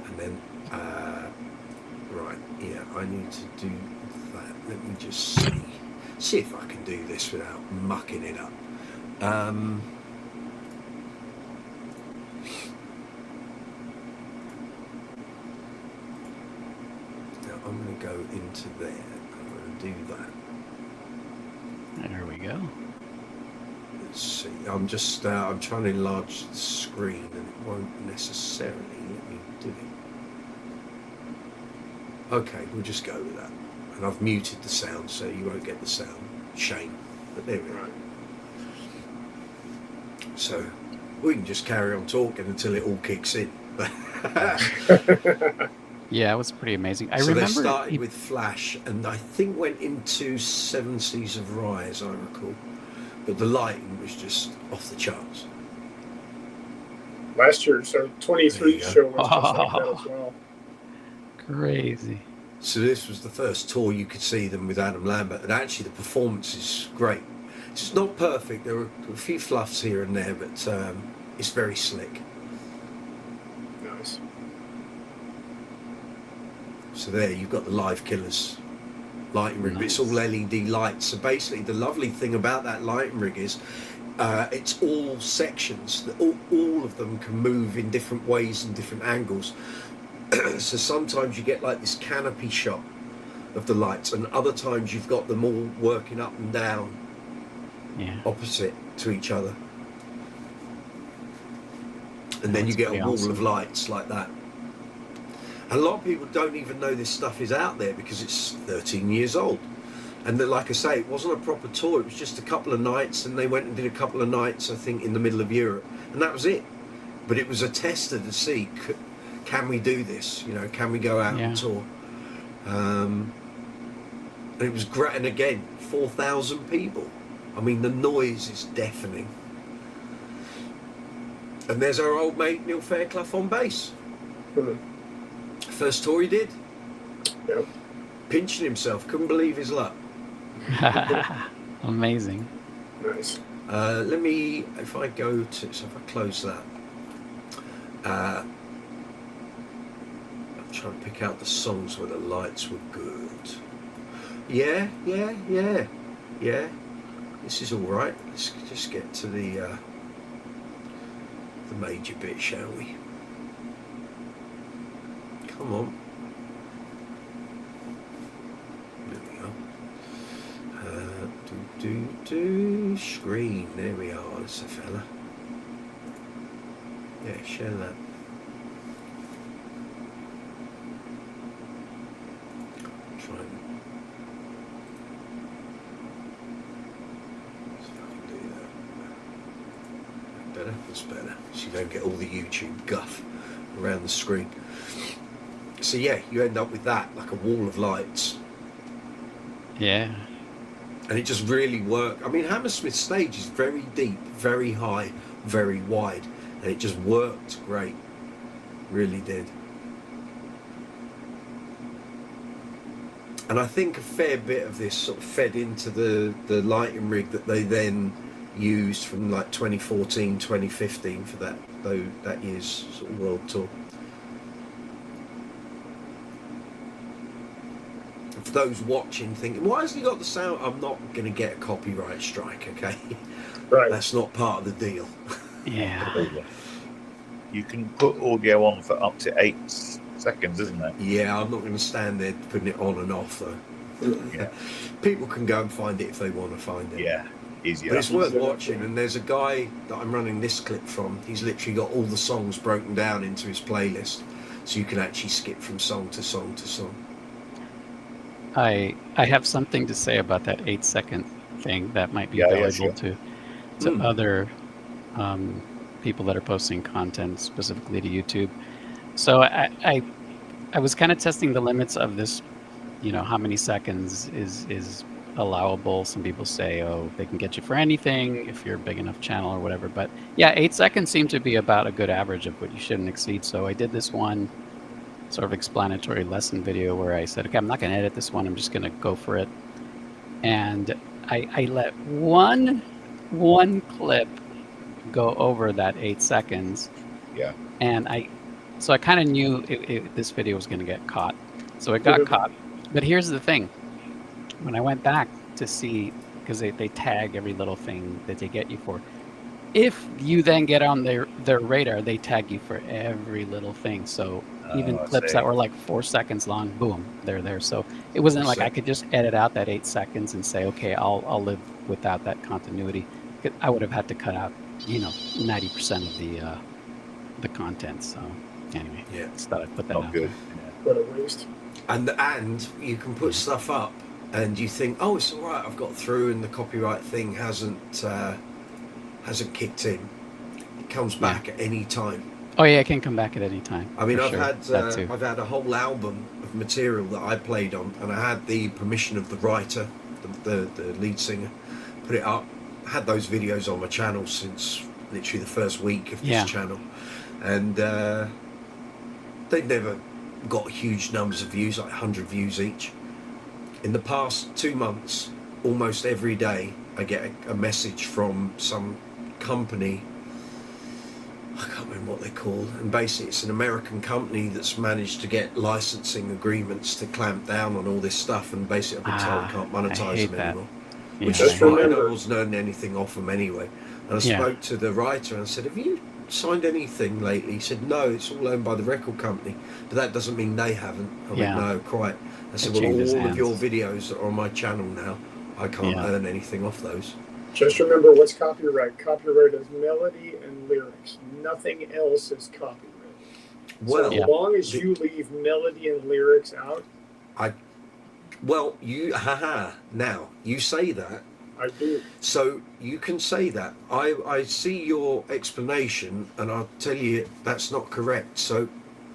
and then right, yeah, I need to do that. Let me just see if I can do this without mucking it up. Now I'm going to go into there. I'm going to do that. There we go. Let's see. I'm just I'm trying to enlarge the screen, and it won't necessarily let me do it. Okay, we'll just go with that. And I've muted the sound, so you won't get the sound. Shame, but there we are. So we can just carry on talking until it all kicks in. Yeah, it was pretty amazing. I so remember they started with Flash, and I think went into 7 Seas of Rye, as I recall. But the lighting was just off the charts. Last year, so 23 show was just like that as well. Crazy. So this was the first tour you could see them with Adam Lambert, and actually the performance is great. It's not perfect. There were a few fluffs here and there, but it's very slick. Nice. So there you've got the Live Killers lighting rig. Nice. It's all LED lights. So basically the lovely thing about that lighting rig is it's all sections. All of them can move in different ways and different angles. So sometimes you get like this canopy shot of the lights, and other times you've got them all working up and down, opposite to each other. And then you get a wall of lights like that. A lot of people don't even know this stuff is out there because it's 13 years old. And then, like I say, it wasn't a proper tour. It was just a couple of nights, and they went and did a couple of nights, I think, in the middle of Europe. And that was it. But it was a tester to see, can we do this? You know, can we go out and tour? And it was great. And again, 4,000 people. I mean, the noise is deafening. And there's our old mate, Neil Fairclough, on bass. First tour he did. Yep. Pinching himself, couldn't believe his luck. Amazing. Nice. Let me, if I go to, so if I close that, I'm trying to pick out the songs where the lights were good. Yeah. This is all right. Let's just get to the major bit, shall we? Come on. There we go. Screen. There we are. That's a fella. Yeah, share that. Try and see if I can do that. Better? That's better. So you don't get all the YouTube guff around the screen. So yeah, you end up with that, like a wall of lights. Yeah. And it just really worked. I mean, Hammersmith stage is very deep, very high, very wide. And it just worked great. Really did. And I think a fair bit of this sort of fed into the lighting rig that they then used from like 2014, 2015 for that year's sort of world tour. For those watching thinking, why hasn't he got the sound? I'm not going to get a copyright strike, okay? Right. That's not part of the deal. Yeah. You can put audio on for up to 8 seconds, isn't it? Yeah, I'm not going to stand there putting it on and off though. Yeah. People can go and find it if they want to find it. Yeah, easy. But it's worth watching, and there's a guy that I'm running this clip from. He's literally got all the songs broken down into his playlist, so you can actually skip from song to song to song. I have something to say about that 8-second thing that might be valuable to other people that are posting content specifically to YouTube. So I was kind of testing the limits of this, how many seconds is allowable. Some people say, they can get you for anything if you're a big enough channel or whatever. But yeah, 8 seconds seemed to be about a good average of what you shouldn't exceed. So I did this one sort of explanatory lesson video where I said, okay, I'm not going to edit this one. I'm just going to go for it. And I let one clip go over that 8 seconds. Yeah. And I kind of knew this video was going to get caught. So it got caught. But here's the thing. When I went back to see, because they tag every little thing that they get you for. If you then get on their radar, they tag you for every little thing. So even clips that were like 4 seconds long, boom, they're there. So it wasn't like I could just edit out that 8 seconds and say, okay, I'll live without that continuity. I would have had to cut out, 90% of the content. So anyway, just thought I'd put that out. Good. What a waste. And you can put stuff up, and you think, oh, it's all right, I've got through, and the copyright thing hasn't kicked in. It comes back at any time. Oh yeah, it can come back at any time. I mean, I've had a whole album of material that I played on, and I had the permission of the writer, the lead singer, put it up. I had those videos on my channel since literally the first week of this channel, and they've never got huge numbers of views, like 100 views each. In the past 2 months, almost every day, I get a message from some company. I can't remember what they're called, and basically it's an American company that's managed to get licensing agreements to clamp down on all this stuff, and basically I've been told can't monetize them anymore. Which is fine. I wasn't earning anything off them anyway. And I spoke to the writer and I said, have you signed anything lately? He said, no, it's all owned by the record company, but that doesn't mean they haven't. I went, no, quite. I said, well, all of your videos that are on my channel now, I can't earn anything off those. Just remember what's copyright. Copyright is melody and lyrics. Nothing else is copyright. Well, so as long as you leave melody and lyrics out. Now, you say that. I do. So you can say that. I see your explanation, and I'll tell you that's not correct. So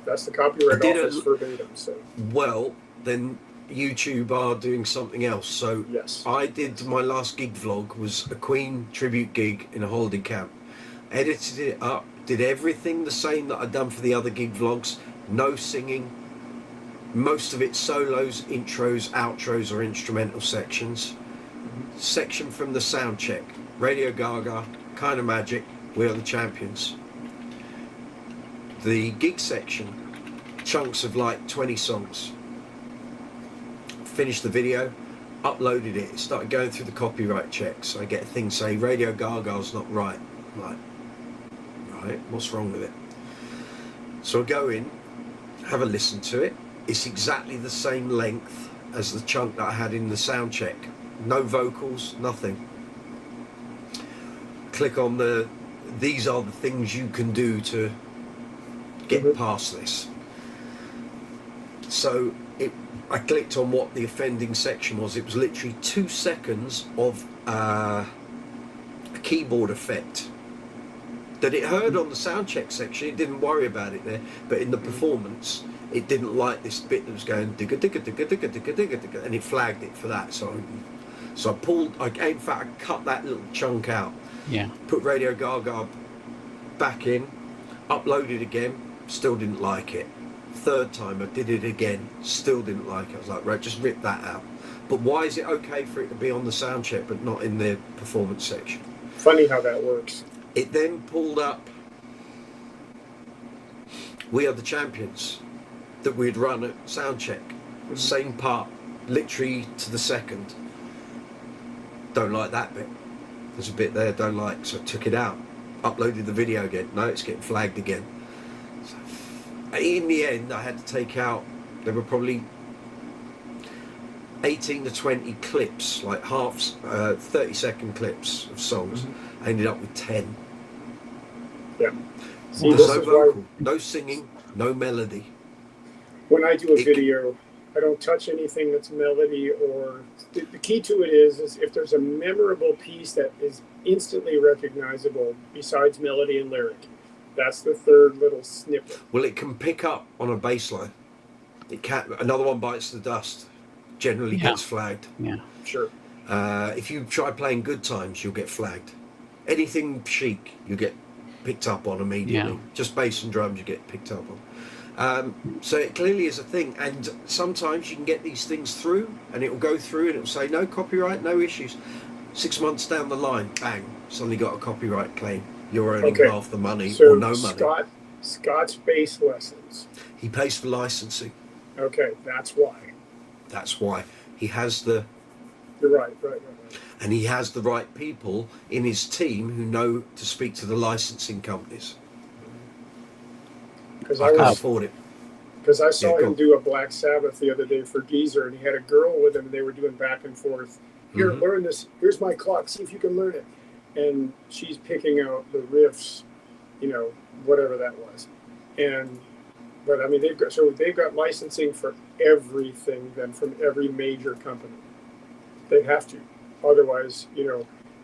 that's the Copyright Office verbatim. So well, then YouTube are doing something else. So yes, I did my last gig vlog was a Queen tribute gig in a holiday camp. Edited it up, did everything the same that I'd done for the other gig vlogs. No singing. Most of it solos, intros, outros, or instrumental sections. Section from the sound check. Radio Gaga, Kind of Magic, We Are the Champions. The gig section, chunks of like 20 songs. Finished the video, uploaded it. It started going through the copyright checks. I get a thing saying Radio Gaga's not right. I'm like, right, what's wrong with it? So I go in, have a listen to it. It's exactly the same length as the chunk that I had in the sound check. No vocals, nothing. Click on these are the things you can do to get past this. So I clicked on what the offending section was. It was literally 2 seconds of a keyboard effect that it heard on the sound check section. It didn't worry about it there, but in the performance, it didn't like this bit that was going digga digga digga digga digga digga digga, and it flagged it for that. So I cut that little chunk out. Yeah. Put Radio Gaga back in, uploaded again, still didn't like it. Third time I did it again, still didn't like it. I was like, right, just rip that out. But why is it okay for it to be on the sound check but not in the performance section? Funny how that works. It then pulled up We Are the Champions that we'd run at soundcheck. Same part, literally to the second. Don't like that bit. There's a bit there, don't like, so I took it out. Uploaded the video again. No, it's getting flagged again. So, in the end, I had to take out, there were probably 18 to 20 clips, like 30-second clips of songs. I ended up with 10. Yeah. See, There's no vocal, no singing, no melody. When I do a video, I don't touch anything that's melody, or the key to it is if there's a memorable piece that is instantly recognizable besides melody and lyric, that's the third little snippet. Well, it can pick up on a bass line. It can. Another one bites the dust. Generally gets flagged. Yeah, sure. If you try playing Good Times, you'll get flagged. Anything chic, you get picked up on immediately. Yeah. Just bass and drums, you get picked up on. So it clearly is a thing, and sometimes you can get these things through, and it will go through, and it will say no copyright, no issues. 6 months down the line, bang, suddenly got a copyright claim. You're earning half the money or no money. Scott's bass lessons. He pays for licensing. Okay, that's why. That's why he has the. You're right. And he has the right people in his team who know to speak to the licensing companies. Because I can't afford it. Because I saw him do a Black Sabbath the other day for Geezer, and he had a girl with him, and they were doing back and forth. Here, learn this. Here's my clock. See if you can learn it. And she's picking out the riffs, whatever that was. But I mean, they've got licensing for everything then from every major company. They have to, otherwise,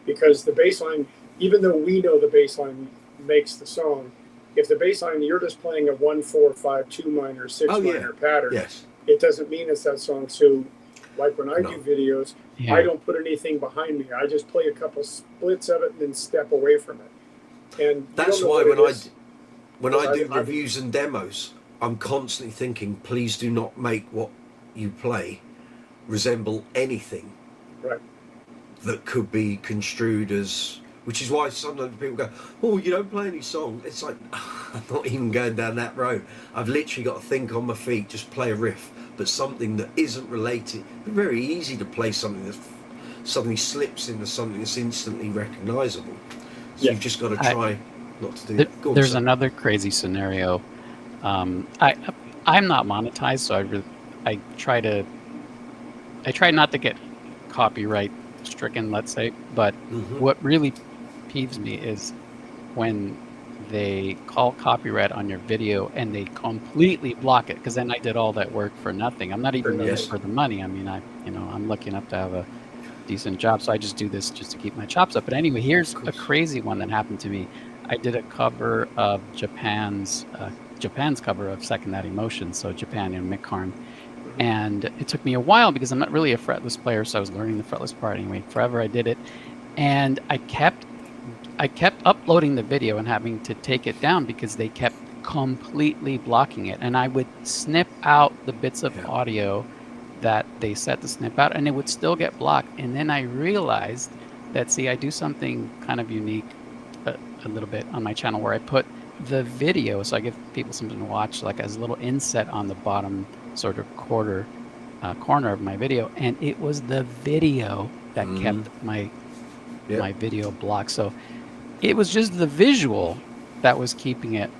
because the bass line, even though we know the bass line makes the song, if the bass line, you're just playing a 1-4-5-2 minor 6 minor pattern, it doesn't mean it's that song. So, like when I do videos, I don't put anything behind me. I just play a couple splits of it and then step away from it. And that's why when I do reviews and demos, I'm constantly thinking, please do not make what you play resemble anything that could be construed as, which is why sometimes people go, oh, you don't play any songs. It's like, I'm not even going down that road. I've literally got to think on my feet, just play a riff, but something that isn't related. It's very easy to play something that suddenly slips into something that's instantly recognizable. So you've just got to try not to do that. There's another crazy scenario. I'm not monetized, so I try not to get copyright stricken, let's say. But what really peeves me is when they call copyright on your video and they completely block it, because then I did all that work for nothing. I'm not even in it for the money. I mean, I'm lucky enough to have a decent job, so I just do this just to keep my chops up. But anyway, here's a crazy one that happened to me. I did a cover of Japan's cover of Secondhand Emotion, so Japan and Mick Karn. And it took me a while because I'm not really a fretless player, so I was learning the fretless part anyway. Forever I did it, and I kept uploading the video and having to take it down because they kept completely blocking it. And I would snip out the bits of audio that they set to snip out, and it would still get blocked. And then I realized that, I do something kind of unique a little bit on my channel where I put the video, so I give people something to watch, like as a little inset on the bottom sort of corner of my video, and it was the video that kept my video blocked. So it was just the visual that was keeping it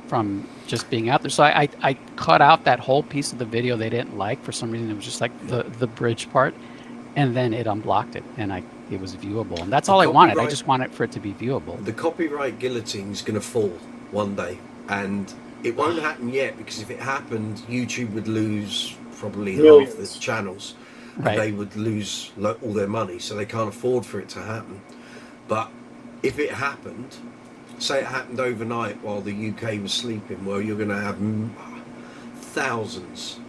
from just being out there. So I cut out that whole piece of the video they didn't like for some reason. It was just like the bridge part, and then it unblocked it, and it was viewable, and that's all I wanted. I just wanted for it to be viewable. The copyright guillotine is going to fall one day, and it won't happen yet, because if it happened, YouTube would lose probably half the channels, and they would lose all their money, so they can't afford for it to happen. But if it happened, say it happened overnight while the UK was sleeping, well, you're going to have thousands,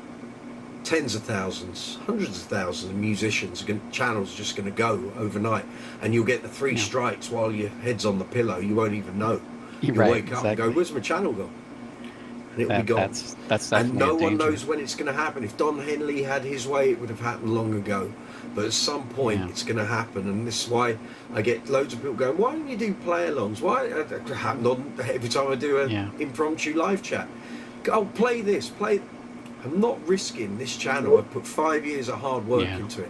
tens of thousands, hundreds of thousands of musicians, channels just going to go overnight, and you'll get the 3 strikes while your head's on the pillow. You won't even know. You'll wake up and go, where's my channel gone? And it'll be gone. That's and no one knows when it's going to happen. If Don Henley had his way, it would have happened long ago. But at some point, it's going to happen. And this is why I get loads of people going, why don't you do play-alongs? Why? It happens every time I do an impromptu live chat. Oh, play this, play. I'm not risking this channel. I've put 5 years of hard work into it.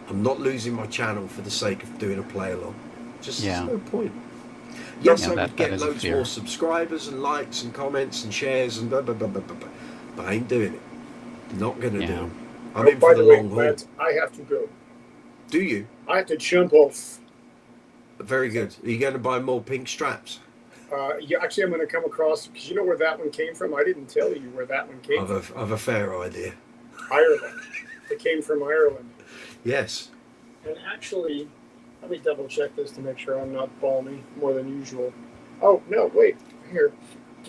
I'm not losing my channel for the sake of doing a play-along. There's no point. Yes, Yeah, I that- would that get is a loads fear. more subscribers and likes and comments and shares and blah, blah, blah, blah, blah, blah. But I ain't doing it. Not going to do Yeah. it. I'm Oh, in by for the the way, long haul. lads, I have to go. Do you? I have to jump off. Very good. Are you going to buy more pink straps? Yeah, actually, I'm going to come across, because you know where that one came from? I didn't tell you where that one came from. I've a fair idea. Ireland. It came from Ireland. Yes. And actually, let me double check this to make sure I'm not balmy more than usual. Oh, no, wait. Here.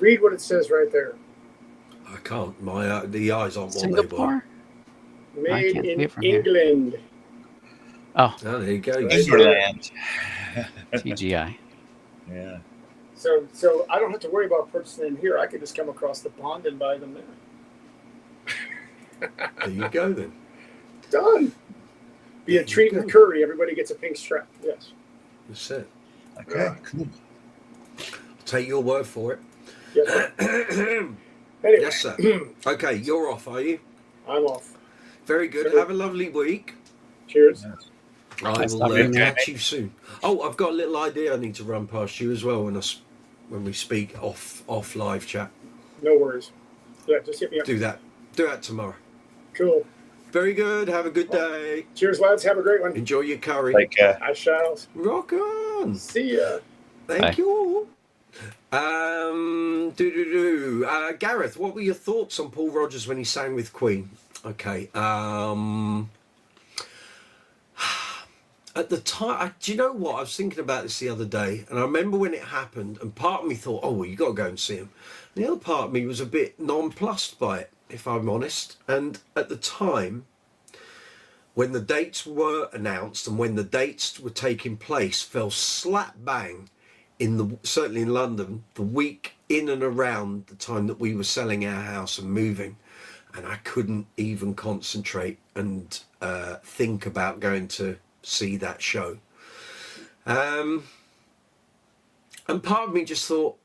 Read what it says right there. I can't. My the eyes aren't what they were. Singapore? Made can't see in it from here. England. Oh, Oh, there you go. Right. England. TGI. Yeah. So I don't have to worry about purchasing them here. I could just come across the pond and buy them there. There you go then. Done. Be a treat with curry. Everybody gets a pink strap. Yes. That's it. Okay, cool. I'll take your word for it. Yes, sir. Anyway, Yes, sir. Okay, you're off, are you? I'm off. Very good. Sure. Have a lovely week. Cheers. I Nice will talking to you. catch you soon. Oh, I've got a little idea I need to run past you as well when we speak off live chat. No worries. Yeah, just hit me up. Do that tomorrow. Cool. Very good. Have a good day. Cheers, lads. Have a great one. Enjoy your curry. Take care. I shall. Rock on. See ya. Thank Bye. you. Gareth, what were your thoughts on Paul Rodgers when he sang with Queen? Okay. At the time, do you know what? I was thinking about this the other day, and I remember when it happened, and part of me thought, oh, well, you got to go and see him. And the other part of me was a bit nonplussed by it, if I'm honest. And at the time, when the dates were announced and when the dates were taking place, fell slap bang certainly in London, the week in and around the time that we were selling our house and moving. And I couldn't even concentrate and think about going to see that show. And part of me just thought,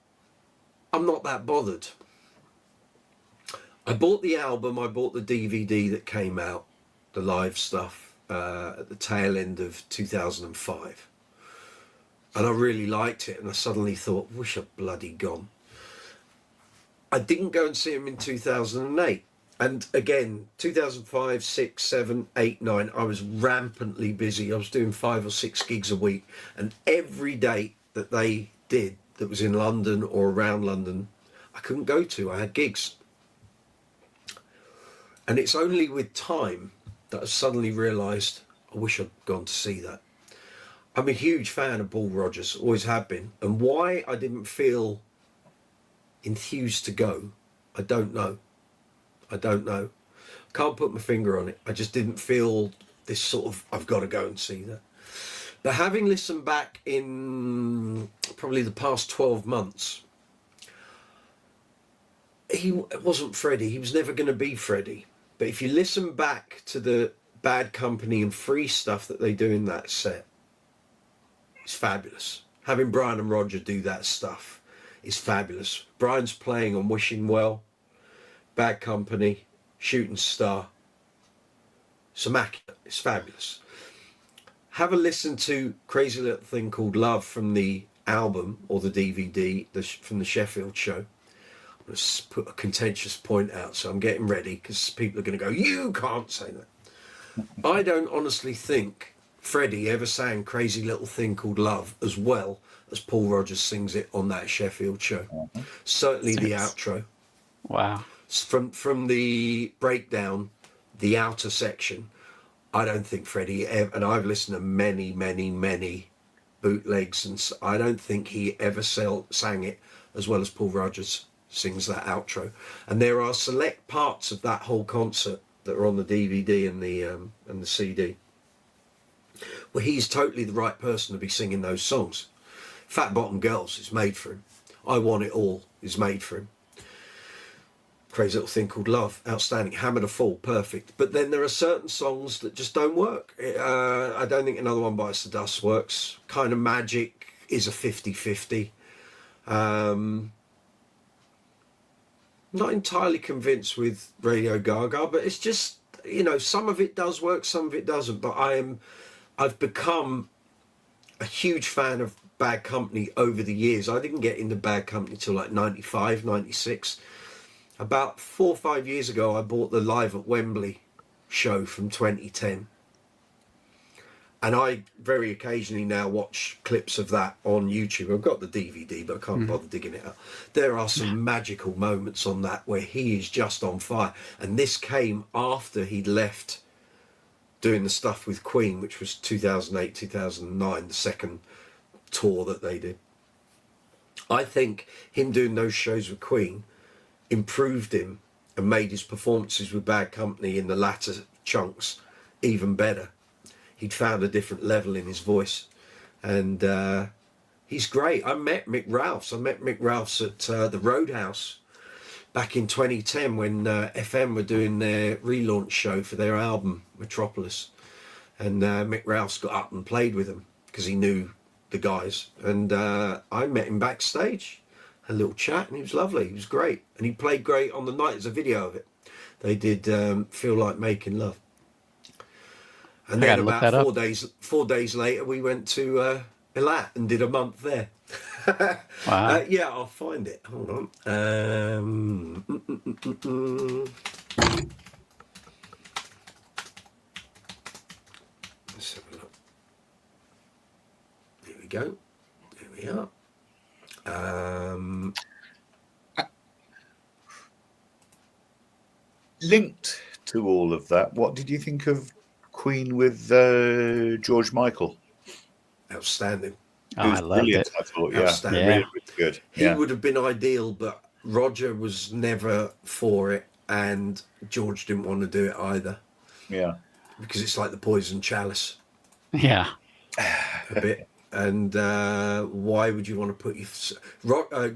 I'm not that bothered. I bought the album, I bought the DVD that came out, the live stuff, at the tail end of 2005. And I really liked it, and I suddenly thought, wish I'd bloody gone. I didn't go and see him in 2008. And again, 2005, 6, 7, 8, 9, I was rampantly busy. I was doing 5 or 6 gigs a week. And every date that they did that was in London or around London, I couldn't go to. I had gigs. And it's only with time that I suddenly realised, I wish I'd gone to see that. I'm a huge fan of Paul Rodgers, always have been. And why I didn't feel enthused to go, I don't know. Can't put my finger on it. I just didn't feel this sort of, I've got to go and see that. But having listened back in probably the past 12 months, it wasn't Freddie. He was never going to be Freddie. But if you listen back to the Bad Company and Free stuff that they do in that set, it's fabulous. Having Brian and Roger do that stuff is fabulous. Brian's playing on Wishing Well, Bad Company, Shooting Star. It's immaculate. It's fabulous. Have a listen to Crazy Little Thing Called Love from the album or the DVD from the Sheffield show. I'm going to put a contentious point out, so I'm getting ready because people are going to go, you can't say that. I don't honestly think Freddie ever sang Crazy Little Thing Called Love as well as Paul Rodgers sings it on that Sheffield show. Certainly the outro. Wow. From the breakdown, the outer section, I don't think Freddie ever, and I've listened to many bootlegs, and I don't think he ever sang it as well as Paul Rodgers sings that outro. And there are select parts of that whole concert that are on the DVD and the CD where he's totally the right person to be singing those songs. Fat Bottom Girls is made for him. I Want It All is made for him. Crazy Little Thing Called Love, outstanding. Hammer to Fall, perfect. But then there are certain songs that just don't work. I don't think Another One Bites the Dust works. Kind of Magic is a 50-50. Not entirely convinced with Radio Gaga, but it's just, some of it does work, some of it doesn't. But I've become a huge fan of Bad Company over the years. I didn't get into Bad Company till like 95, 96. About 4 or 5 years ago, I bought the Live at Wembley show from 2010. And I very occasionally now watch clips of that on YouTube. I've got the DVD, but I can't bother digging it up. There are some magical moments on that where he is just on fire. And this came after he'd left doing the stuff with Queen, which was 2008, 2009, the second tour that they did. I think him doing those shows with Queen improved him and made his performances with Bad Company in the latter chunks even better. He'd found a different level in his voice, and he's great. I met Mick Ralphs at the Roadhouse back in 2010 when FM were doing their relaunch show for their album Metropolis, and Mick Ralphs got up and played with them because he knew the guys, and I met him backstage, had a little chat, and he was lovely. He was great, and he played great on the night. There's a video of it. They did Feel Like Making Love. And then about 4 days later, we went to Eilat and did a month there. Wow. Yeah, I'll find it. Hold on. Let's have a look. Here we go. Here we are. Linked to all of that, what did you think of Queen with George Michael? Outstanding. Oh, I loved it. I thought, Outstanding. really, really good. He would have been ideal, but Roger was never for it, and George didn't want to do it either. Yeah. Because it's like the Poison Chalice. Yeah. A bit. And why would you want to put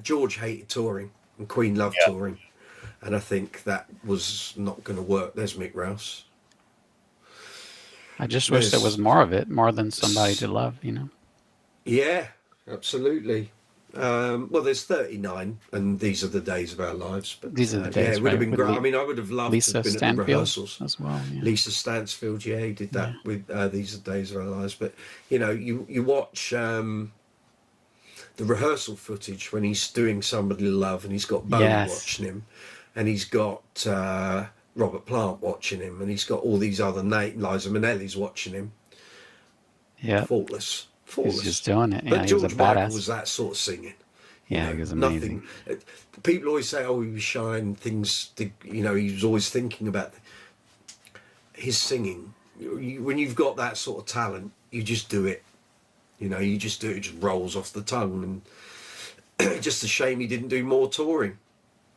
George hated touring, and Queen loved touring. And I think that was not going to work. There's Mick Rouse. I just wish there was more of it, more than Somebody to Love, you know? Yeah, absolutely. Well, there's 39, and These Are the Days of Our Lives. But These are the days. Yeah, it would have been great. I mean, I would have loved to Lisa have been Stansfield at the rehearsals as well. Yeah. Lisa Stansfield, yeah, he did that with These Are the Days of Our Lives. But you know, you watch the rehearsal footage when he's doing Somebody to Love, and he's got Bowie watching him, and he's got Robert Plant watching him, and he's got all these other Liza Minnelli's watching him. Yeah, faultless. He's just doing it. But Yeah, George he was a Michael badass. was that sort of singing. Yeah, he was amazing. Nothing. People always say, "Oh, he was shy and things." You know, he was always thinking about his singing. When you've got that sort of talent, you just do it. You know, you just do it. It just rolls off the tongue. And just a shame he didn't do more touring.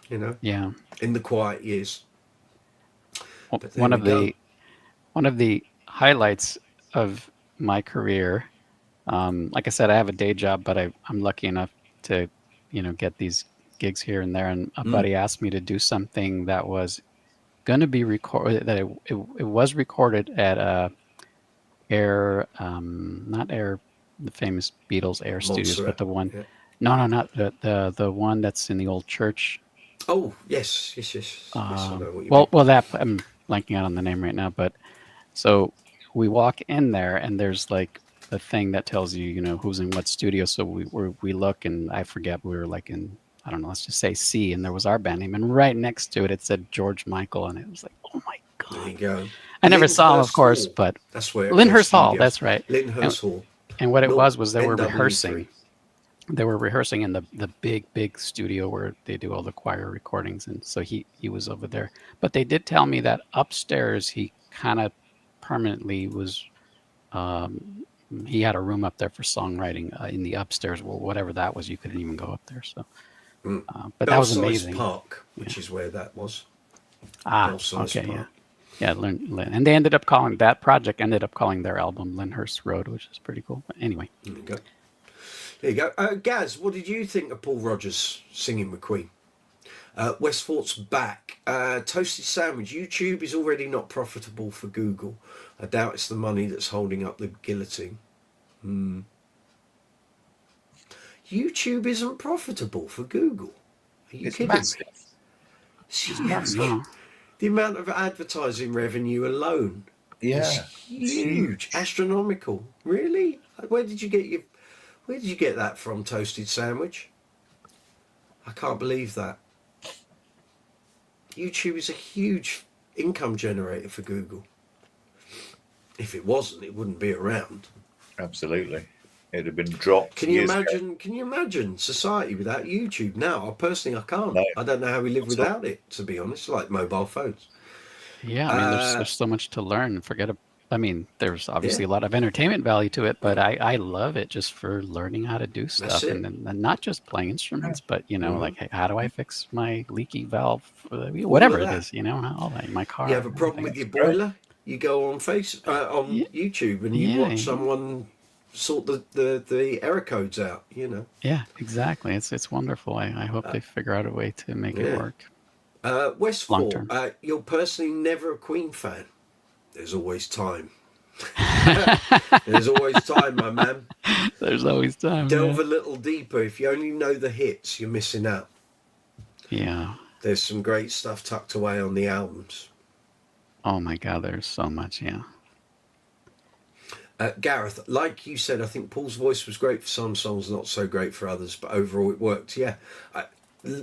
You know. Yeah. In the quiet years. One of the highlights of my career, like I said, I have a day job, but I'm lucky enough to, you know, get these gigs here and there. And a buddy asked me to do something that was going to be recorded. That it was recorded at not Air, the famous Beatles Air Studios, but the one. Yeah. No, not the one that's in the old church. Oh yes. I know what you well, mean. that I'm blanking out on the name right now, but so we walk in there and there's like a thing that tells you, you know, who's in what studio. So we look, and I forget, we were like in, I don't know, let's just say C, and there was our band name, and right next to it it said George Michael, and it was like, oh my god. There you go. I never saw him, of course, but that's where Lyndhurst Hall. That's right. Lyndhurst Hall. And what it was they were NW3. rehearsing. They were rehearsing in the big studio where they do all the choir recordings, and so he was over there. But they did tell me that upstairs he kind of permanently was. He had a room up there for songwriting in the upstairs. Well, whatever that was, you couldn't even go up there. So, but that was amazing. Park, which is where that was. Okay, Park. Yeah. And they ended up calling that project their album Lyndhurst Road, which is pretty cool. But anyway, there you go. There you go. Gaz, what did you think of Paul Rodgers singing with Queen? Westfort's back. Toasted Sandwich. YouTube is already not profitable for Google. I doubt it's the money that's holding up the guillotine. YouTube isn't profitable for Google. Are you kidding me? It's massive. The amount of advertising revenue alone is huge. Astronomical. Really? Where did you get your... Where did you get that from, Toasted Sandwich? I can't believe that. YouTube is a huge income generator for Google. If it wasn't, it wouldn't be around. Absolutely. It'd have been dropped. Can you imagine society without YouTube? Now, personally, I can't. No, I don't know how we live without it, to be honest, like mobile phones. Yeah, I mean, there's so much to learn. There's obviously a lot of entertainment value to it, but I love it just for learning how to do stuff, and not just playing instruments, but like, hey, how do I fix my leaky valve, whatever it is, all that in my car. You have a problem with your boiler, you go on YouTube and you watch someone sort the error codes out. Yeah, exactly. It's wonderful. I hope they figure out a way to make it work. Westfall, you're personally never a Queen fan. There's always time. There's always time, my man. There's always time. Delve a little deeper. If you only know the hits, you're missing out. Yeah. There's some great stuff tucked away on the albums. Oh my God, there's so much, yeah. Gareth, like you said, I think Paul's voice was great for some songs, not so great for others, but overall it worked. Yeah.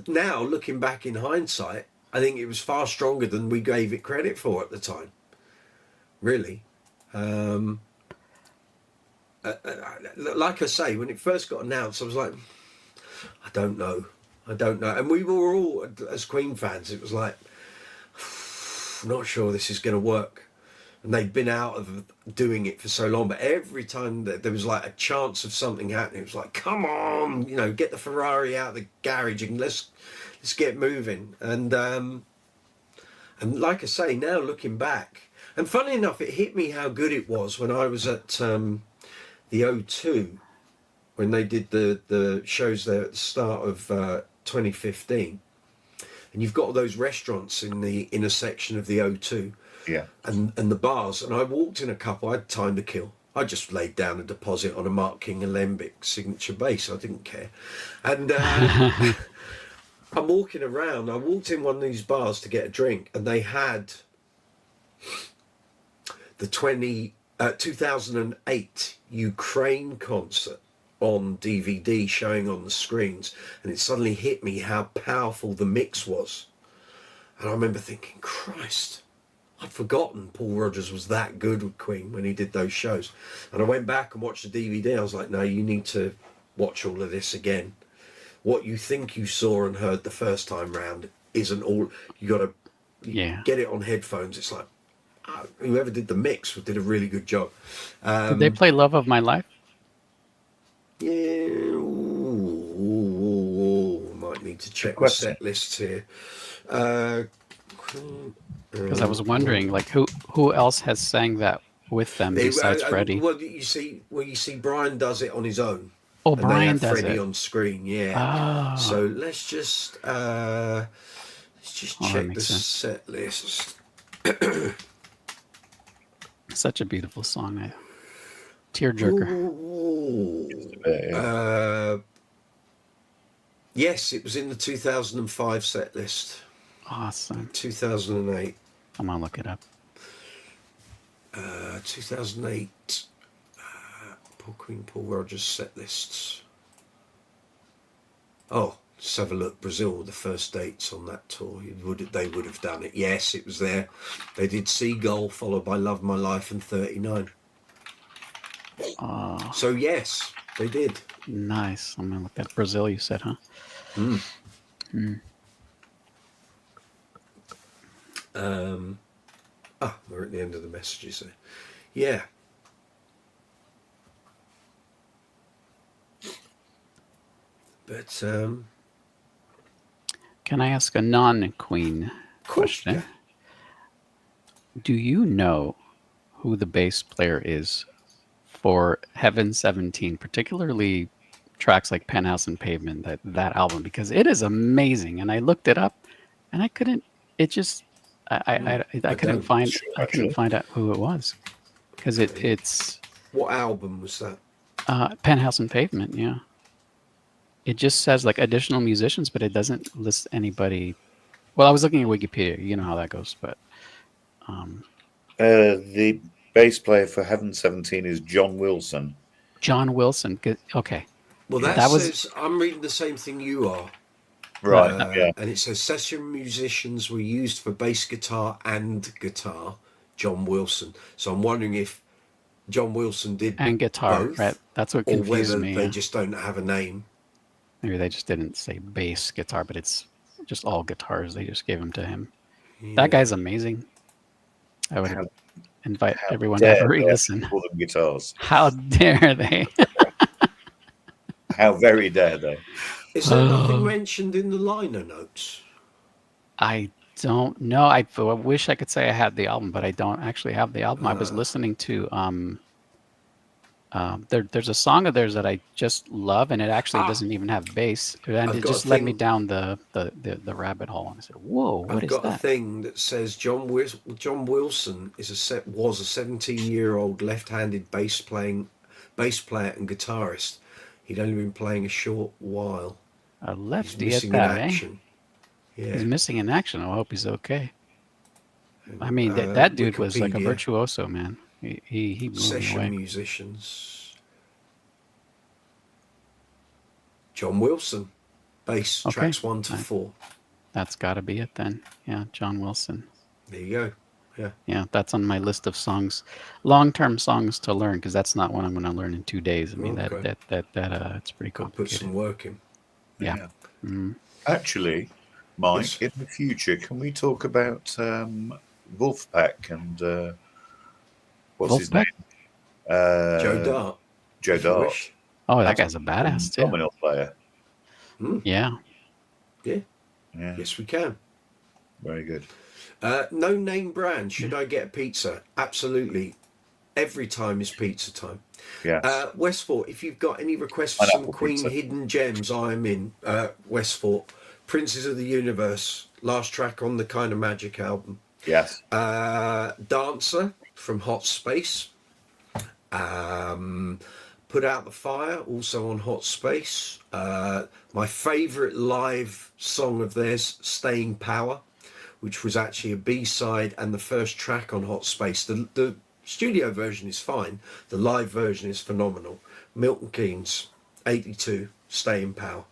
Now, looking back in hindsight, I think it was far stronger than we gave it credit for at the time. Really. Like I say, when it first got announced, I was like, I don't know. And we were all, as Queen fans, it was like, not sure this is going to work. And they'd been out of doing it for so long, but every time that there was like a chance of something happening, it was like, come on, get the Ferrari out of the garage and let's get moving. And like I say, now looking back, and funny enough, it hit me how good it was when I was at the O2, when they did the shows there at the start of 2015. And you've got all those restaurants in the inner section of the O2. Yeah. And the bars. And I walked in a couple, I had time to kill. I just laid down a deposit on a Mark King Alembic signature bass. I didn't care. And I'm walking around. I walked in one of these bars to get a drink, and they had the 2008 Ukraine concert on DVD showing on the screens, and it suddenly hit me how powerful the mix was. And I remember thinking, Christ, I'd forgotten Paul Rodgers was that good with Queen when he did those shows. And I went back and watched the DVD. I was like, no, you need to watch all of this again. What you think you saw and heard the first time round isn't all. You got to get it on headphones. It's like, whoever did the mix did a really good job. Did they play Love of My Life? Yeah. Might need to check my set lists here. Because I was wondering, like, who else has sang that with them besides Freddie? Well, you see, Brian does it on his own. Oh, and Brian they have does Freddie it on screen. Yeah. Oh. So let's just check the set list. Such a beautiful song, tearjerker. Yes, it was in the 2005 set list. Awesome. 2008. I'm gonna look it up. 2008. Paul Rodgers set lists. Oh, let's have a look. Brazil, the first dates on that tour. They would have done it. Yes, it was there. They did Seagull, followed by Love My Life and 39. Oh. So yes, they did. Nice. I'm gonna look at Brazil. You said, huh? Mm. We're at the end of the messages there. Yeah. But can I ask a non-Queen question? Yeah. Do you know who the bass player is for Heaven 17, particularly tracks like Penthouse and Pavement, that album? Because it is amazing, and I looked it up, and I couldn't. It just I couldn't find out who it was, because it's. What album was that? Penthouse and Pavement, yeah. It just says like additional musicians, but it doesn't list anybody. Well, I was looking at Wikipedia. You know how that goes, but the bass player for Heaven 17 is John Wilson. John Wilson. Okay. Well, that says I'm reading the same thing you are. Right. And it says session musicians were used for bass guitar and guitar. John Wilson. So I'm wondering if John Wilson did and guitar, both, right? That's what or confused whether me. they just don't have a name. Maybe they just didn't say bass guitar, but it's just all guitars. They just gave them to him. Yeah. That guy's amazing. I would invite everyone to have a re-listen. Call them guitars. How dare they? How very dare they? Is there nothing mentioned in the liner notes? I don't know. I wish I could say I had the album, but I don't actually have the album. I was listening to there's a song of theirs that I just love, and it actually doesn't even have bass, and it just led me down the rabbit hole. And I said, "Whoa, what is that?" I've got a thing that says John Wilson was a 17-year-old left-handed bass player and guitarist. He'd only been playing a short while. A lefty He's at missing that, in action. Yeah. He's missing in action. I hope he's okay. I mean, that dude was like a virtuoso, man. He blew me Session away. musicians. John Wilson, bass, tracks 1 to 4. That's got to be it then. Yeah, John Wilson. There you go. Yeah. Yeah, that's on my list of songs, long-term songs to learn, because that's not one I'm going to learn in 2 days. I mean, Okay. it's pretty Got to put complicated. some work in. Yeah. Mm-hmm. Actually, Mike, in the future, can we talk about Wolfpack and what's his name? Joe Dart. Joe Dart. Oh, that guy's a badass too. Phenomenal player. Yeah. Yeah. Yeah. Yes, we can. Very good. No name brand. Should I get a pizza? Absolutely. Every time is pizza time. Yeah. Westfort, if you've got any requests for some Queen hidden gems, I'm in. Westfort, Princes of the Universe, last track on the Kind of Magic album. Yes. Dancer from Hot Space. Put Out the Fire, also on Hot Space. My favourite live song of theirs, Staying Power, which was actually a B-side and the first track on Hot Space. The studio version is fine. The live version is phenomenal. Milton Keynes, 82, Staying Power.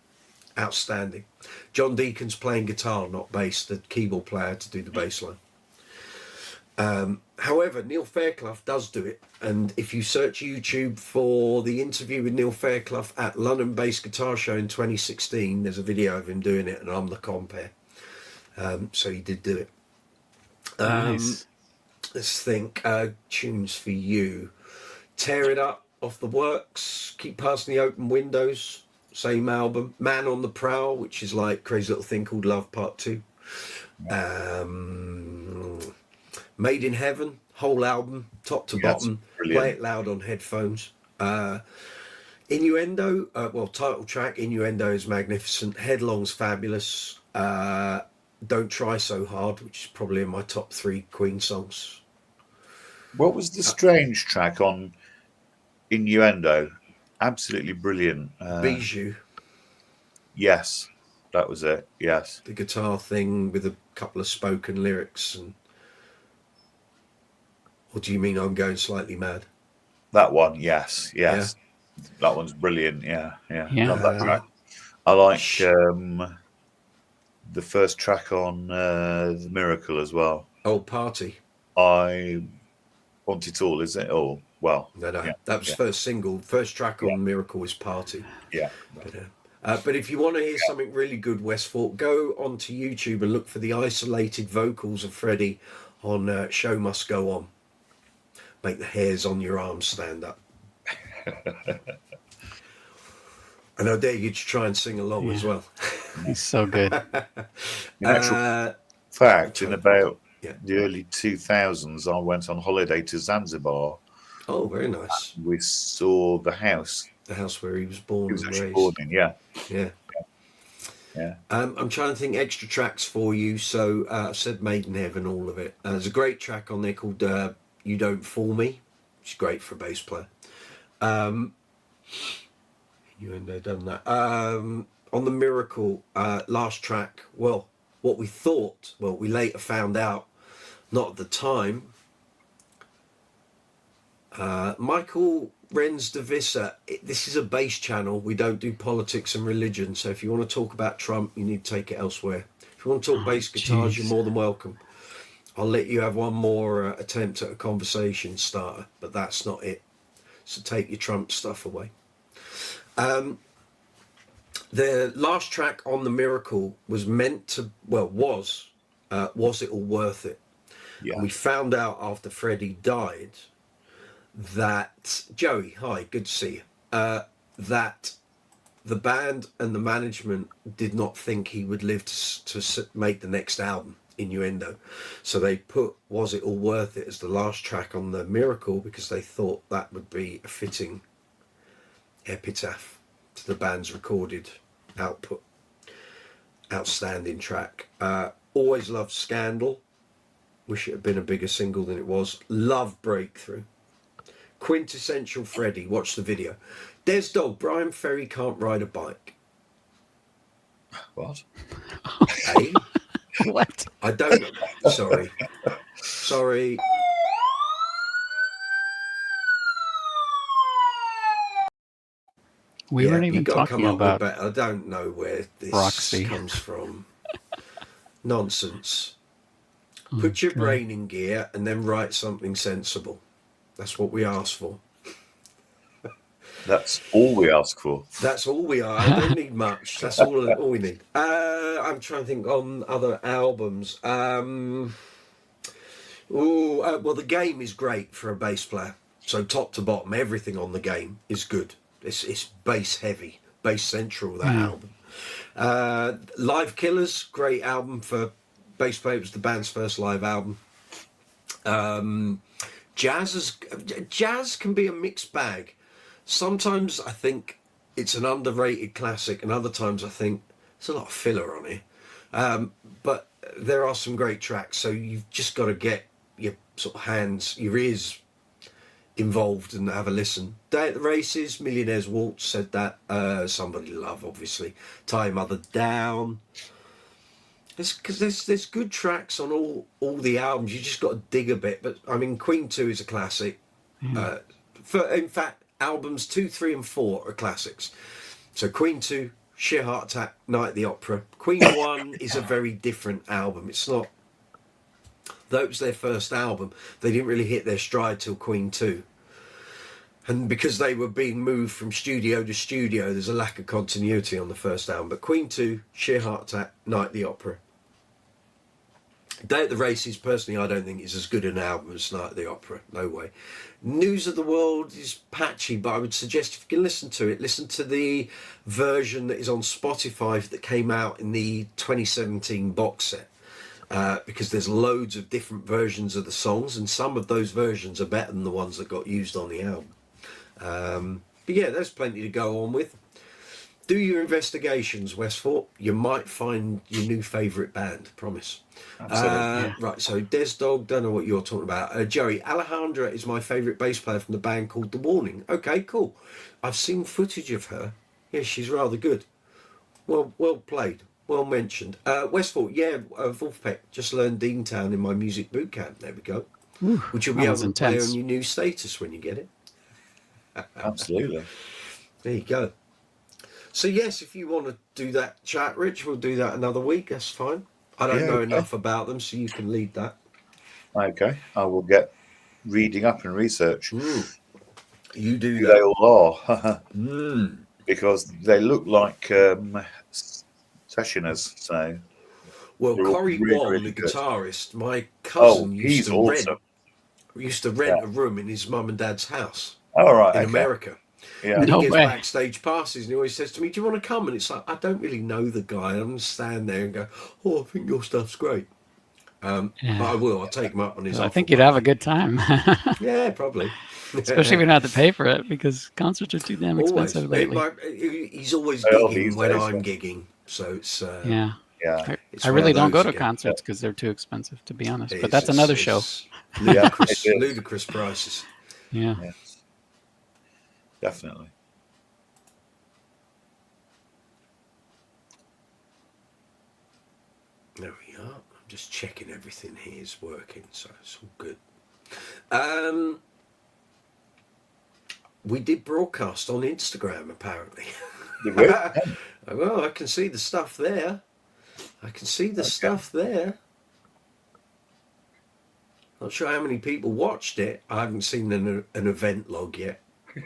Outstanding. John Deacon's playing guitar, not bass, the keyboard player to do the bass line. However, Neil Fairclough does do it, and if you search YouTube for the interview with Neil Fairclough at London Bass Guitar Show in 2016, there's a video of him doing it, and I'm the compere. So he did do it. Nice. Let's think. Tunes for you. Tear It Up, Off the Works, Keep Passing the Open Windows, same album. Man on the Prowl, which is like Crazy Little Thing Called Love Part 2. Made in Heaven, whole album, top to bottom. Play it loud on headphones. Innuendo, title track, Innuendo is magnificent. Headlong's fabulous. Don't Try So Hard, which is probably in my top 3 Queen songs. What was the strange track on Innuendo? Absolutely brilliant. Bijou. Yes, that was it. Yes. The guitar thing with a couple of spoken lyrics. Or do you mean I'm going slightly mad? That one, yes. Yeah. That one's brilliant. Yeah. Yeah. Love that track. I like the first track on The Miracle as well. Old Party. I Want It All, is it? Oh, well. No. That was first single. First track on Miracle is Party. Yeah. But if you want to hear something really good, Westfort, go onto YouTube and look for the isolated vocals of Freddie on Show Must Go On. Make the hairs on your arms stand up. And I dare you to try and sing along as well. He's so good. In actual fact, in about the early 2000s, I went on holiday to Zanzibar. Oh, very nice. We saw the house. The house where he was born He was and actually raised. born in, yeah. I'm trying to think extra tracks for you. So I said Made in Heaven, all of it. There's a great track on there called You Don't Fool Me, which is great for a bass player. You and I done that. On the Miracle last track, what we thought, we later found out, not at the time, Michael Renz de Visser, this is a bass channel. We don't do politics and religion. So if you want to talk about Trump, you need to take it elsewhere. If you want to talk bass guitars, you're more than welcome. I'll let you have one more attempt at a conversation starter, but that's not it. So take your Trump stuff away. The last track on The Miracle was meant to, was It All Worth It? Yeah. And we found out after Freddie died that, Joey, hi, good to see you, that the band and the management did not think he would live to make the next album, Innuendo. So they put Was It All Worth It as the last track on The Miracle because they thought that would be a fitting epitaph to the band's recorded output. Outstanding track. Always loved Scandal. Wish it had been a bigger single than it was. Love Breakthrough. Quintessential Freddie. Watch the video. Des Dog, Brian Ferry can't ride a bike. What? Hey? What? I don't know. Sorry. We weren't even talking about. I don't know where this Roxy comes from. Nonsense. Put your brain in gear and then write something sensible. That's what we ask for. That's all we ask for. That's all we are. I don't need much. That's all we need. I'm trying to think on other albums. Well, The Game is great for a bass player. So top to bottom, everything on The Game is good. It's bass heavy, bass central, that album. Live Killers, great album for bass player. It was the band's first live album. Jazz can be a mixed bag. Sometimes I think it's an underrated classic, and other times I think there's a lot of filler on it. But there are some great tracks, so you've just got to get your sort of your ears involved and have a listen. Day at the Races, Millionaire's Waltz said that. Somebody to Love, obviously. Tie Your Mother Down. Because there's good tracks on all the albums. You just got to dig a bit. But I mean, Queen 2 is a classic. In fact, albums 2, 3, and 4 are classics. So Queen 2, Sheer Heart Attack, Night at the Opera. Queen 1 is a very different album. It's not. Though it was their first album, they didn't really hit their stride till Queen 2. And because they were being moved from studio to studio, there's a lack of continuity on the first album. But Queen 2, Sheer Heart Attack, Night at the Opera. Day at the Races, personally, I don't think is as good an album as Night at the Opera. No way. News of the World is patchy, but I would suggest if you can listen to it, listen to the version that is on Spotify that came out in the 2017 box set. Because there's loads of different versions of the songs, and some of those versions are better than the ones that got used on the album. But yeah, there's plenty to go on with. Do your investigations, Westfort. You might find your new favourite band, promise. Right, so Des Dog, don't know what you're talking about. Joey, Alejandra is my favourite bass player from the band called The Warning. Okay, cool. I've seen footage of her. Yeah, she's rather good. Well played. Well mentioned. Westfort, Wolfpack. Just learned Deantown in my music boot camp. There we go. Ooh, which you'll be able to play on your new status when you get it. Absolutely. There you go. So yes, if you want to do that chat, Rich, we'll do that another week. That's fine. I don't know enough about them, so you can lead that. Okay. I will get reading up and research. You do that. They all are. Because they look like sessioners, so. Well, Corey Wong, the guitarist, my cousin used to rent a room in his mum and dad's house in America. Yeah. And he gets backstage passes, and he always says to me, "Do you want to come?" And it's like, I don't really know the guy. I'm just stand there and go, "Oh, I think your stuff's great." But I will. I'll take him up on his offer. I think you'd have a good time. Yeah, probably. Especially if you don't have to pay for it, because concerts are too damn expensive lately. He's always gigging when I'm gigging, so it's I really don't go to concerts because they're too expensive, to be honest. But that's another show. Ludicrous prices. Yeah. Definitely. There we are. I'm just checking everything here is working, so it's all good. we did broadcast on Instagram, apparently. Did we? Well, I can see the stuff there. Stuff there. Not sure how many people watched it. I haven't seen an event log yet.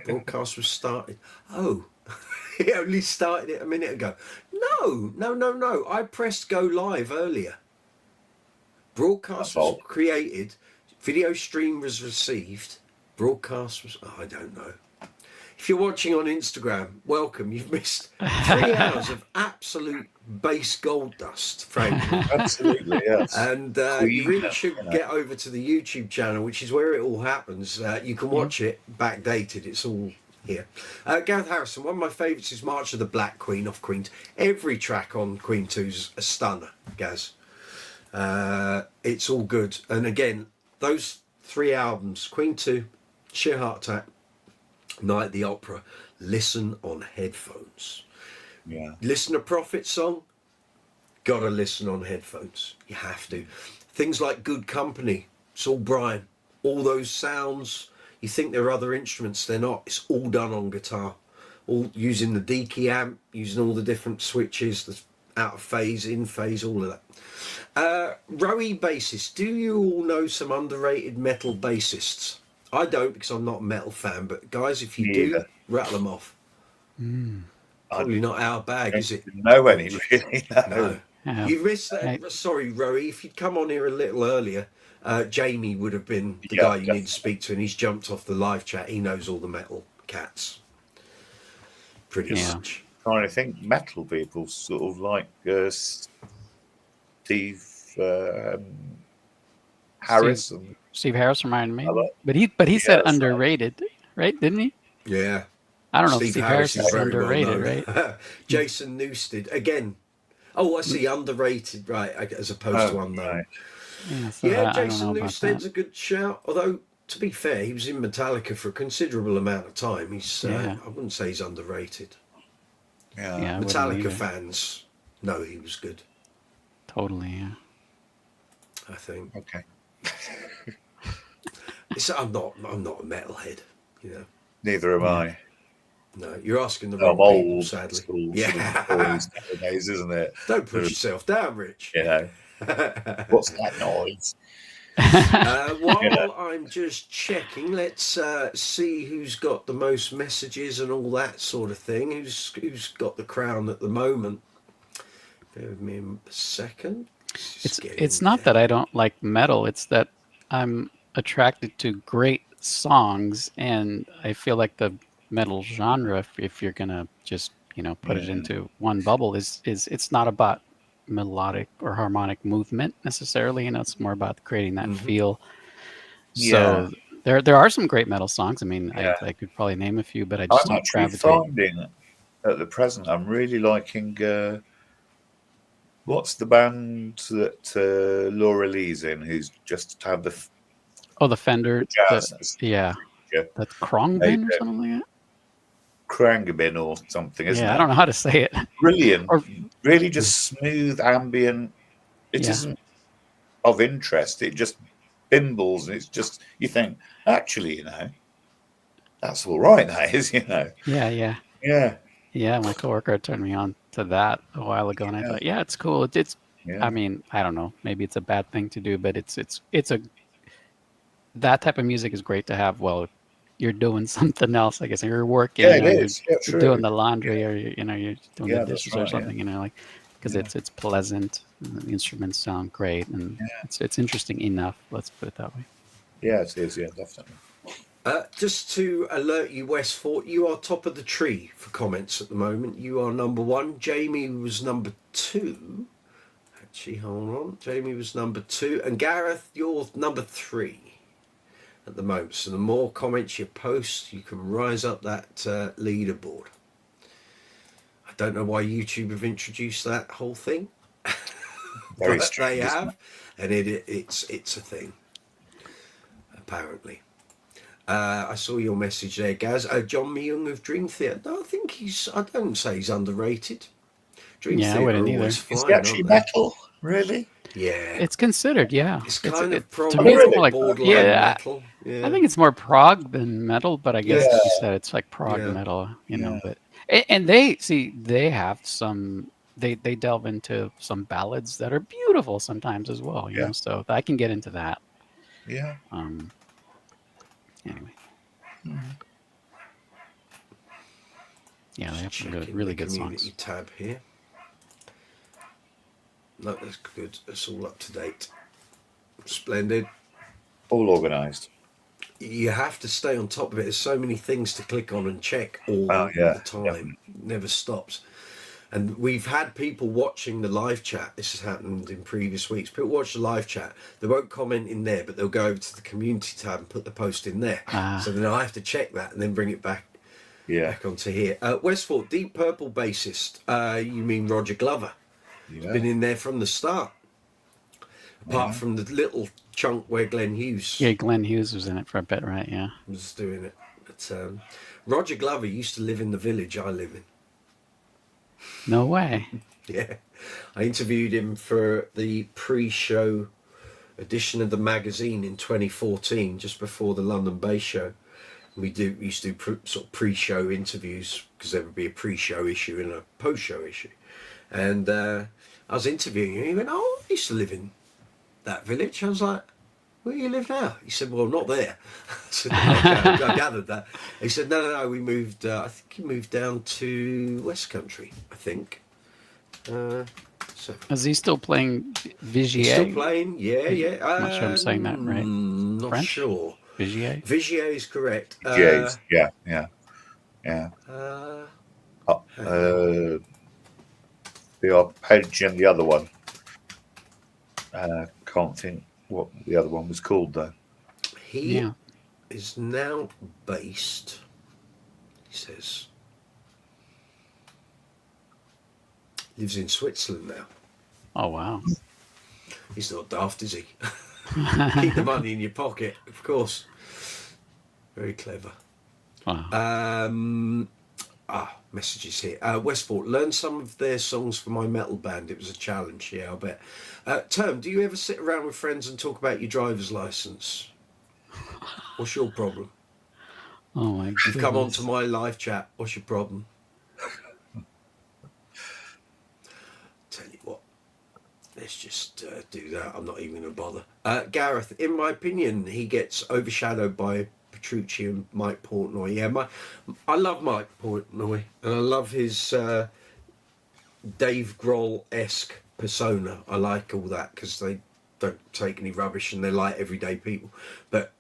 Broadcast was started. Oh, it only started it a minute ago. No. I pressed go live earlier. Broadcast was created. Video stream was received. Broadcast was... Oh, I don't know. If you're watching on Instagram, welcome. You've missed 3 hours of absolute bass gold dust, frankly. Absolutely, yes. And you really should get over to the YouTube channel, which is where it all happens. You can watch it backdated. It's all here. Gareth Harrison, one of my favourites is March of the Black Queen off Queen. Every track on Queen 2's a stunner, Gaz. It's all good. And again, those 3 albums, Queen 2, Sheer Heart Attack, Night at the Opera, listen on headphones. Yeah. Listen to Prophet song, gotta listen on headphones. You have to. Things like Good Company, Saul Bryan, all those sounds, you think they're other instruments, they're not. It's all done on guitar. All using the Deaky amp, using all the different switches, the out of phase, in phase, all of that. Rowie bassist, do you all know some underrated metal bassists? I don't, because I'm not a metal fan, but guys, if you do, rattle them off. Probably not our bag, is it? No, any really. No. You missed that. Sorry, Rowie, if you'd come on here a little earlier, Jamie would have been the guy you need to speak to, and he's jumped off the live chat. He knows all the metal cats. Pretty much. Trying to think, metal people sort of like Steve Harris. Steve Harris reminded me, but he said underrated, right? Didn't he? Yeah. I don't know if Steve Harris is underrated, right? Jason Newsted again. Oh, I see, underrated, right? As opposed to unknown. Yeah, Jason Newsted's a good shout. Although, to be fair, he was in Metallica for a considerable amount of time. He's I wouldn't say he's underrated. Yeah, Metallica fans know he was good. Totally, yeah. I think. Okay. I'm not a metalhead, you know. Neither am I. No, you're asking the wrong people, sadly. Nowadays, isn't it? Don't push yourself down, Rich. You know. What's that noise? While I'm just checking, let's see who's got the most messages and all that sort of thing. Who's got the crown at the moment? Bear with me a second. It's not that I don't like metal. It's that I'm attracted to great songs, and I feel like the metal genre, if you're gonna just put it into one bubble, is it's not about melodic or harmonic movement necessarily. It's more about creating that feel. So there are some great metal songs. I mean, I could probably name a few, but I just don't gravitate. Finding at the present, I'm really liking. What's the band that Laura Lee's in? Who's just had the Fender. That's Krongbin or something like that. Krangabin or something, isn't it? I don't know how to say it. Brilliant. Really just smooth, ambient. It isn't of interest. It just bimbles, and it's just, you think, actually, that's all right, that is, Yeah, my coworker turned me on to that a while ago, and I thought, it's cool. I mean, I don't know, maybe it's a bad thing to do, but that type of music is great to have while you're doing something else. I guess you're working, you're doing the laundry, or you're doing the dishes or something. Because it's pleasant. The instruments sound great, and it's interesting enough. Let's put it that way. Yeah, it is. Yeah, definitely. Just to alert you, Westfort, you are top of the tree for comments at the moment. You are number 1. Jamie was number 2. Actually, hold on. Jamie was number 2, and Gareth, you're number 3. At the moment, so the more comments you post, you can rise up that leaderboard. I don't know why YouTube have introduced that whole thing, Very but strange, they have, and it's a thing. Apparently, I saw your message there, Gaz. John Myung of Dream Theater. No, I don't say he's underrated. Dream Theater I wouldn't either. Fine, is he actually metal? Really? It's considered, yeah. It's kind of to me, it's more like borderline metal. I think it's more prog than metal, but I guess you said it's like prog metal, you know. But and they have some. They delve into some ballads that are beautiful sometimes as well, you know. So I can get into that. Yeah. Anyway. Yeah, they have some really good songs. Tab here. No, that's good. It's all up to date. Splendid. All organised. You have to stay on top of it. There's so many things to click on and check all the time. Definitely. Never stops. And we've had people watching the live chat. This has happened in previous weeks. People watch the live chat. They won't comment in there, but they'll go over to the community tab and put the post in there. So then I have to check that and then bring it back onto here. Westford, Deep Purple bassist. You mean Roger Glover? Yeah. Been in there from the start. Apart from the little chunk where Glenn Hughes. Yeah, Glenn Hughes was in it for a bit, right? Yeah. Was doing it. But Roger Glover used to live in the village I live in. No way. Yeah. I interviewed him for the pre-show edition of the magazine in 2014, just before the London Bass Show. We used to do sort of pre-show interviews because there would be a pre-show issue and a post-show issue. And I was interviewing him. He went, "Oh, I used to live in that village." I was like, "Where do you live now?" He said, "Well, not there." I said, "Okay, I gathered that." He said, No, we moved, I think he moved down to West Country, I think. So is he still playing Vigier? He's still playing, yeah. I'm not sure I'm saying that right. Not French? sure. Vigier? Vigier is correct. Vigier, the arpeggi and the other one. Can't think what the other one was called though. He is now based, he says, lives in Switzerland now. Oh, wow. He's not daft, is he? Keep the money in your pocket, of course. Very clever. Wow. Messages here. Westport, learn some of their songs for my metal band. It was a challenge, I bet. Term, do you ever sit around with friends and talk about your driver's license? What's your problem? Oh my goodness. You've come on to my live chat. What's your problem? Tell you what, let's just do that. I'm not even going to bother. Gareth, in my opinion, he gets overshadowed by Petrucci and Mike Portnoy. Yeah, I love Mike Portnoy, and I love his Dave Grohl-esque persona. I like all that because they don't take any rubbish and they're like everyday people. But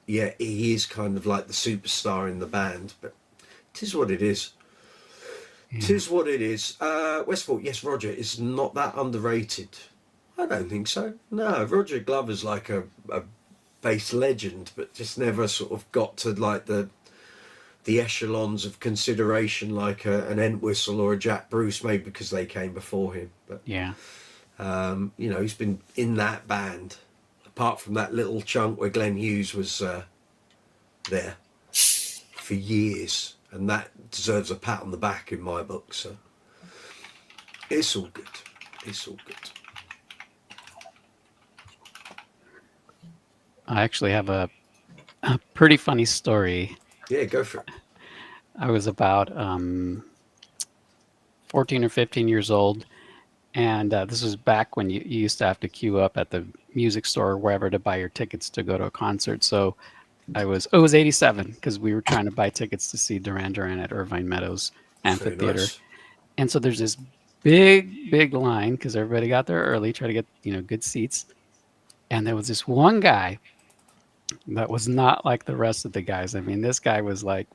he is kind of like the superstar in the band. But it is what it is. It is what it is. Westport, yes, Roger is not that underrated. I don't think so. No, Roger Glover's like a bass legend, but just never sort of got to like the echelons of consideration like an Entwistle or a Jack Bruce, maybe because they came before him. But he's been in that band apart from that little chunk where Glenn Hughes was there for years, and that deserves a pat on the back in my book. So it's all good. I actually have a pretty funny story. Yeah, go for it. I was about 14 or 15 years old, and this was back when you used to have to queue up at the music store or wherever to buy your tickets to go to a concert. So it was 87 because we were trying to buy tickets to see Duran Duran at Irvine Meadows Amphitheater. Nice. And so there's this big line because everybody got there early, try to get good seats. And there was this one guy that was not like the rest of the guys. I mean, this guy was like,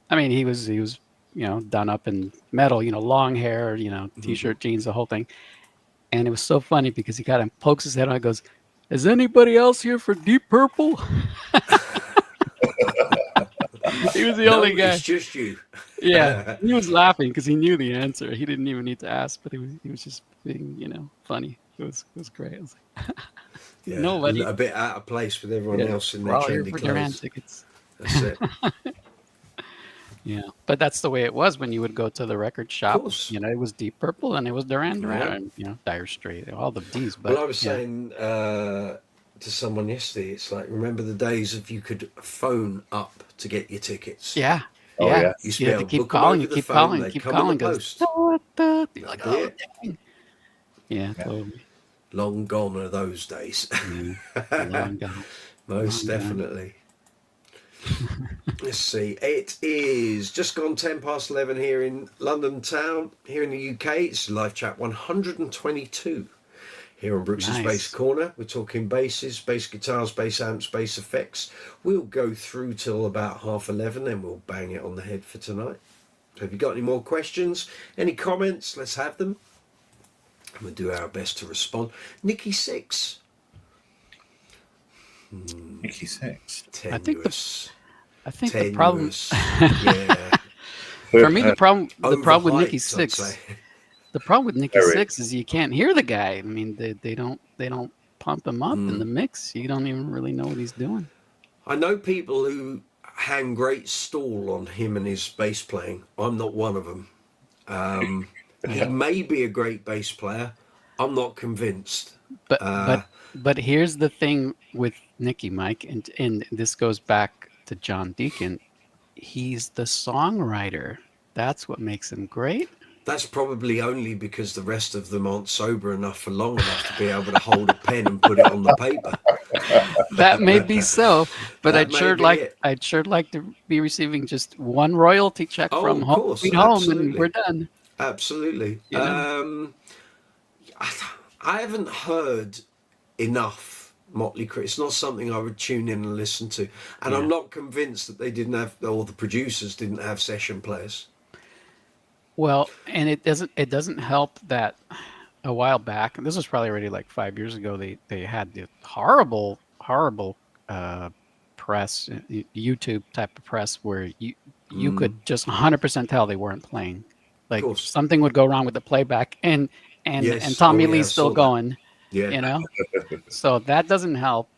he was done up in metal, long hair, t-shirt, jeans, the whole thing. And it was so funny because he pokes his head on and goes, "Is anybody else here for Deep Purple?" He was the only guy. It's just you. Yeah, he was laughing because he knew the answer. He didn't even need to ask, but he was just being, funny. It was great. I was like, yeah, nobody. A bit out of place with everyone else in their trendy clothes. Tickets. That's it. Yeah, but that's the way it was when you would go to the record shop. Of course. You know, it was Deep Purple and it was Duran Duran, and, you know, Dire Straits, all the D's. But Well, I was saying to someone yesterday, it's like, remember the days of you could phone up to get your tickets? yeah. Oh, Yeah, yeah. you had to keep calling, you keep calling, they keep come calling. in the Goes, post. you're like, oh, dang. Yeah, totally. Long gone are those days. Long gone. Most Long definitely. Let's see. It is just gone 10 past 11 here in London town. Here in the UK, it's live chat 122. Here on Brooks's Bass Corner, we're talking basses, bass guitars, bass amps, bass effects. We'll go through till about 11:30, then we'll bang it on the head for tonight. Have you got any more questions? Any comments? Let's have them. And we'll do our best to respond. Nikki 6. Nikki 6. Tenuous. I think the problem. Yeah. For me, the problem with Nikki Overhyped, I'd 6. say. The problem with Nikki Very. 6 is you can't hear the guy. I mean, they don't pump him up in the mix. You don't even really know what he's doing. I know people who hang great stall on him and his bass playing. I'm not one of them. He may be a great bass player. I'm not convinced. But here's the thing with Nikki, Mike, and this goes back to John Deacon. He's the songwriter. That's what makes him great. That's probably only because the rest of them aren't sober enough for long enough to be able to hold a pen and put it on the paper. That may be so, but That I'd may sure be like it. I'd sure like to be receiving just one royalty check Oh, from of Home course, Sweet Home, and absolutely. we're done. Absolutely. You know? I haven't heard enough Motley Crue. It's not something I would tune in and listen to. And I'm not convinced that they didn't have, or the producers didn't have session players. Well, and it doesn't help that a while back, and this was probably already like 5 years ago, they had the horrible press, YouTube type of press, where you could just 100% tell they weren't playing. Like something would go wrong with the playback, and Tommy Lee's still going. Yeah. You know, so that doesn't help.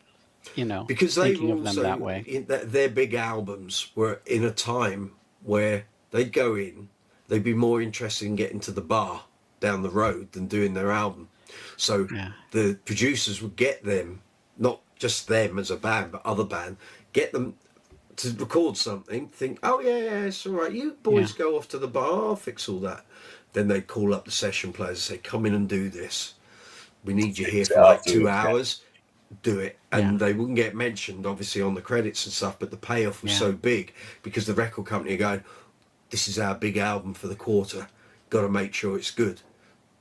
You know, because they thinking of them also, that way. Their big albums were in a time where they'd go in, they'd be more interested in getting to the bar down the road than doing their album. So the producers would get them, not just them as a band, but other band, get them to record something, think, oh yeah, it's all right, you boys go off to the bar, I'll fix all that. Then they'd call up the session players and say, come in and do this. We need you here for like 2 hours. Do it. And they wouldn't get mentioned, obviously, on the credits and stuff, but the payoff was so big because the record company are going, this is our big album for the quarter. Got to make sure it's good.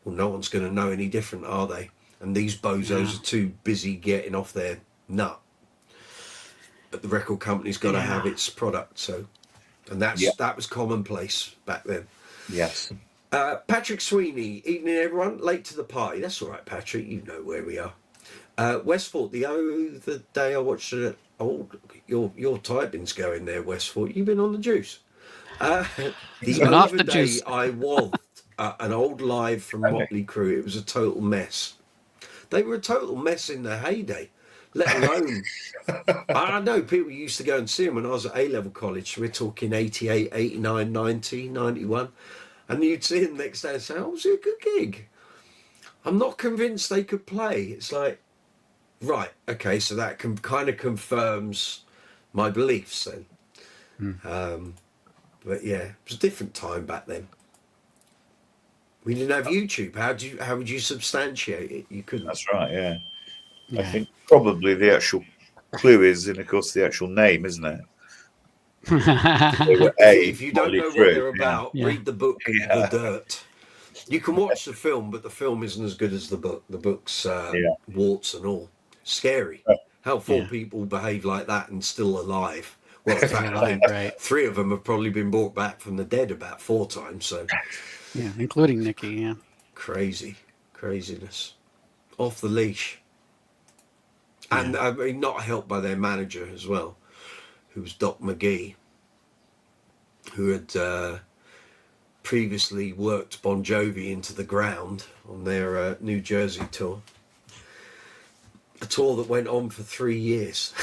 Well, no one's going to know any different, are they? And these bozos are too busy getting off their nut. But the record company's got to have its product. So, and that was commonplace back then. Yes. Patrick Sweeney, evening everyone. Late to the party. That's all right, Patrick. You know where we are. Westford, the other day I watched it. Oh, your typing's going there, Westford. You've been on the juice. The other day I watched an old live from Motley Crue. It was a total mess. They were a total mess in their heyday, let alone. I know people used to go and see them when I was at A-level college. We're talking 88, 89, 90, 91. And you'd see them next day and say, oh, was it a good gig? I'm not convinced they could play. It's like, right, okay, so that kind of confirms my beliefs then. But yeah, it was a different time back then. We didn't have YouTube. How would you substantiate it? You couldn't. That's right, yeah. I think probably the actual clue is in, of course, the actual name, isn't it? If you don't know what they're about, read the book The Dirt. You can watch the film, but the film isn't as good as the book. The book's warts and all. Scary. How 4 people behave like that and still alive. Well, in fact, I think 3 of them have probably been brought back from the dead about 4 times. So, yeah, including Nikki. Craziness, off the leash, and I mean, not helped by their manager as well, who was Doc McGee, who had previously worked Bon Jovi into the ground on their New Jersey tour. A tour that went on for 3 years.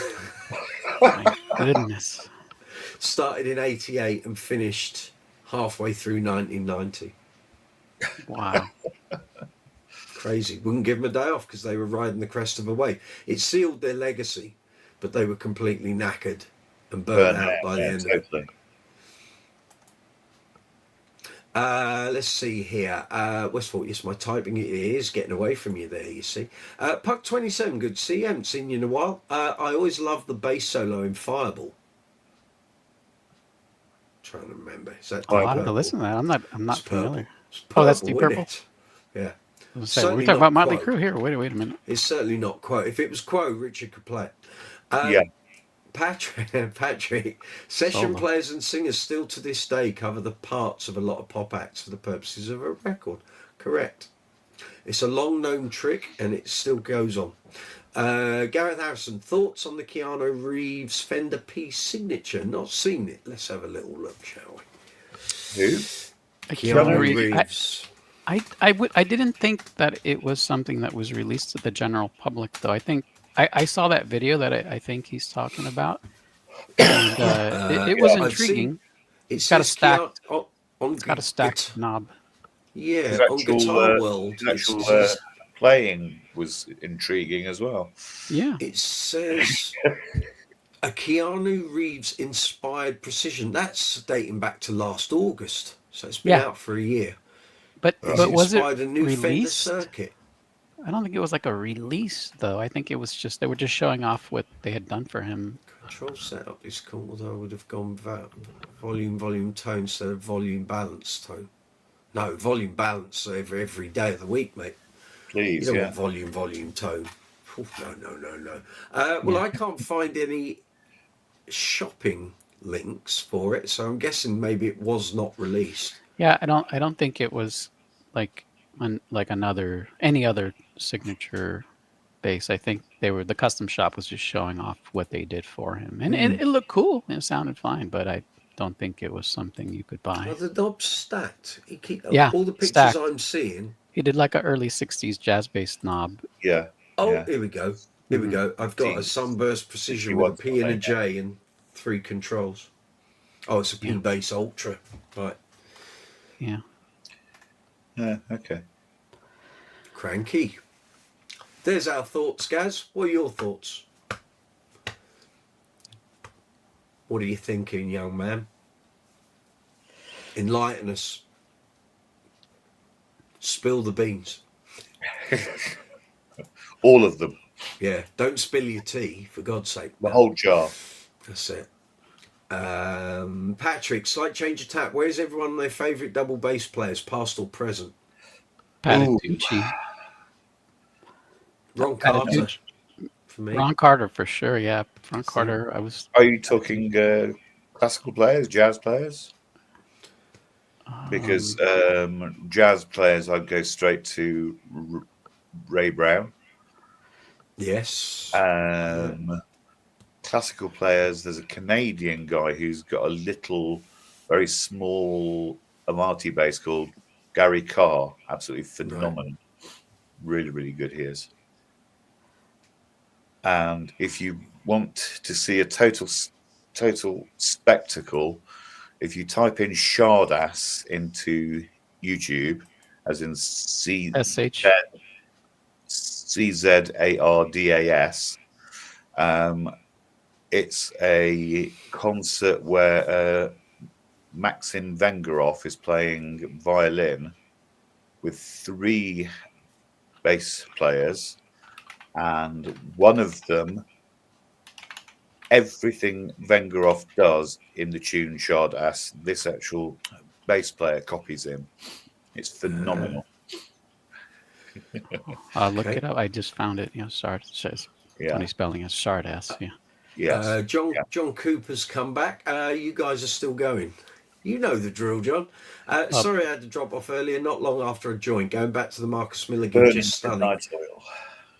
My goodness. Started in '88 and finished halfway through 1990. Wow. Crazy. Wouldn't give them a day off because they were riding the crest of a wave. It sealed their legacy, but they were completely knackered and burnt out by the end of it. Let's see here. Westford, yes, my typing is getting away from you there, you see. Puck 27, good to see you. Haven't seen you in a while. I always loved the bass solo in Fireball. Trying to remember. Is that I'll have to listen to that. I'm not familiar. Purple, that's Deep Purple. Yeah. We're talking about Motley Crue here. Wait a minute. It's certainly not Quo. If it was Quo, Richard could play it. Yeah. Patrick, session players and singers still to this day cover the parts of a lot of pop acts for the purposes of a record. Correct. It's a long known trick and it still goes on. Gareth Harrison, thoughts on the Keanu Reeves Fender P Signature? Not seen it. Let's have a little look, shall we? Who? Keanu Reeves. I didn't think that it was something that was released to the general public, though. I think I saw that video that I think he's talking about, and it was intriguing. It's got a stacked. It's got a stacked knob. Yeah, on Guitar World. Actual playing was intriguing as well. Yeah. It says a Keanu Reeves inspired precision. That's dating back to last August, so it's been out for a year. But was it a new Fender released? circuit? I don't think it was like a release, though. I think it was just they were just showing off what they had done for him. Control setup is cool, although I would have gone volume tone instead of volume balance tone. No, volume balance every day of the week, mate. Please, you don't want volume tone. No. Well, I can't find any shopping links for it, so I'm guessing maybe it was not released. Yeah, I don't think it was like any other signature bass. I think the custom shop was just showing off what they did for him, and it looked cool. It sounded fine, but I don't think it was something you could buy. Are the knobs stacked? All the pictures stacked. I'm seeing. He did like an early '60s jazz bass knob. Yeah. Oh, yeah. Here we go. I've got a Sunburst Precision with a P and a J and 3 controls. Oh, it's a P bass Ultra, right? Yeah. Yeah. Okay. Cranky. There's our thoughts, Gaz. What are your thoughts? What are you thinking, young man? Enlighten us. Spill the beans. All of them. Yeah, don't spill your tea, for God's sake. The whole jar. That's it. Patrick, slight change of tack. Where's everyone on their favourite double bass players, past or present? Patitucci. Ron Carter. For me. Ron Carter for sure, yeah. Ron Carter, Are you talking classical players, jazz players? Because jazz players, I'd go straight to Ray Brown. Yes. Classical players, there's a Canadian guy who's got a little, very small Amati bass called Gary Carr. Absolutely phenomenal. Right. Really, really good he is. And if you want to see a total spectacle, if you type in Shardass into YouTube, as in CZARDAS, it's a concert where Maxim Vengerov is playing violin with 3 bass players, and one of them, everything Vengerov does in the tune Shardass, this actual bass player copies him. It's phenomenal. Look it up. I just found it. Funny spelling is Shardass. Yeah. Yes. John Cooper's come back. You guys are still going. You know the drill, John. Sorry I had to drop off earlier, not long after I joined. Going back to the Marcus Miller gig, just stunning.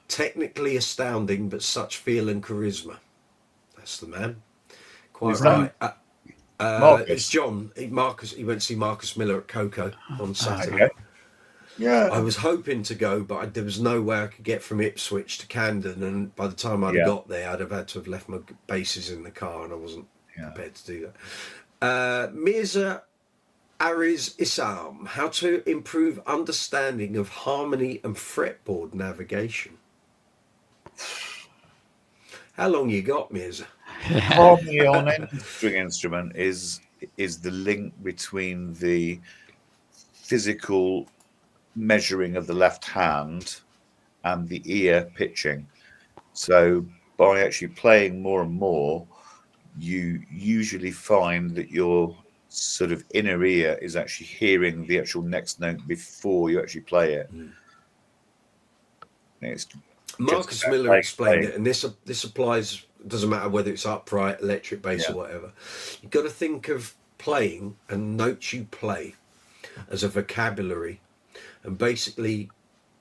Technically astounding, but such feel and charisma. That's the man. Quite right. It's John. Marcus. He went to see Marcus Miller at Coco on Saturday. Okay. Yeah. I was hoping to go, but there was no way I could get from Ipswich to Camden, and by the time I'd got there, I'd have had to have left my basses in the car, and I wasn't prepared to do that. Mirza Ariz Isam, how to improve understanding of harmony and fretboard navigation. How long you got, Mirza? Harmony on any string instrument is the link between the physical measuring of the left hand and the ear pitching. So by actually playing more and more, you usually find that your sort of inner ear is actually hearing the actual next note before you actually play it. It's Marcus Miller explained it, and this applies, doesn't matter whether it's upright, electric bass or whatever. You've got to think of playing and notes you play as a vocabulary, and basically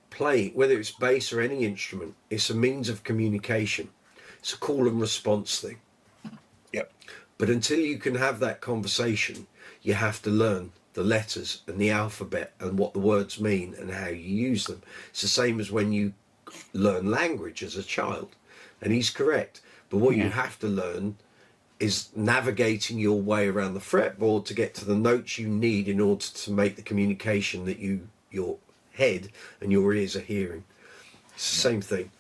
playing, whether it's bass or any instrument, it's a means of communication. It's a call and response thing. Yep. But until you can have that conversation, you have to learn the letters and the alphabet and what the words mean and how you use them. It's the same as when you learn language as a child, and he's correct. But what you have to learn is navigating your way around the fretboard to get to the notes you need in order to make the communication that your head and your ears are hearing. It's the same thing.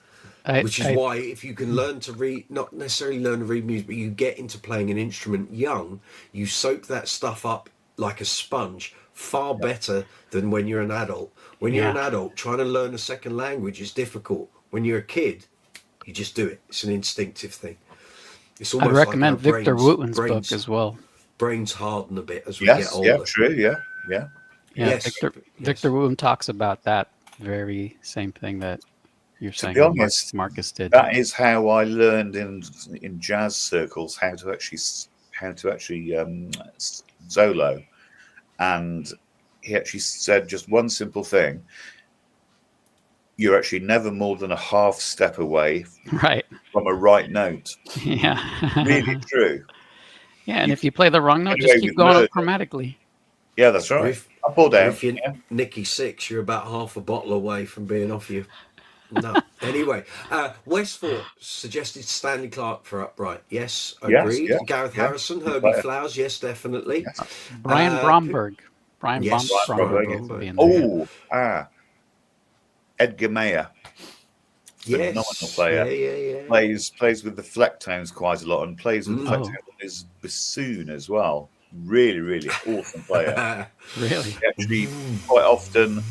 Which is why if you can learn to read, not necessarily learn to read music, but you get into playing an instrument young, you soak that stuff up like a sponge far better than when you're an adult. When you're an adult, trying to learn a second language is difficult. When you're a kid, you just do it. It's an instinctive thing. It's almost I'd recommend like Victor Wooten's book as well. Brains harden a bit as we get older. Yeah, true, yeah. Yes. Victor Wooten talks about that very same thing that you're saying. To be honest, Marcus did. That is how I learned in jazz circles how to actually solo, and he actually said just one simple thing: you're actually never more than a half step away from a right note. Yeah, really true. Yeah, and if you play the wrong note, just keep going up chromatically. Yeah, that's right. Up or down. If you're Nicky 6, you're about half a bottle away from being off you. No. Anyway, Westford suggested Stanley Clarke for upright. Yes, agreed. Yes, Gareth Harrison, Herbie Flowers. Yes, definitely. Yes. Brian Bromberg. Brian Bromberg. Edgar Mayer. Phenomenal player. Yeah. Plays with the flectones quite a lot and plays with the flectones on his bassoon as well. Really awesome player. Really? He actually quite often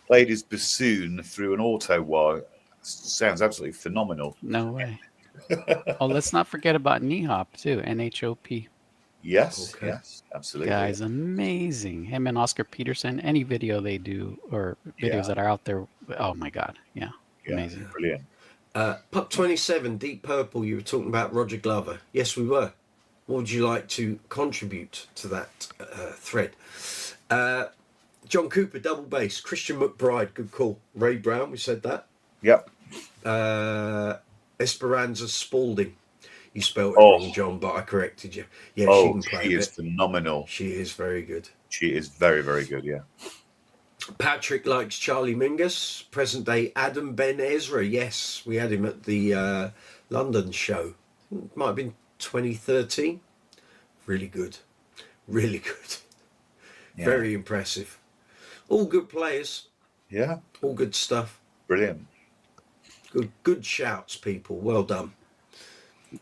played his bassoon through an auto wire. Sounds absolutely phenomenal. No way. Oh, let's not forget about Nhop too. NHOP. Yes, absolutely. Guy's amazing. Him and Oscar Peterson. Any video they do or videos that are out there. Oh my God. Yeah. Amazing. Brilliant. Pup 27, Deep Purple. You were talking about Roger Glover. Yes, we were. What would you like to contribute to that thread? John Cooper, double bass. Christian McBride, good call. Ray Brown, we said that. Yep. Esperanza Spalding. You spelled it wrong, John, but I corrected you. Yeah, she can play she is phenomenal. She is very good. She is very, very good, yeah. Patrick likes Charlie Mingus. Present day Adam Ben Ezra. Yes, we had him at the London show. It might have been 2013. Really good. Very impressive. All good players. Yeah. All good stuff. Brilliant. Good shouts, people. Well done.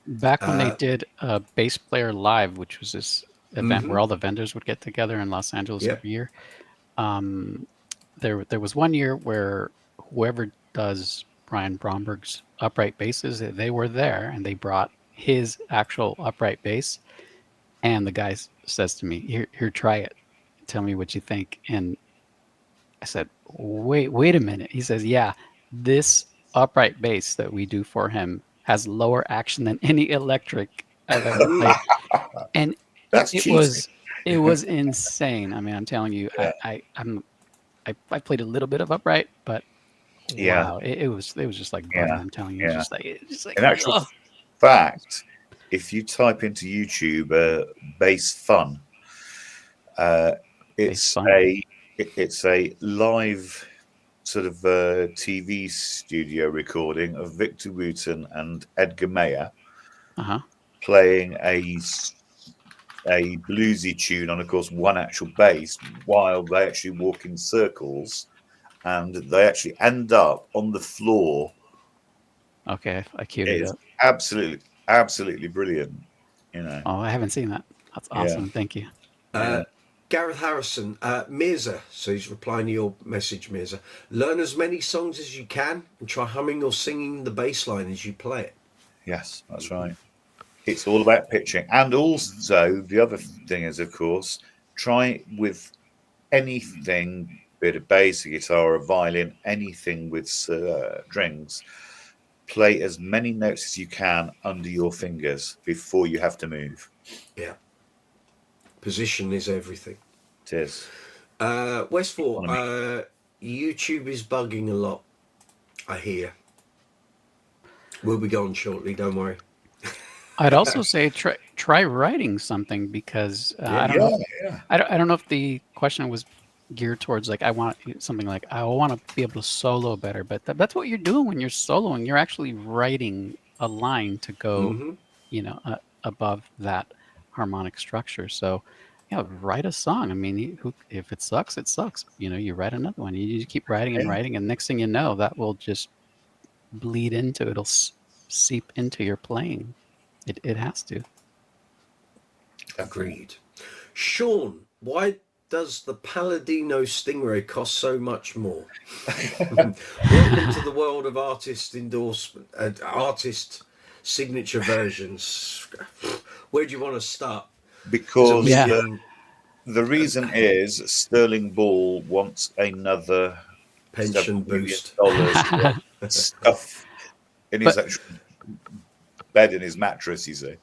Back when they did Bass Player Live, which was this event where all the vendors would get together in Los Angeles every year, there was one year where whoever does Brian Bromberg's upright basses, they were there and they brought his actual upright bass, and the guy says to me, here, try it, tell me what you think. And I said, wait a minute. He says, yeah, this upright bass that we do for him has lower action than any electric I've ever played. And it was insane. I mean, I'm telling you, I played a little bit of upright, but wow, it was just like butter, I'm telling you. Just like in actual fact, if you type into YouTube bass fun, it's a live sort of TV studio recording of Victor Wooten and Edgar Mayer playing a a bluesy tune on, of course, one actual bass, while they actually walk in circles, and they actually end up on the floor. Okay, I queued it up. Absolutely brilliant. You know. Oh, I haven't seen that. That's awesome. Thank you. Gareth Harrison, Mirza, so he's replying to your message, Mirza. Learn as many songs as you can and try humming or singing the bass line as you play it. Yes, that's right. It's all about pitching. And also, the other thing is, of course, try with anything, be it a bass, a guitar, a violin, anything with strings. Play as many notes as you can under your fingers before you have to move. Yeah. Position is everything. It is. Westford, YouTube is bugging a lot, I hear. We'll be gone shortly, don't worry. I'd also say try writing something, because I don't know if the question was geared towards like I want something like I want to be able to solo better, but that's what you're doing when you're soloing. You're actually writing a line to go, above that harmonic structure. So, write a song. I mean, if it sucks, it sucks. You write another one. You keep writing and writing, and next thing you know, that will just bleed into. It'll seep into your playing. It has to. Agreed. Sean, why does the Palladino StingRay cost so much more? Welcome to the world of artist endorsement and artist signature versions. Where do you want to start? Because the reason is Sterling Ball wants another pension boost. Stuff in his actual bed, in his mattress, you see.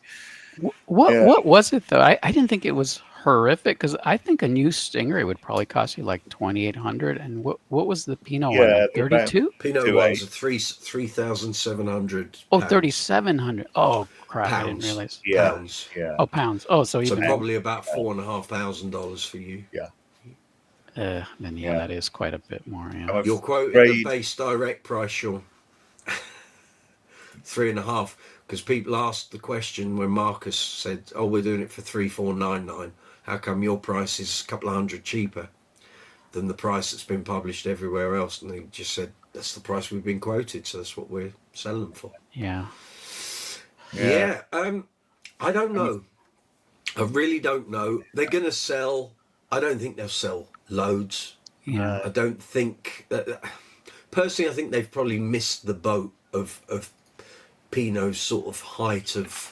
What was it though? I didn't think it was horrific, because I think a new StingRay would probably cost you like $2,800. And what was the Pino one? 32? Pino one's 3,700. Oh, 3,700. Oh crap! Pounds. I didn't realize. Pounds. Yeah. Oh, pounds. Oh, so probably about $4,500 for you. Yeah. Then that is quite a bit more. Yeah. You're quoting the base direct price, Sean. 3.5, because people asked the question when Marcus said, "Oh, we're doing it for 3,499. How come your price is a couple of hundred cheaper than the price that's been published everywhere else?" And they just said, "That's the price we've been quoted, so that's what we're selling them for." Yeah. I don't know. I really don't know. They're going to sell. I don't think they'll sell loads. Yeah. I don't think that. Personally, I think they've probably missed the boat of Pino's sort of height of,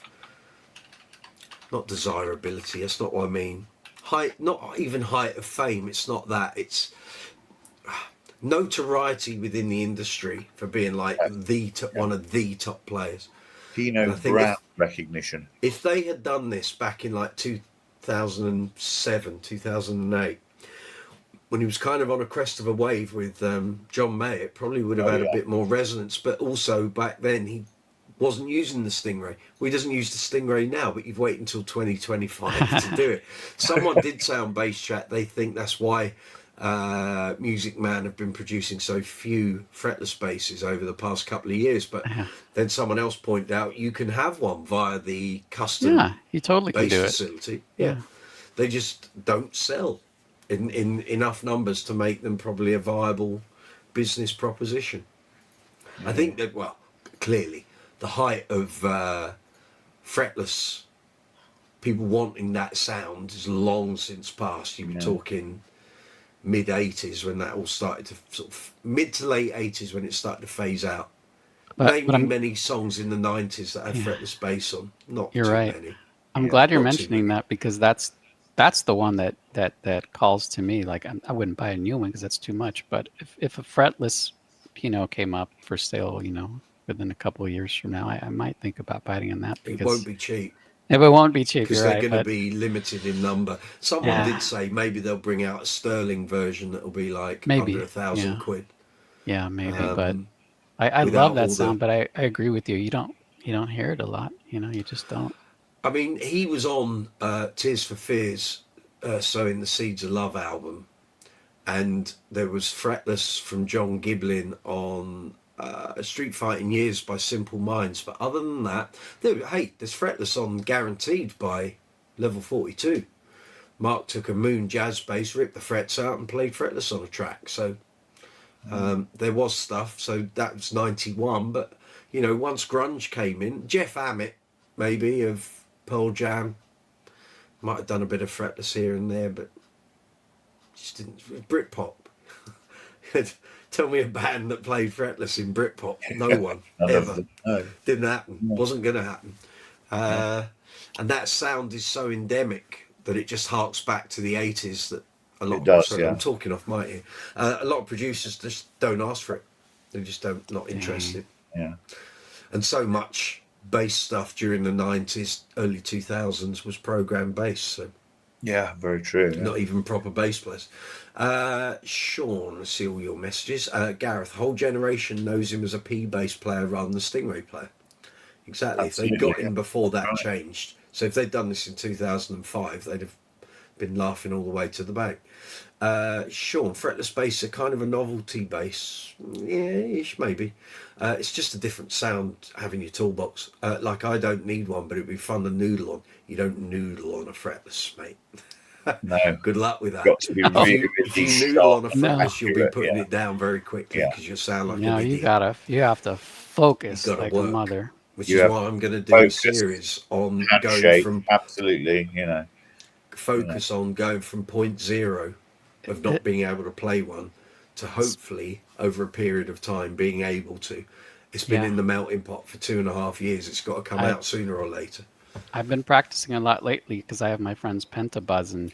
not desirability, that's not what I mean. Height, not even height of fame, it's not that. It's notoriety within the industry for being like one of the top players. Pino brand recognition. If they had done this back in like 2007, 2008, when he was kind of on a crest of a wave with John May, it probably would have had a bit more resonance. But also back then he wasn't using the StingRay. Well, he doesn't use the StingRay now, but you've waited until 2025 to do it. Someone did say on Bass Chat they think that's why Music Man have been producing so few fretless basses over the past couple of years. But then someone else pointed out you can have one via the custom you totally bass can do facility. Yeah, they just don't sell in enough numbers to make them probably a viable business proposition. I think that, well, clearly the height of fretless people wanting that sound is long since past. You were talking mid 80s when that all started to sort of mid to late 80s when it started to phase out. Namely many songs in the 90s that had fretless bass on. Not You're too right. many. I'm glad you're mentioning that, because that's the one that calls to me. Like I wouldn't buy a new one because that's too much. But if a fretless Pino came up for sale, within a couple of years from now, I might think about buying that. Because it won't be cheap. If it won't be cheap, because they're going to be limited in number. Someone did say maybe they'll bring out a sterling version that'll be like under £1,000. Yeah, maybe. But I love that sound. But I agree with you. You don't hear it a lot. You just don't. I mean, he was on Tears for Fears, Sowing the Seeds of Love album, and there was fretless from John Giblin on Street Fighting Years by Simple Minds. But other than that, there's fretless on Guaranteed by level 42. Mark took a Moon jazz bass, ripped the frets out, and played fretless on a track. So there was stuff. So that was 91. But, you know, once grunge came in, Jeff Ament, maybe, of Pearl Jam, might have done a bit of fretless here and there, but just didn't. Britpop. Tell me a band that played fretless in Britpop. No one, ever. No. Didn't happen. No. Wasn't going to happen. And that sound is so endemic that it just harks back to the 80s that a lot I'm talking off my ear. A lot of producers just don't ask for it. They just not interested. Yeah. And so much bass stuff during the 90s, early 2000s was programmed bass. So yeah, very true. Yeah. Not even proper bass players. Sean, let's see all your messages. Gareth, whole generation knows him as a P bass player rather than a Stingray player. Exactly. Absolutely. If they got him before that changed. So if they'd done this in 2005, they'd have been laughing all the way to the bank. Sean, fretless bass are kind of a novelty bass. Yeah-ish, maybe. It's just a different sound having your toolbox. Like I don't need one, but it'd be fun to noodle on. You don't noodle on a fretless, mate. No. Good luck with that. Got to be really, if you noodle on a fretless, you'll be putting yeah. it down very quickly because you'll sound like no, an idiot. you have to focus like a mother. Which is why I'm going to do a series on going from absolutely, you know, focus on going from 0.0 of not being able to play one to hopefully over a period of time being able to. It's been in the melting pot for 2.5 years. It's got to come out sooner or later. I've been practicing a lot lately because I have my friend's Pentabuzz and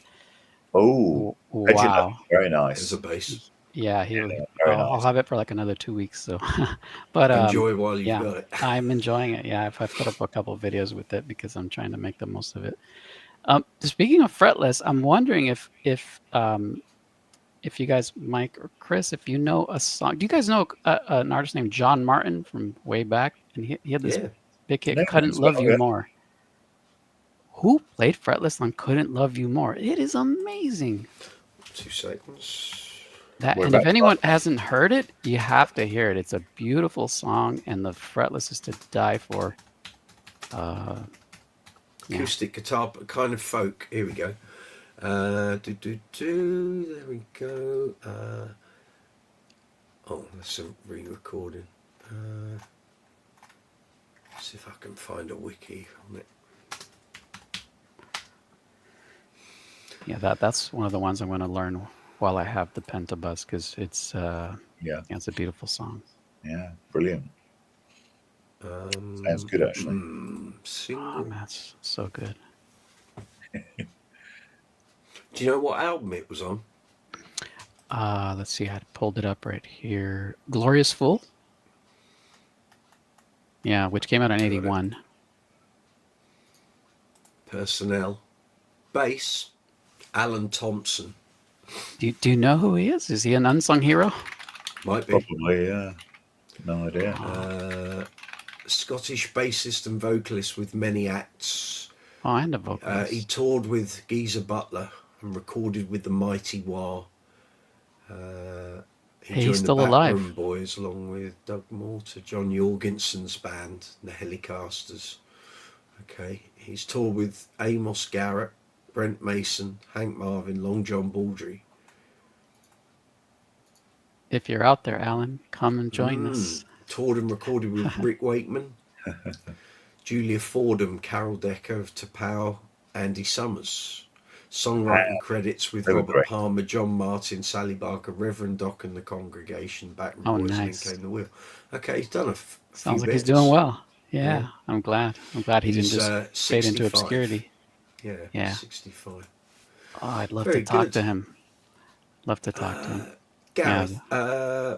wow, very nice. As a bass. Yeah, I'll have it for like another 2 weeks. So, but enjoy while you've got it. I'm enjoying it. Yeah, I've put up a couple of videos with it because I'm trying to make the most of it. Speaking of fretless, I'm wondering if you guys, Mike or Chris, if you know a song. Do you guys know an artist named John Martin from way back? And he had this big hit, "Couldn't Love You More." Who played fretless on "Couldn't Love You More"? It is amazing. 2 seconds. And if anyone hasn't heard it, you have to hear it. It's a beautiful song, and the fretless is to die for. Acoustic guitar, but kind of folk. Here we go. There we go. That's a re-recording. See if I can find a wiki on it. Yeah, that's one of the ones I'm going to learn while I have the Pentabuzz because it's it's a beautiful song. Yeah, brilliant. Sounds good actually. That's so good. Do you know what album it was on? Let's see. I pulled it up right here. Glorious Fool. Yeah, which came out in '81. Personnel. Bass. Alan Thompson. Do you know who he is? Is he an unsung hero? Might be. Probably, yeah. No idea. Scottish bassist and vocalist with many acts. And a vocalist. He toured with Geezer Butler and recorded with the Mighty Wah. He's still alive. Backroom Boys, along with Doug Mortar, John Jorgensen's band, the Helicasters. Okay, he's toured with Amos Garrett, Brent Mason, Hank Marvin, Long John Baldry. If you're out there, Alan, come and join us. Toured and recorded with Rick Wakeman, Julia Fordham, Carol Decker of Tapao, Andy Summers. Songwriting credits with Robert Palmer, John Martin, Sally Barker, Reverend Doc and the Congregation, Backroom Boys, nice. and Came the Wheel. Okay, he's done Sounds like bits. he's doing well. Yeah, I'm glad. He didn't just fade into obscurity. Yeah, 65. Oh, I'd love to talk to him. Love to talk to him. Gareth,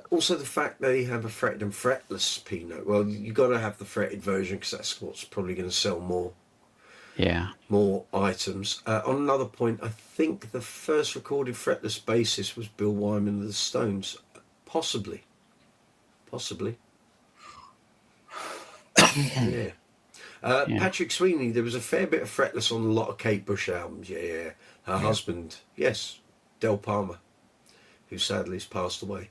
also the fact they have a fretted and fretless Pino. Well, you got to have the fretted version because that's what's probably going to sell more. Yeah. More items. On another point, I think the first recorded fretless bassist was Bill Wyman of the Stones. Possibly. Yeah. Patrick Sweeney, there was a fair bit of fretless on a lot of Kate Bush albums. Yeah. Her husband, yes, Del Palmer, who sadly has passed away.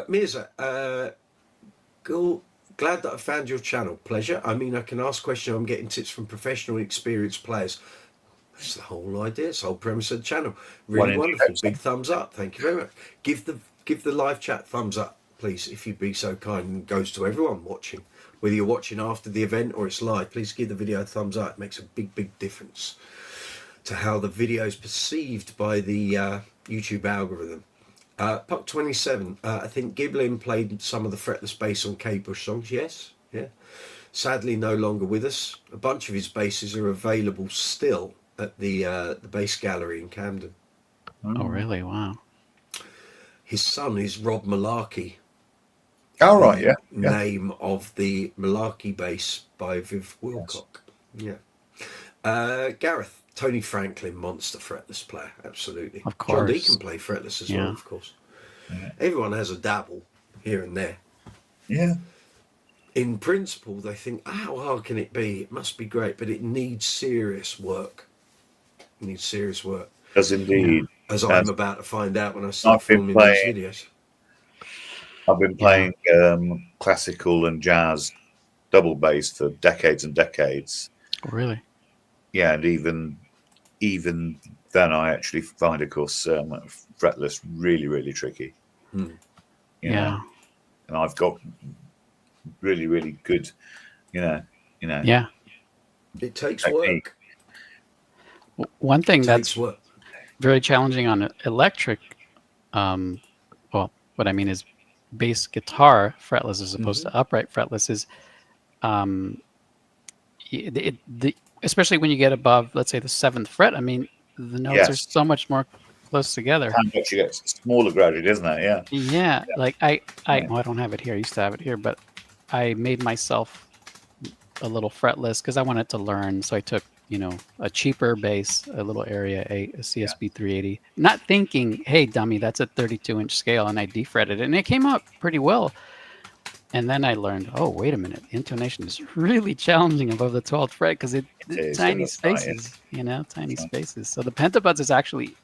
Mirza, glad that I found your channel. Pleasure. I mean, I can ask questions. I'm getting tips from professional, experienced players. That's the whole idea. It's the whole premise of the channel. Really wonderful. Big thumbs up. Thank you very much. Give the live chat thumbs up, please, if you'd be so kind. And it goes to everyone watching. Whether you're watching after the event or it's live, please give the video a thumbs up. It makes a big difference to how the video is perceived by the YouTube algorithm. Puck 27. I think Giblin played some of the fretless bass on Kate Bush songs. Yes, yeah. Sadly, no longer with us. A bunch of his basses are available still at the bass gallery in Camden. Oh, really? Wow. His son is Rob Malarkey. Oh, right, yeah. Name of the Malarkey bass by Viv Wilcock. Yes. Yeah. Gareth, Tony Franklin, monster fretless player, absolutely. Of course. John Deacon play fretless as well, of course. Yeah. Everyone has a dabble here and there. Yeah. In principle, they think, how hard can it be? It must be great, but it needs serious work. It needs serious work. Does indeed. As I'm about to find out when I start filming these videos. I've been playing classical and jazz double bass for decades and decades. Oh, really? Yeah, and even then, I actually find, of course, fretless really tricky. Hmm. Yeah, and I've got really good, you know. Yeah, it takes work. One thing that's very challenging on electric, well, what I mean is bass guitar fretless as opposed to upright fretless is, especially when you get above, let's say, the 7th fret. I mean, the notes are so much more close together. How much you get smaller gradually, isn't it? Yeah. Yeah. Like I don't have it here. I used to have it here, but I made myself a little fretless because I wanted to learn. So I took, a cheaper bass, a little area, a CSB 380, not thinking, hey, dummy, that's a 32-inch scale, and I defretted it, and it came out pretty well. And then I learned, oh, wait a minute, intonation is really challenging above the 12th fret because it's tiny spaces, tiny spaces. So the pentabuds is actually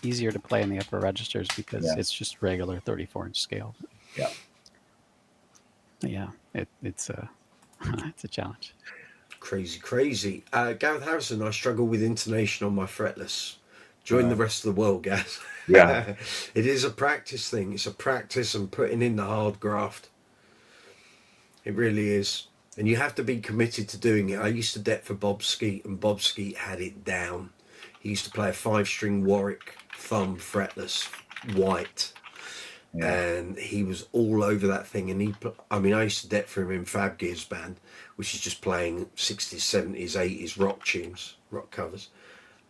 easier to play in the upper registers because it's just regular 34-inch scale. Yeah. Yeah, it's a challenge. Crazy. Gareth Harrison, I struggle with intonation on my fretless. Join the rest of the world, Gareth. Yeah. It is a practice thing. It's a practice and putting in the hard graft. It really is. And you have to be committed to doing it. I used to det for Bob Skeet, and Bob Skeet had it down. He used to play a 5-string Warwick thumb fretless white. Yeah. And he was all over that thing. And I used to det for him in Fab Gear's band, which is just playing 60s, 70s, 80s rock tunes, rock covers.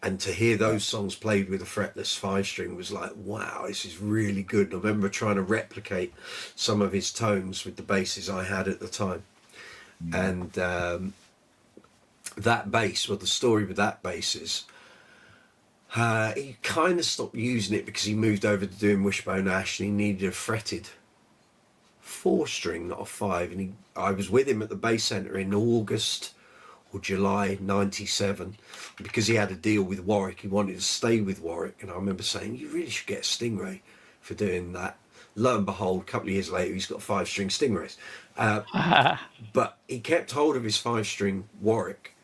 And to hear those songs played with a fretless 5-string was like, wow, this is really good. And I remember trying to replicate some of his tones with the basses I had at the time. And that bass, the story with that bass is, he kind of stopped using it because he moved over to doing Wishbone Ash, and he needed a fretted 4-string, not a 5. And I was with him at the Bass Centre in August or July 97, because he had a deal with Warwick. He wanted to stay with Warwick, and I remember saying, you really should get a StingRay for doing that. Lo and behold, a couple of years later, he's got 5-string StingRays. But he kept hold of his 5-string Warwick,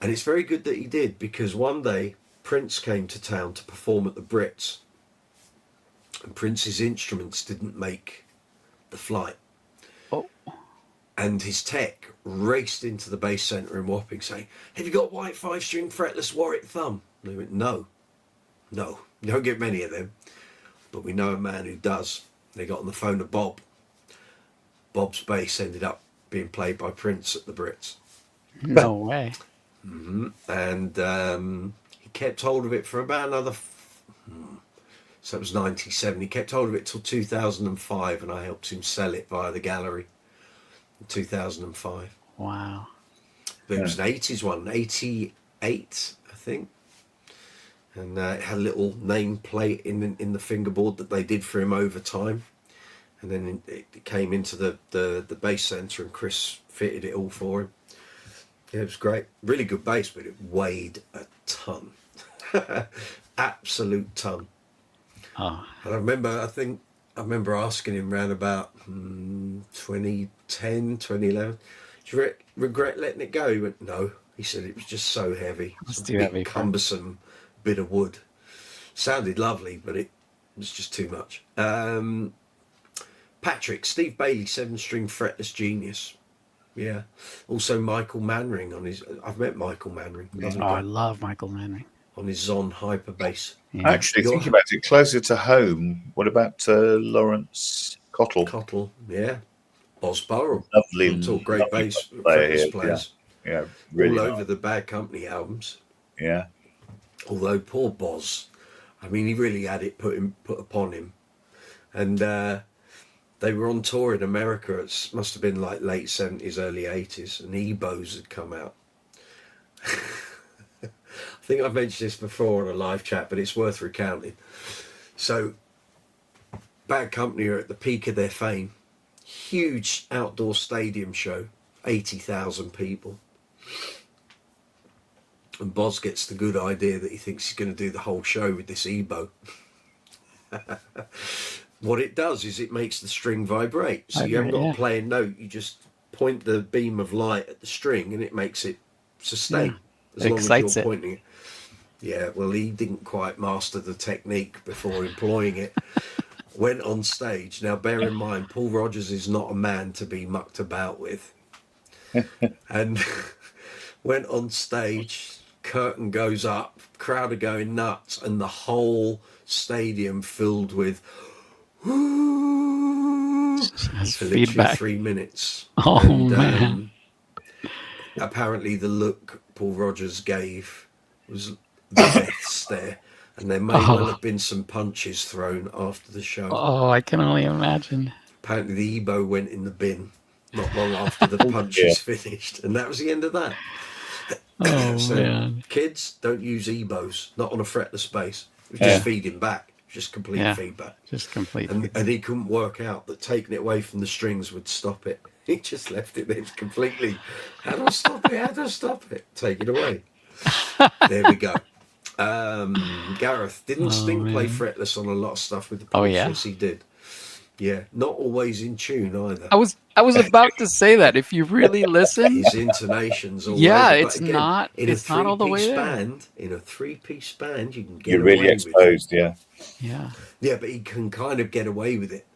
and it's very good that he did, because one day Prince came to town to perform at the Brits, and Prince's instruments didn't make the flight. And his tech raced into the Bass Centre in Wapping saying, have you got white 5-string fretless Warwick thumb? And they went, no, you don't get many of them, but we know a man who does. They got on the phone to Bob. Bob's bass ended up being played by Prince at the Brits. No way. And he kept hold of it for about another, so it was 97. He kept hold of it till 2005, and I helped him sell it via the gallery in 2005. Wow. But it was an 80s one, 88, I think. And it had a little name plate in the fingerboard that they did for him over time. And then it came into the Bass Centre, and Chris fitted it all for him. Yeah, it was great. Really good bass, but it weighed a ton. Absolute ton. Oh. And I remember, I think I remember asking him around about 2010, 2011, do you regret letting it go? He went, no. He said it was just so heavy. It's It's a too big, heavy. cumbersome bit of wood. Sounded lovely, but it was just too much. Patrick, Steve Bailey, 7-string fretless genius. Yeah. Also Michael Manring on his... I've met Michael Manring. Oh, I love Michael Manring. On his Zon hyper bass. Yeah. Actually, thinking about it, closer to home, what about Lawrence Cottle? Cottle, yeah. Bosborough. Lovely, Great bass players. Yeah, really all nice. over the Bad Company albums. Yeah. Although poor Boz, I mean, he really had it put upon him. And they were on tour in America. It must have been like late 70s, early 80s, and Ebos had come out. I think I've mentioned this before on a live chat, but it's worth recounting. So, Bad Company are at the peak of their fame. Huge outdoor stadium show, 80,000 people. And Boz gets the good idea that he thinks he's going to do the whole show with this Ebo. What it does is it makes the string vibrate. So you haven't got to play a note. You just point the beam of light at the string and it makes it sustain. As long as you're pointing it. Yeah, well, he didn't quite master the technique before employing it. Went on stage. Now, bear in mind, Paul Rodgers is not a man to be mucked about with. And went on stage, curtain goes up, crowd are going nuts, and the whole stadium filled with for literally 3 minutes. Oh, and, man. Apparently the look Paul Rodgers gave was the death stare, and there may well have been some punches thrown after the show. Oh, I can only imagine. Apparently the Ebo went in the bin not long after the punches finished, and that was the end of that. Oh, so, man. kids, don't use Ebos, not on a fretless bass. Just feed him back, just complete feedback. Just complete. And he couldn't work out that taking it away from the strings would stop it. He just left it there completely. How do I stop it? How do I stop it? Take it away. There we go. Gareth, didn't Sting play fretless on a lot of stuff with the Pulse? Yes, he did. Yeah, not always in tune either. I was about to say that. If you really listen, his intonations. All yeah, over. it's again, not. It's not all the way there. Band, in a 3-piece band, you can get. You're really exposed, Yeah. Yeah, but he can kind of get away with it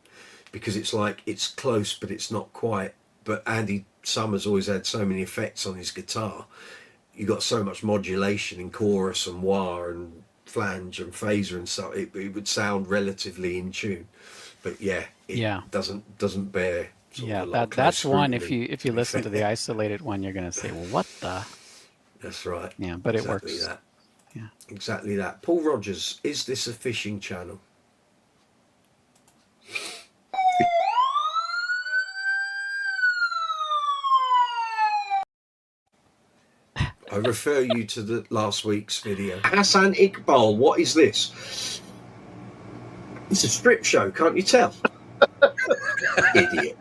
because it's like it's close, but it's not quite. But Andy Summers always had so many effects on his guitar. You got so much modulation in chorus and wah and flange and phaser and stuff. It would sound relatively in tune. But it doesn't bear. That's one. If you listen to the isolated one, you're gonna say, "Well, what the?" That's right. Yeah, but it works. That. Yeah, exactly that. Paul Rodgers, is this a fishing channel? I refer you to the last week's video. Hassan Iqbal, what is this? It's a strip show, can't you tell? Idiot.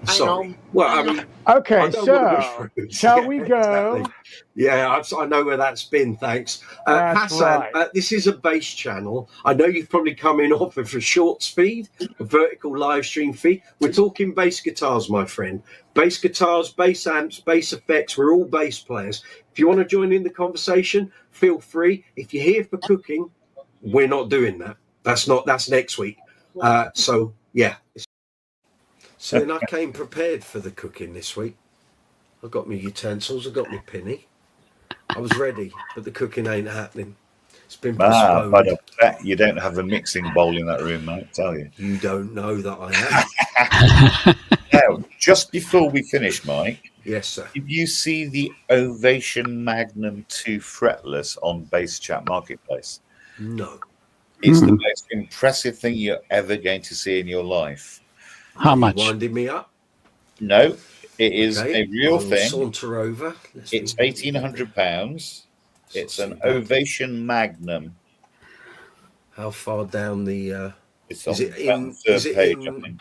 Sorry. Well, I mean, okay, so shall we go? Exactly. Yeah, I know where that's been. Thanks, Hassan. This is a bass channel. I know you've probably come in off of a short feed, a vertical live stream feed. We're talking bass guitars, my friend. Bass guitars, bass amps, bass effects. We're all bass players. If you want to join in the conversation, feel free. If you're here for cooking, we're not doing that. That's next week. So yeah. So then I came prepared for the cooking this week. I got my utensils, I got my pinny. I was ready, but the cooking ain't happening. It's been postponed. But I bet you don't have a mixing bowl in that room, mate, tell you. You don't know that I am. Now, just before we finish, Mike. Yes, sir. Did you see the Ovation Magnum 2 fretless on Bass Chat Marketplace? No. It's the most impressive thing you're ever going to see in your life. How much? Winding me up? No, it is a real thing. Saunter over. It's £1,800. It's an Ovation Magnum. How far down the? It's is it in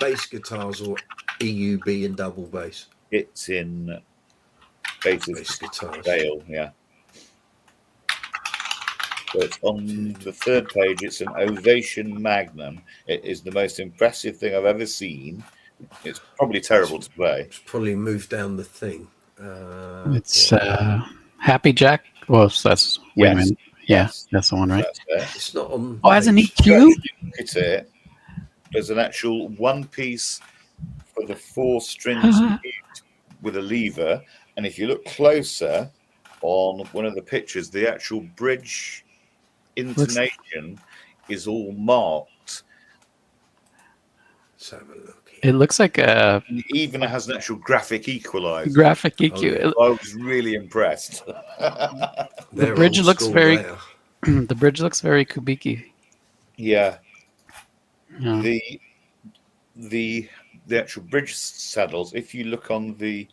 bass guitars or EUB and double bass? It's in bass guitars. Scale, yeah. But on the third page, it's an Ovation Magnum. It is the most impressive thing I've ever seen. It's probably terrible to play. It's probably moved down the thing. It's Happy Jack. Well, that's wait a minute. Yeah, that's the one, right? It's not on. Oh, has an EQ. Look at it. There's an actual one piece for the 4 strings with a lever, and if you look closer on one of the pictures, the actual bridge intonation is all marked. Let's have a look. It looks like a. It even has an actual graphic equalizer. Graphic EQ. I was really impressed. The bridge looks very. The bridge looks very Kubiki. Yeah. Yeah. The actual bridge saddles, if you look on the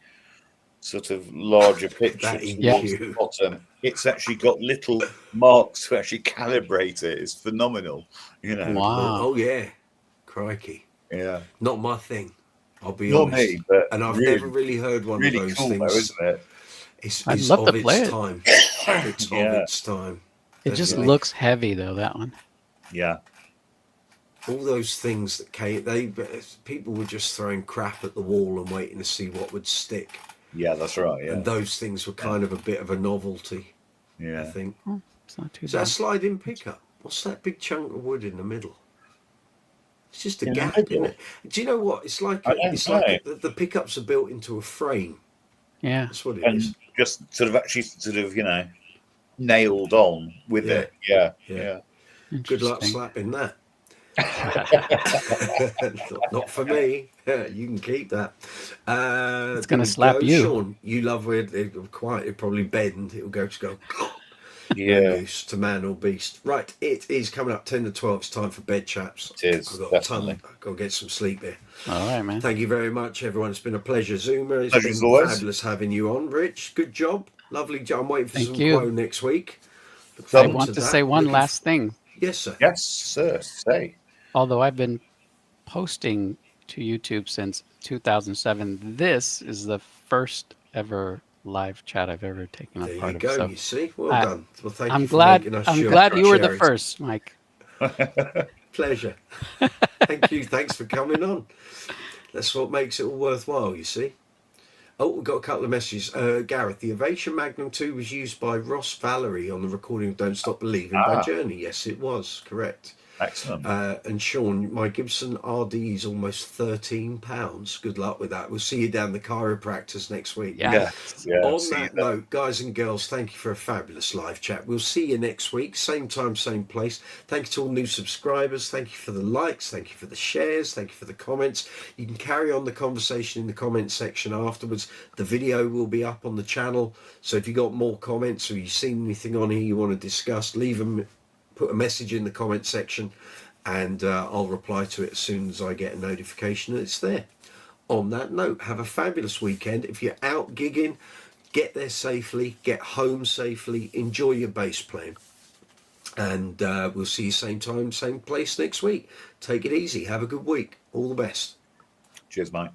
sort of larger picture towards the bottom, it's actually got little marks to actually calibrate it. It's phenomenal. You know. Wow. Oh yeah. Crikey. Yeah. Not my thing. I'll be Not honest. me, but and I've really, never really heard one really of those cool things. though, isn't it? It's I'd love of to play its it. time. It's of its time. It just Definitely. looks heavy though, that one. Yeah. All those things that came, people were just throwing crap at the wall and waiting to see what would stick. Yeah, that's right. Yeah. And those things were kind of a bit of a novelty. Yeah. I think. Oh, it's not too Is that a bad. sliding pickup? What's that big chunk of wood in the middle? It's just a In the gap, middle? isn't it? Do you know what? It's like I don't know. the pickups are built into a frame. Yeah. That's what it And is. just sort of, nailed on with Yeah. it. Yeah. Yeah. Good luck Interesting. slapping that. Not for me. You can keep that. It's gonna slap you. Sean, you love where it'll probably bend. It'll go Yeah. loose to man or beast. Right, it is coming up 10 to 12. It's time for bed, chaps. It is, I've got definitely. I've got to get some sleep here. All right, man. Thank you very much, everyone. It's been a pleasure. Zoomer, it's Pleasure as been always. fabulous having you on. Rich, good job. Lovely job. I'm waiting for Thank some you. quo next week. Look I forward want to that. say one Looking last thing. Yes, sir. Yes, sir. Say. Although I've been posting to YouTube since 2007, this is the first ever live chat I've ever taken There up you part go. of. So You see, well done. Well, thank I'm you for glad. making us I'm share glad you were the charity. first, Mike. Pleasure. Thank you. Thanks for coming on. That's what makes it all worthwhile, you see. Oh, we've got a couple of messages. Gareth, the Ovation Magnum 2 was used by Ross Valerie on the recording of Don't Stop Believing by Journey. Yes, it was. Correct. Excellent. And Sean, my Gibson RD is almost £13. Good luck with that. We'll see you down the chiropractors next week. Yeah. Yeah. On see that you then. note, guys and girls, thank you for a fabulous live chat. We'll see you next week, same time, same place. Thank you to all new subscribers. Thank you for the likes. Thank you for the shares. Thank you for the comments. You can carry on the conversation in the comment section afterwards. The video will be up on the channel. So if you got more comments or you've seen anything on here you want to discuss, leave them. Put a message in the comment section and I'll reply to it as soon as I get a notification that it's there. On that note, have a fabulous weekend. If you're out gigging, get there safely, get home safely, enjoy your bass playing. And we'll see you same time, same place next week. Take it easy. Have a good week. All the best. Cheers, Mike.